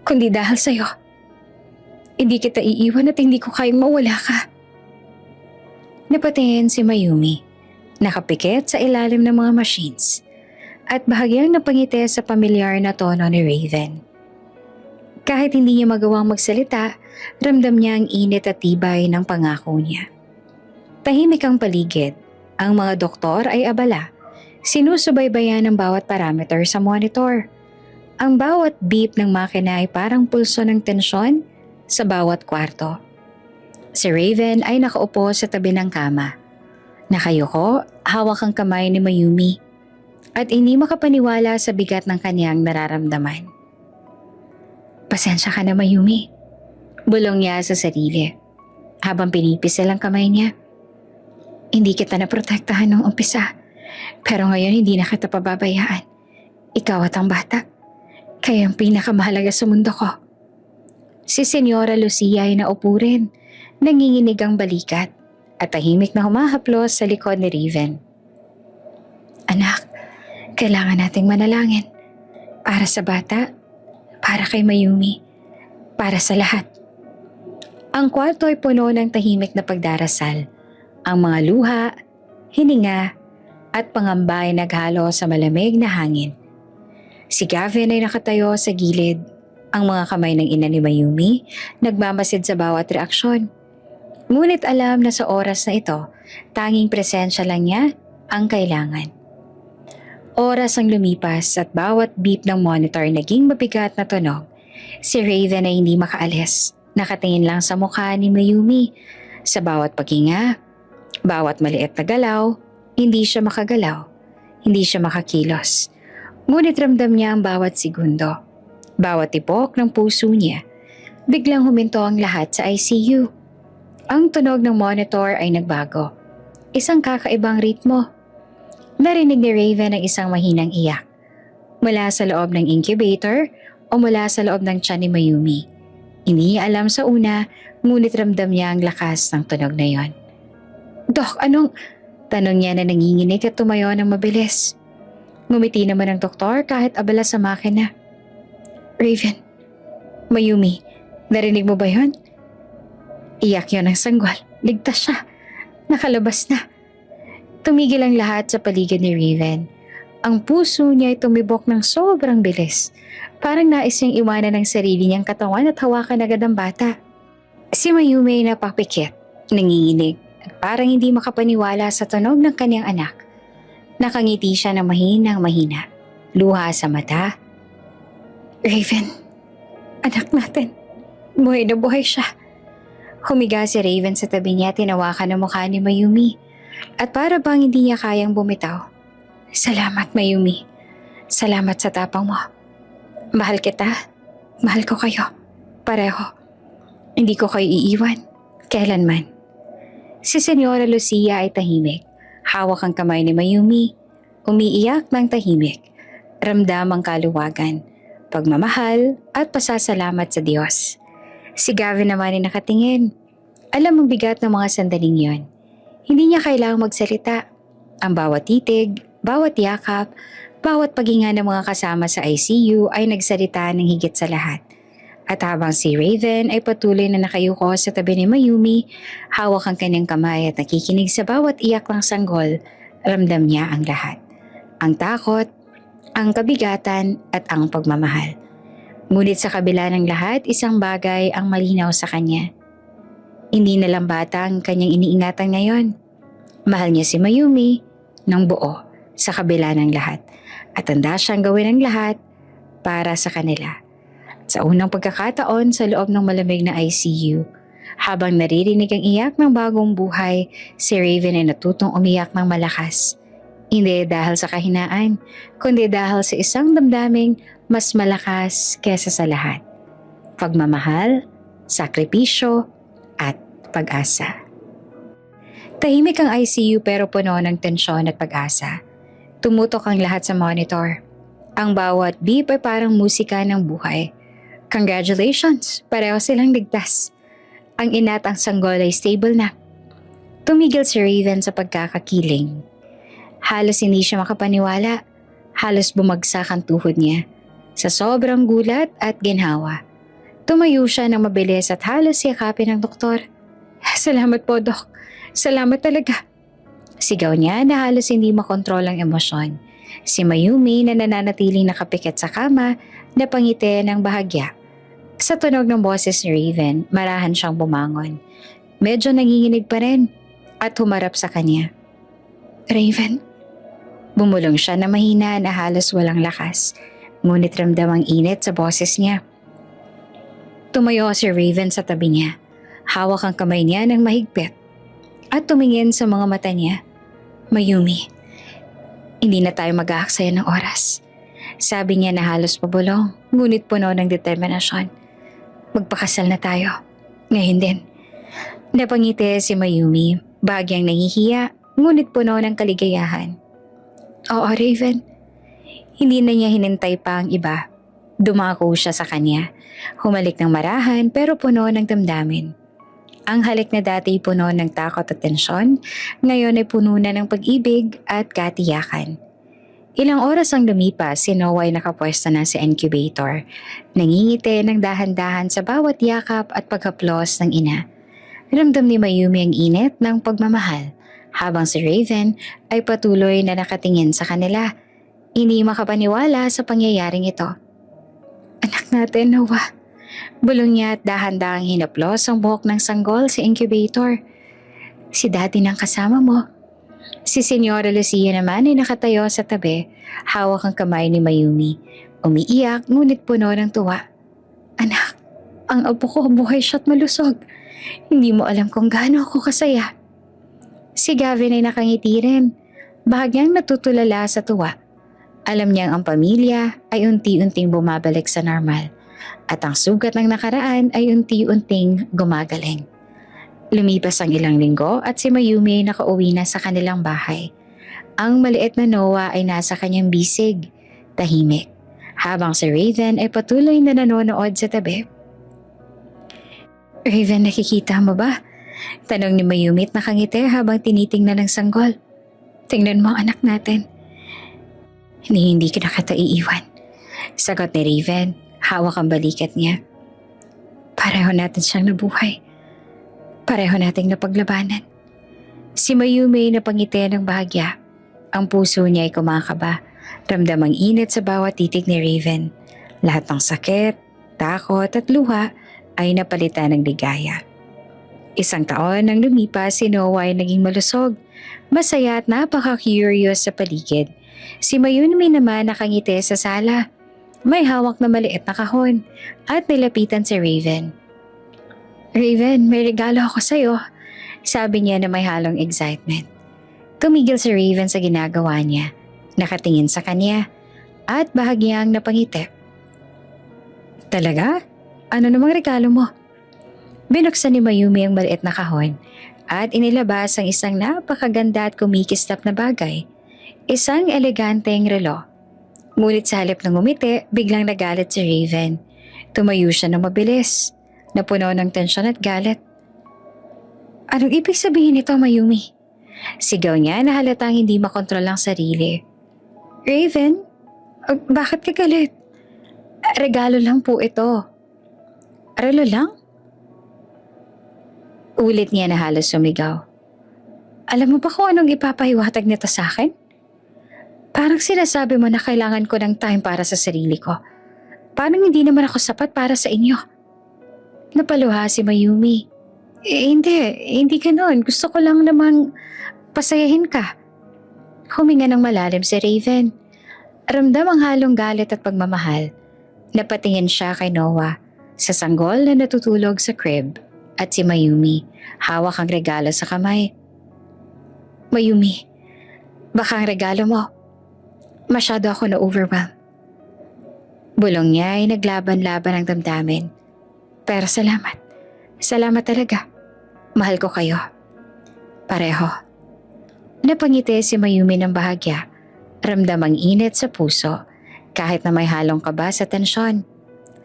kundi dahil sa'yo. Hindi kita iiwan at hindi ko kayang mawala ka. Napatingin si Mayumi, nakapikit sa ilalim ng mga machines at bahagyang napangiti sa pamilyar na tono ni Raven. Kahit hindi niya magawang magsalita, ramdam niya ang init at tibay ng pangako niya. Tahimik ang paligid. Ang mga doktor ay abala. Sinusubaybayan ang bawat parameter sa monitor. Ang bawat beep ng makina ay parang pulso ng tensyon sa bawat kwarto. Si Raven ay nakaupo sa tabi ng kama. Nakayuko, hawak ang kamay ni Mayumi at hindi makapaniwala sa bigat ng kanyang nararamdaman. Pasensya ka na, Mayumi. Bulong niya sa sarili habang pinipisil ang kamay niya. Hindi kita naprotektahan nung umpisa, pero ngayon hindi na kita pababayaan. Ikaw at ang bata, kaya ang pinakamahalaga sa mundo ko. Si Senyora Lucia ay naupo rin, nanginginig ang balikat at tahimik na humahaplos sa likod ni Raven. Anak, kailangan nating manalangin. Para sa bata, para kay Mayumi, para sa lahat. Ang kwarto ay puno ng tahimik na pagdarasal. Ang mga luha, hininga, at pangamba ay naghalo sa malamig na hangin. Si Gavin ay nakatayo sa gilid. Ang mga kamay ng ina ni Mayumi nagmamasid sa bawat reaksyon. Ngunit alam na sa oras na ito, tanging presensya lang niya ang kailangan. Oras ang lumipas at bawat beep ng monitor naging mabigat na tunog. Si Raven ay hindi makaalis. Nakatingin lang sa mukha ni Mayumi. Sa bawat paghinga, bawat maliit na galaw, hindi siya makagalaw, hindi siya makakilos. Ngunit ramdam niya ang bawat segundo, bawat tibok ng puso niya. Biglang huminto ang lahat sa ICU. Ang tunog ng monitor ay nagbago. Isang kakaibang ritmo. Narinig ni Raven ang isang mahinang iyak. Mula sa loob ng incubator o mula sa loob ng tiyan ni Mayumi. Hindi niya alam sa una, ngunit ramdam niya ang lakas ng tunog na yon. Dok, anong? Tanong niya na nanginginig at tumayo ng mabilis. Ngumiti naman ang doktor kahit abala sa makina. Raven, Mayumi, narinig mo ba yon? Iyak yon ng sanggol. Ligtas siya. Nakalabas na. Tumigil ang lahat sa paligid ni Raven. Ang puso niya ay tumibok ng sobrang bilis. Parang nais niyang iwanan ng sarili niyang katawan at hawakan agad ang bata. Si Mayumi ay napapikit, nanginginig. At parang hindi makapaniwala sa tunog ng kanyang anak. Nakangiti siya ng mahina, luha sa mata. Raven, anak natin, buhay na buhay siya. Humiga si Raven sa tabi niya, tinawakan ang mukha ni Mayumi. At para bang hindi niya kayang bumitaw. Salamat, Mayumi. Salamat sa tapang mo. Mahal kita. Mahal ko kayo. Pareho. Hindi ko kayo iiwan. Kailanman. Si Senyora Lucia ay tahimik. Hawak ang kamay ni Mayumi. Umiiyak ng tahimik. Ramdam ang kaluwagan, pagmamahal at pasasalamat sa Diyos. Si Gavin naman ay nakatingin. Alam ang bigat ng mga sandaling yon. Hindi niya kailangang magsalita. Ang bawat titig, bawat yakap, bawat paghinga ng mga kasama sa ICU ay nagsalita ng higit sa lahat. At habang si Raven ay patuloy na nakayuko sa tabi ni Mayumi, hawak ang kanyang kamay at nakikinig sa bawat iyak ng sanggol, ramdam niya ang lahat. Ang takot, ang kabigatan at ang pagmamahal. Ngunit sa kabila ng lahat, isang bagay ang malinaw sa kanya. Hindi na lang bata ang kanyang iniingatan ngayon. Mahal niya si Mayumi ng buo sa kabila ng lahat at handa siyang gawin ang lahat para sa kanila. Sa unang pagkakataon sa loob ng malamig na ICU, habang naririnig ang iyak ng bagong buhay, si Raven ay natutong umiyak ng malakas. Hindi dahil sa kahinaan, kundi dahil sa isang damdaming mas malakas kesa sa lahat. Pagmamahal, sakripisyo, at pag-asa. Tahimik ang ICU pero puno ng tensyon at pag-asa. Tumutok ang lahat sa monitor. Ang bawat beep ay parang musika ng buhay. Congratulations! Pareho silang ligtas. Ang ina at ang sanggol ay stable na. Tumigil si Raven sa pagkakakiling. Halos hindi siya makapaniwala. Halos bumagsak ang tuhod niya. Sa sobrang gulat at ginhawa. Tumayo siya ng mabilis at halos yakapin ng doktor. Salamat po, Dok. Salamat talaga. Sigaw niya na halos hindi makontrol ang emosyon. Si Mayumi na nananatiling nakapikit sa kama, napangiti ng bahagya. Sa tunog ng boses ni Raven, marahan siyang bumangon. Medyo nanginginig pa rin at humarap sa kanya. Raven? Bumulong siya na mahina na halos walang lakas, ngunit ramdam ang init sa boses niya. Tumayo si Raven sa tabi niya. Hawak ang kamay niya ng mahigpit at tumingin sa mga mata niya. Mayumi, hindi na tayo mag-aaksaya ng oras. Sabi niya na halos pabulong, ngunit puno ng determinasyon. Magpakasal na tayo. Ngayon din. Napangiti si Mayumi, bahagyang nahihiya, ngunit puno ng kaligayahan. Oo, Raven. Hindi na niya hinintay pa ang iba. Dumako siya sa kanya. Humalik ng marahan pero puno ng damdamin. Ang halik na dati puno ng takot at tensyon, ngayon ay puno na ng pag-ibig at katiyakan. Ilang oras ang lumipas, si Noah ay nakapwesto na sa incubator. Nangingiti ng dahan-dahan sa bawat yakap at paghaplos ng ina. Ramdam ni Mayumi ang init ng pagmamahal, habang si Raven ay patuloy na nakatingin sa kanila. Hindi makapaniwala sa pangyayaring ito. Anak natin, Noah. Bulong niya at dahan-dahang hinaplos ang buhok ng sanggol sa incubator. Si Daddy nang kasama mo. Si Senyora Lucia naman ay nakatayo sa tabi, hawak ang kamay ni Mayumi. Umiiyak ngunit puno ng tuwa. Anak, ang apo ko buhay siya't malusog. Hindi mo alam kung gaano ako kasaya. Si Gavin ay nakangiti rin, bahagyang natutulala sa tuwa. Alam niyang ang pamilya ay unti-unting bumabalik sa normal at ang sugat ng nakaraan ay unti-unting gumagaling. Lumipas ang ilang linggo at si Mayumi ay nakauwi na sa kanilang bahay. Ang maliit na Noah ay nasa kanyang bisig, tahimik, habang si Raven ay patuloy na nanonood sa tabi. Raven, nakikita mo ba? Tanong ni Mayumi at nakangiti habang tinitingnan ng sanggol. Tingnan mo ang anak natin. Hindi ka na kita iiwan. Sagot ni Raven, hawak ang balikat niya. Pareho natin siyang nabuhay. Pareho nating napaglabanan. Si Mayumi ay napangiti ng bahagya. Ang puso niya ay kumakaba. Ramdam ang init sa bawat titig ni Raven. Lahat ng sakit, takot at luha ay napalitan ng ligaya. Isang taon nang lumipas, si Noah ay naging malusog, masaya at napaka-curious sa paligid. Si Mayumi naman nakangiti sa sala. May hawak na maliit na kahon at nilapitan si Raven. Raven, may regalo ako sa'yo. Sabi niya na may halong excitement. Tumigil si Raven sa ginagawa niya, nakatingin sa kanya, at bahagyang napangiti. Talaga? Ano namang regalo mo? Binuksan ni Mayumi ang maliit na kahon at inilabas ang isang napakaganda at kumikislap na bagay. Isang eleganteng relo. Ngunit sa halip ng umiti, biglang nagalit si Raven. Tumayo siya ng mabilis, napuno ng tensyon at galit. Anong ibig sabihin nito, Mayumi? Sigaw niya na halatang hindi makontrol ang sarili. Raven, bakit ka galit? Regalo lang po ito. Relo lang? Ulit niya na halos sumigaw. Alam mo ba kung anong ipapahiwatag nito sa akin? Parang sinasabi mo na kailangan ko ng time para sa sarili ko. Parang hindi naman ako sapat para sa inyo. Napaluha si Mayumi. Hindi ganoon. Gusto ko lang namang pasayahin ka. Huminga ng malalim si Raven. Ramdam ang halong galit at pagmamahal. Napatingin siya kay Noah sa sanggol na natutulog sa crib at si Mayumi hawak ang regalo sa kamay. Mayumi, baka ang regalo mo. Masyado ako na-overwhelm. Bulong niya ay naglaban-laban ang damdamin. Pero salamat. Salamat talaga. Mahal ko kayo. Pareho. Napangiti si Mayumi ng bahagya. Ramdam ang init sa puso kahit na may halong kaba sa tensyon.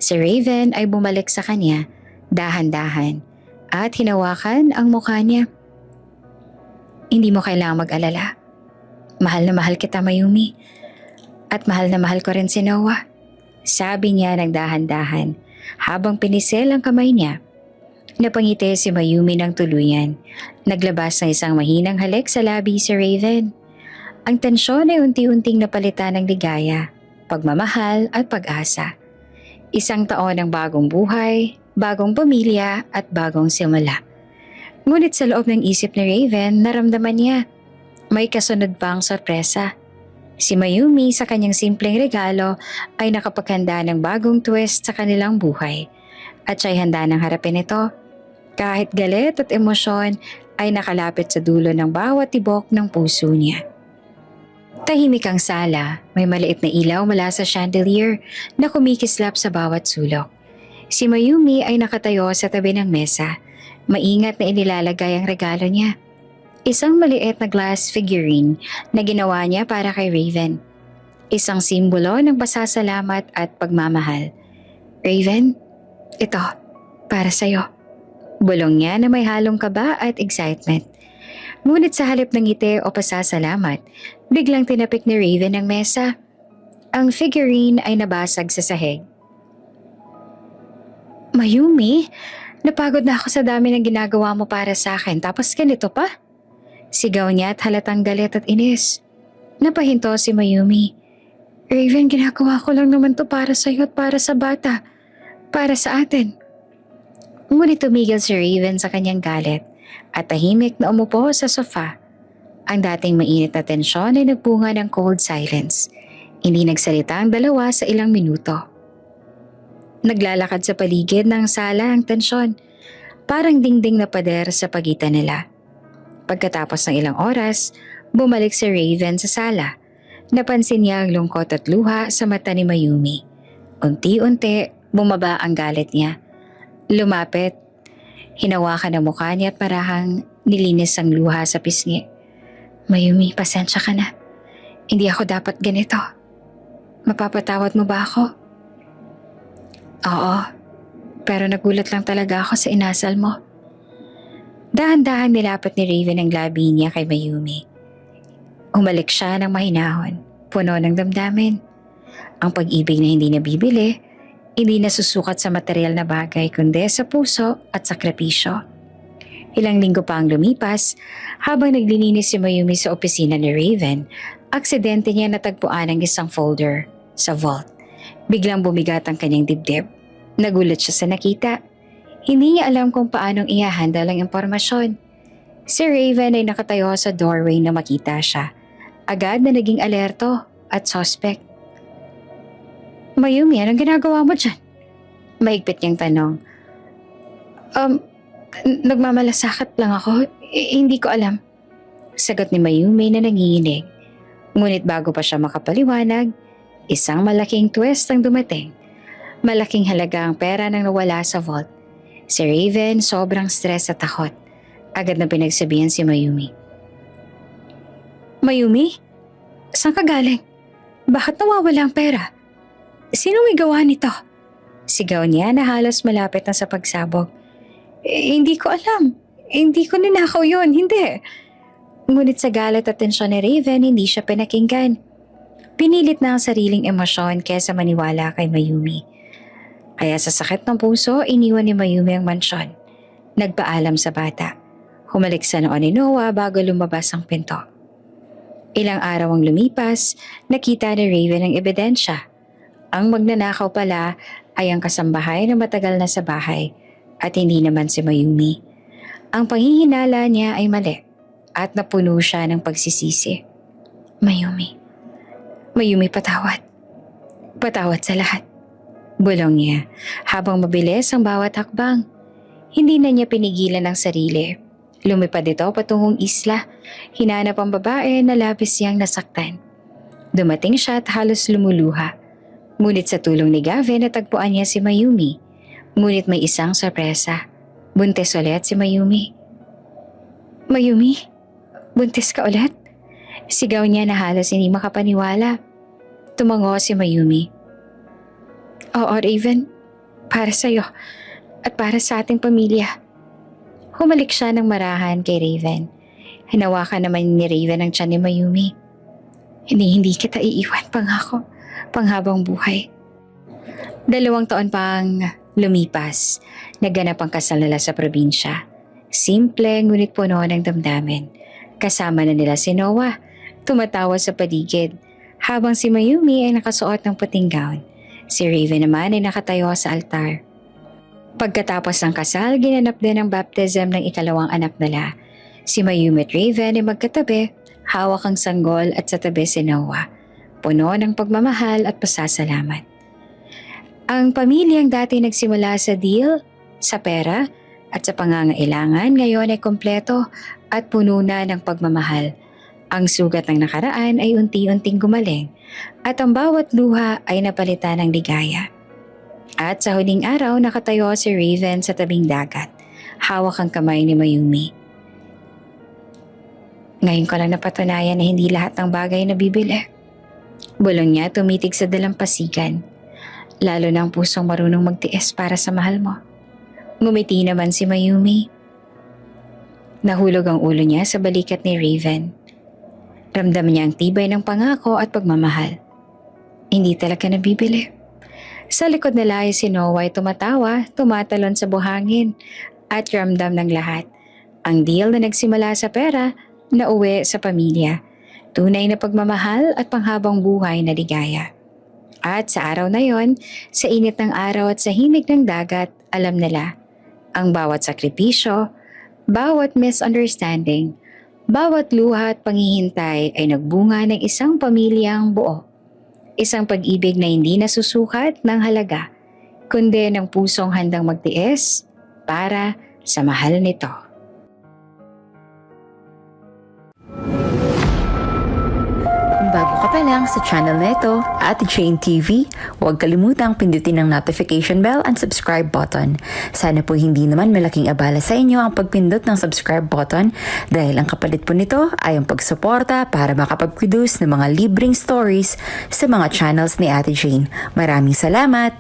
Si Raven ay bumalik sa kanya dahan-dahan at hinawakan ang mukha niya. Hindi mo kailangang mag-alala. Mahal na mahal kita, Mayumi. At mahal na mahal ko rin si Noah. Sabi niya ng dahan-dahan habang pinisil ang kamay niya. Napangiti si Mayumi ng tuluyan. Naglabas ng isang mahinang halik sa labi si Raven. Ang tensyon ay unti-unting napalitan ng ligaya, pagmamahal at pag-asa. Isang taon ng bagong buhay, bagong pamilya at bagong simula. Ngunit sa loob ng isip ni Raven, naramdaman niya may kasunod pang sorpresa. Si Mayumi sa kanyang simpleng regalo ay nakapaghanda ng bagong twist sa kanilang buhay at siya'y handa ng harapin ito. Kahit galit at emosyon ay nakalapit sa dulo ng bawat tibok ng puso niya. Tahimik ang sala, may maliit na ilaw mula sa chandelier na kumikislap sa bawat sulok. Si Mayumi ay nakatayo sa tabi ng mesa, maingat na inilalagay ang regalo niya. Isang maliit na glass figurine na ginawa niya para kay Raven. Isang simbolo ng pasasalamat at pagmamahal. Raven, ito, para sa'yo. Bulong niya na may halong kaba at excitement. Ngunit sa halip ng ngiti o pasasalamat, biglang tinapik ni Raven ang mesa. Ang figurine ay nabasag sa sahig. Mayumi, napagod na ako sa dami ng ginagawa mo para sa akin tapos ganito pa? Sigaw niya at halatang galit at inis. Napahinto si Mayumi. Raven, ginagawa ko lang naman to para sa'yo at para sa bata. Para sa atin. Ngunit tumigil si Raven sa kanyang galit at tahimik na umupo sa sofa. Ang dating mainit na tensyon ay nagbunga ng cold silence. Hindi nagsalita ang dalawa sa ilang minuto. Naglalakad sa paligid ng sala ang tensyon, parang dingding na pader sa pagitan nila. Pagkatapos ng ilang oras, bumalik si Raven sa sala. Napansin niya ang lungkot at luha sa mata ni Mayumi. Unti-unti, bumaba ang galit niya. Lumapit, hinawakan ang mukha niya at parahang nilinis ang luha sa pisngi. Mayumi, pasensya ka na. Hindi ako dapat ganito. Mapapatawad mo ba ako? Oo, pero nagulat lang talaga ako sa inasal mo. Dahan-dahan nilapat ni Raven ang labi niya kay Mayumi. Umalik siya ng mahinahon, puno ng damdamin. Ang pag-ibig na hindi nabibili, hindi nasusukat sa material na bagay kundi sa puso at sakripisyo. Ilang linggo pa ang lumipas, habang naglilinis si Mayumi sa opisina ni Raven, aksidente niya natagpuan ang isang folder sa vault. Biglang bumigat ang kanyang dibdib. Nagulat siya sa nakita. Hindi niya alam kung paanong i-handle ang impormasyon. Si Raven ay nakatayo sa doorway na makita siya. Agad na naging alerto at suspect. Mayumi, anong ginagawa mo dyan? Mahigpit niyang tanong. Nagmamalasakit lang ako. Hindi ko alam. Sagot ni Mayumi na nanginginig. Ngunit bago pa siya makapaliwanag, isang malaking twist ang dumating. Malaking halaga ang pera nang nawala sa vault. Si Raven sobrang stress at takot. Agad na pinagsabihan si Mayumi. Mayumi? Saan ka galing? Bakit nawawala ang pera? Sino may gawa nito? Sigaw niya na halos malapit na sa pagsabog. Hindi ko alam. Hindi ko ninakaw yun. Hindi. Ngunit sa galit at tensyon ni Raven, hindi siya pinakinggan. Pinilit na ang sariling emosyon kaysa maniwala kay Mayumi. Kaya sa sakit ng puso, iniwan ni Mayumi ang mansyon. Nagpaalam sa bata. Humalik sa noon ni Noah bago lumabas ang pinto. Ilang araw ang lumipas, nakita ni Raven ang ebidensya. Ang magnanakaw pala ay ang kasambahay na matagal na sa bahay at hindi naman si Mayumi. Ang panghihinala niya ay mali at napuno siya ng pagsisisi. Mayumi. Mayumi, patawad. Patawad sa lahat. Bulong niya habang mabilis ang bawat hakbang. Hindi na niya pinigilan ang sarili. Lumipad ito patungong isla. Hinanap ang babae na labis niyang nasaktan. Dumating siya at halos lumuluha. Ngunit sa tulong ni Gavin natagpuan niya si Mayumi. Ngunit may isang sorpresa. Buntis ulit si Mayumi. Mayumi? Buntis ka ulit? Sigaw niya na halos hindi makapaniwala. Tumango si Mayumi. Oo, Raven. Para sa'yo. At para sa ating pamilya. Humalik siya ng marahan kay Raven. Hinawakan naman ni Raven ang tiyan ni Mayumi. Hindi kita iiwan, pangako. Panghabang buhay. 2 taon pang lumipas. Naganap ang kasal nila sa probinsya. Simple ngunit puno ng damdamin. Kasama na nila si Noah. Tumatawa sa paligid. Habang si Mayumi ay nakasuot ng puting gown. Si Raven naman ay nakatayo sa altar. Pagkatapos ng kasal, ginanap din ang baptism ng ikalawang anak nila. Si Mayumi at Raven ay magkatabi, hawak ang sanggol at sa tabi si Noah. Puno ng pagmamahal at pasasalamat. Ang pamilyang dati nagsimula sa deal, sa pera at sa pangangailangan ngayon ay kompleto at puno na ng pagmamahal. Ang sugat ng nakaraan ay unti-unting gumaling at ang bawat luha ay napalitan ng ligaya. At sa huling araw nakatayo si Raven sa tabing dagat, hawak ang kamay ni Mayumi. Ngayon ko lang napatunayan na hindi lahat ng bagay nabibili. Bulong niya tumitig sa dalampasigan. Lalo na ang pusong marunong magtiis para sa mahal mo. Ngumiti naman si Mayumi. Nahulog ang ulo niya sa balikat ni Raven. Ramdam niya ang tibay ng pangako at pagmamahal. Hindi talaga nabibili. Sa likod nila ay si Noah ay tumatawa, tumatalon sa buhangin at ramdam ng lahat. Ang deal na nagsimula sa pera, nauwi sa pamilya. Tunay na pagmamahal at panghabang buhay na ligaya. At sa araw na yon, sa init ng araw at sa himig ng dagat, alam nila, ang bawat sakripisyo, bawat misunderstanding, bawat luha at panghihintay ay nagbunga ng isang pamilyang buo. Isang pag-ibig na hindi nasusukat ng halaga, kundi ng pusong handang magtiis para sa mahal nito. Bago ka pa lang sa channel na ito, Ate Jane TV, huwag kalimutang pindutin ang notification bell and subscribe button. Sana po hindi naman malaking abala sa inyo ang pagpindot ng subscribe button dahil ang kapalit po nito ay ang pagsuporta para makapag-produce ng mga libreng stories sa mga channels ni Ate Jane. Maraming salamat!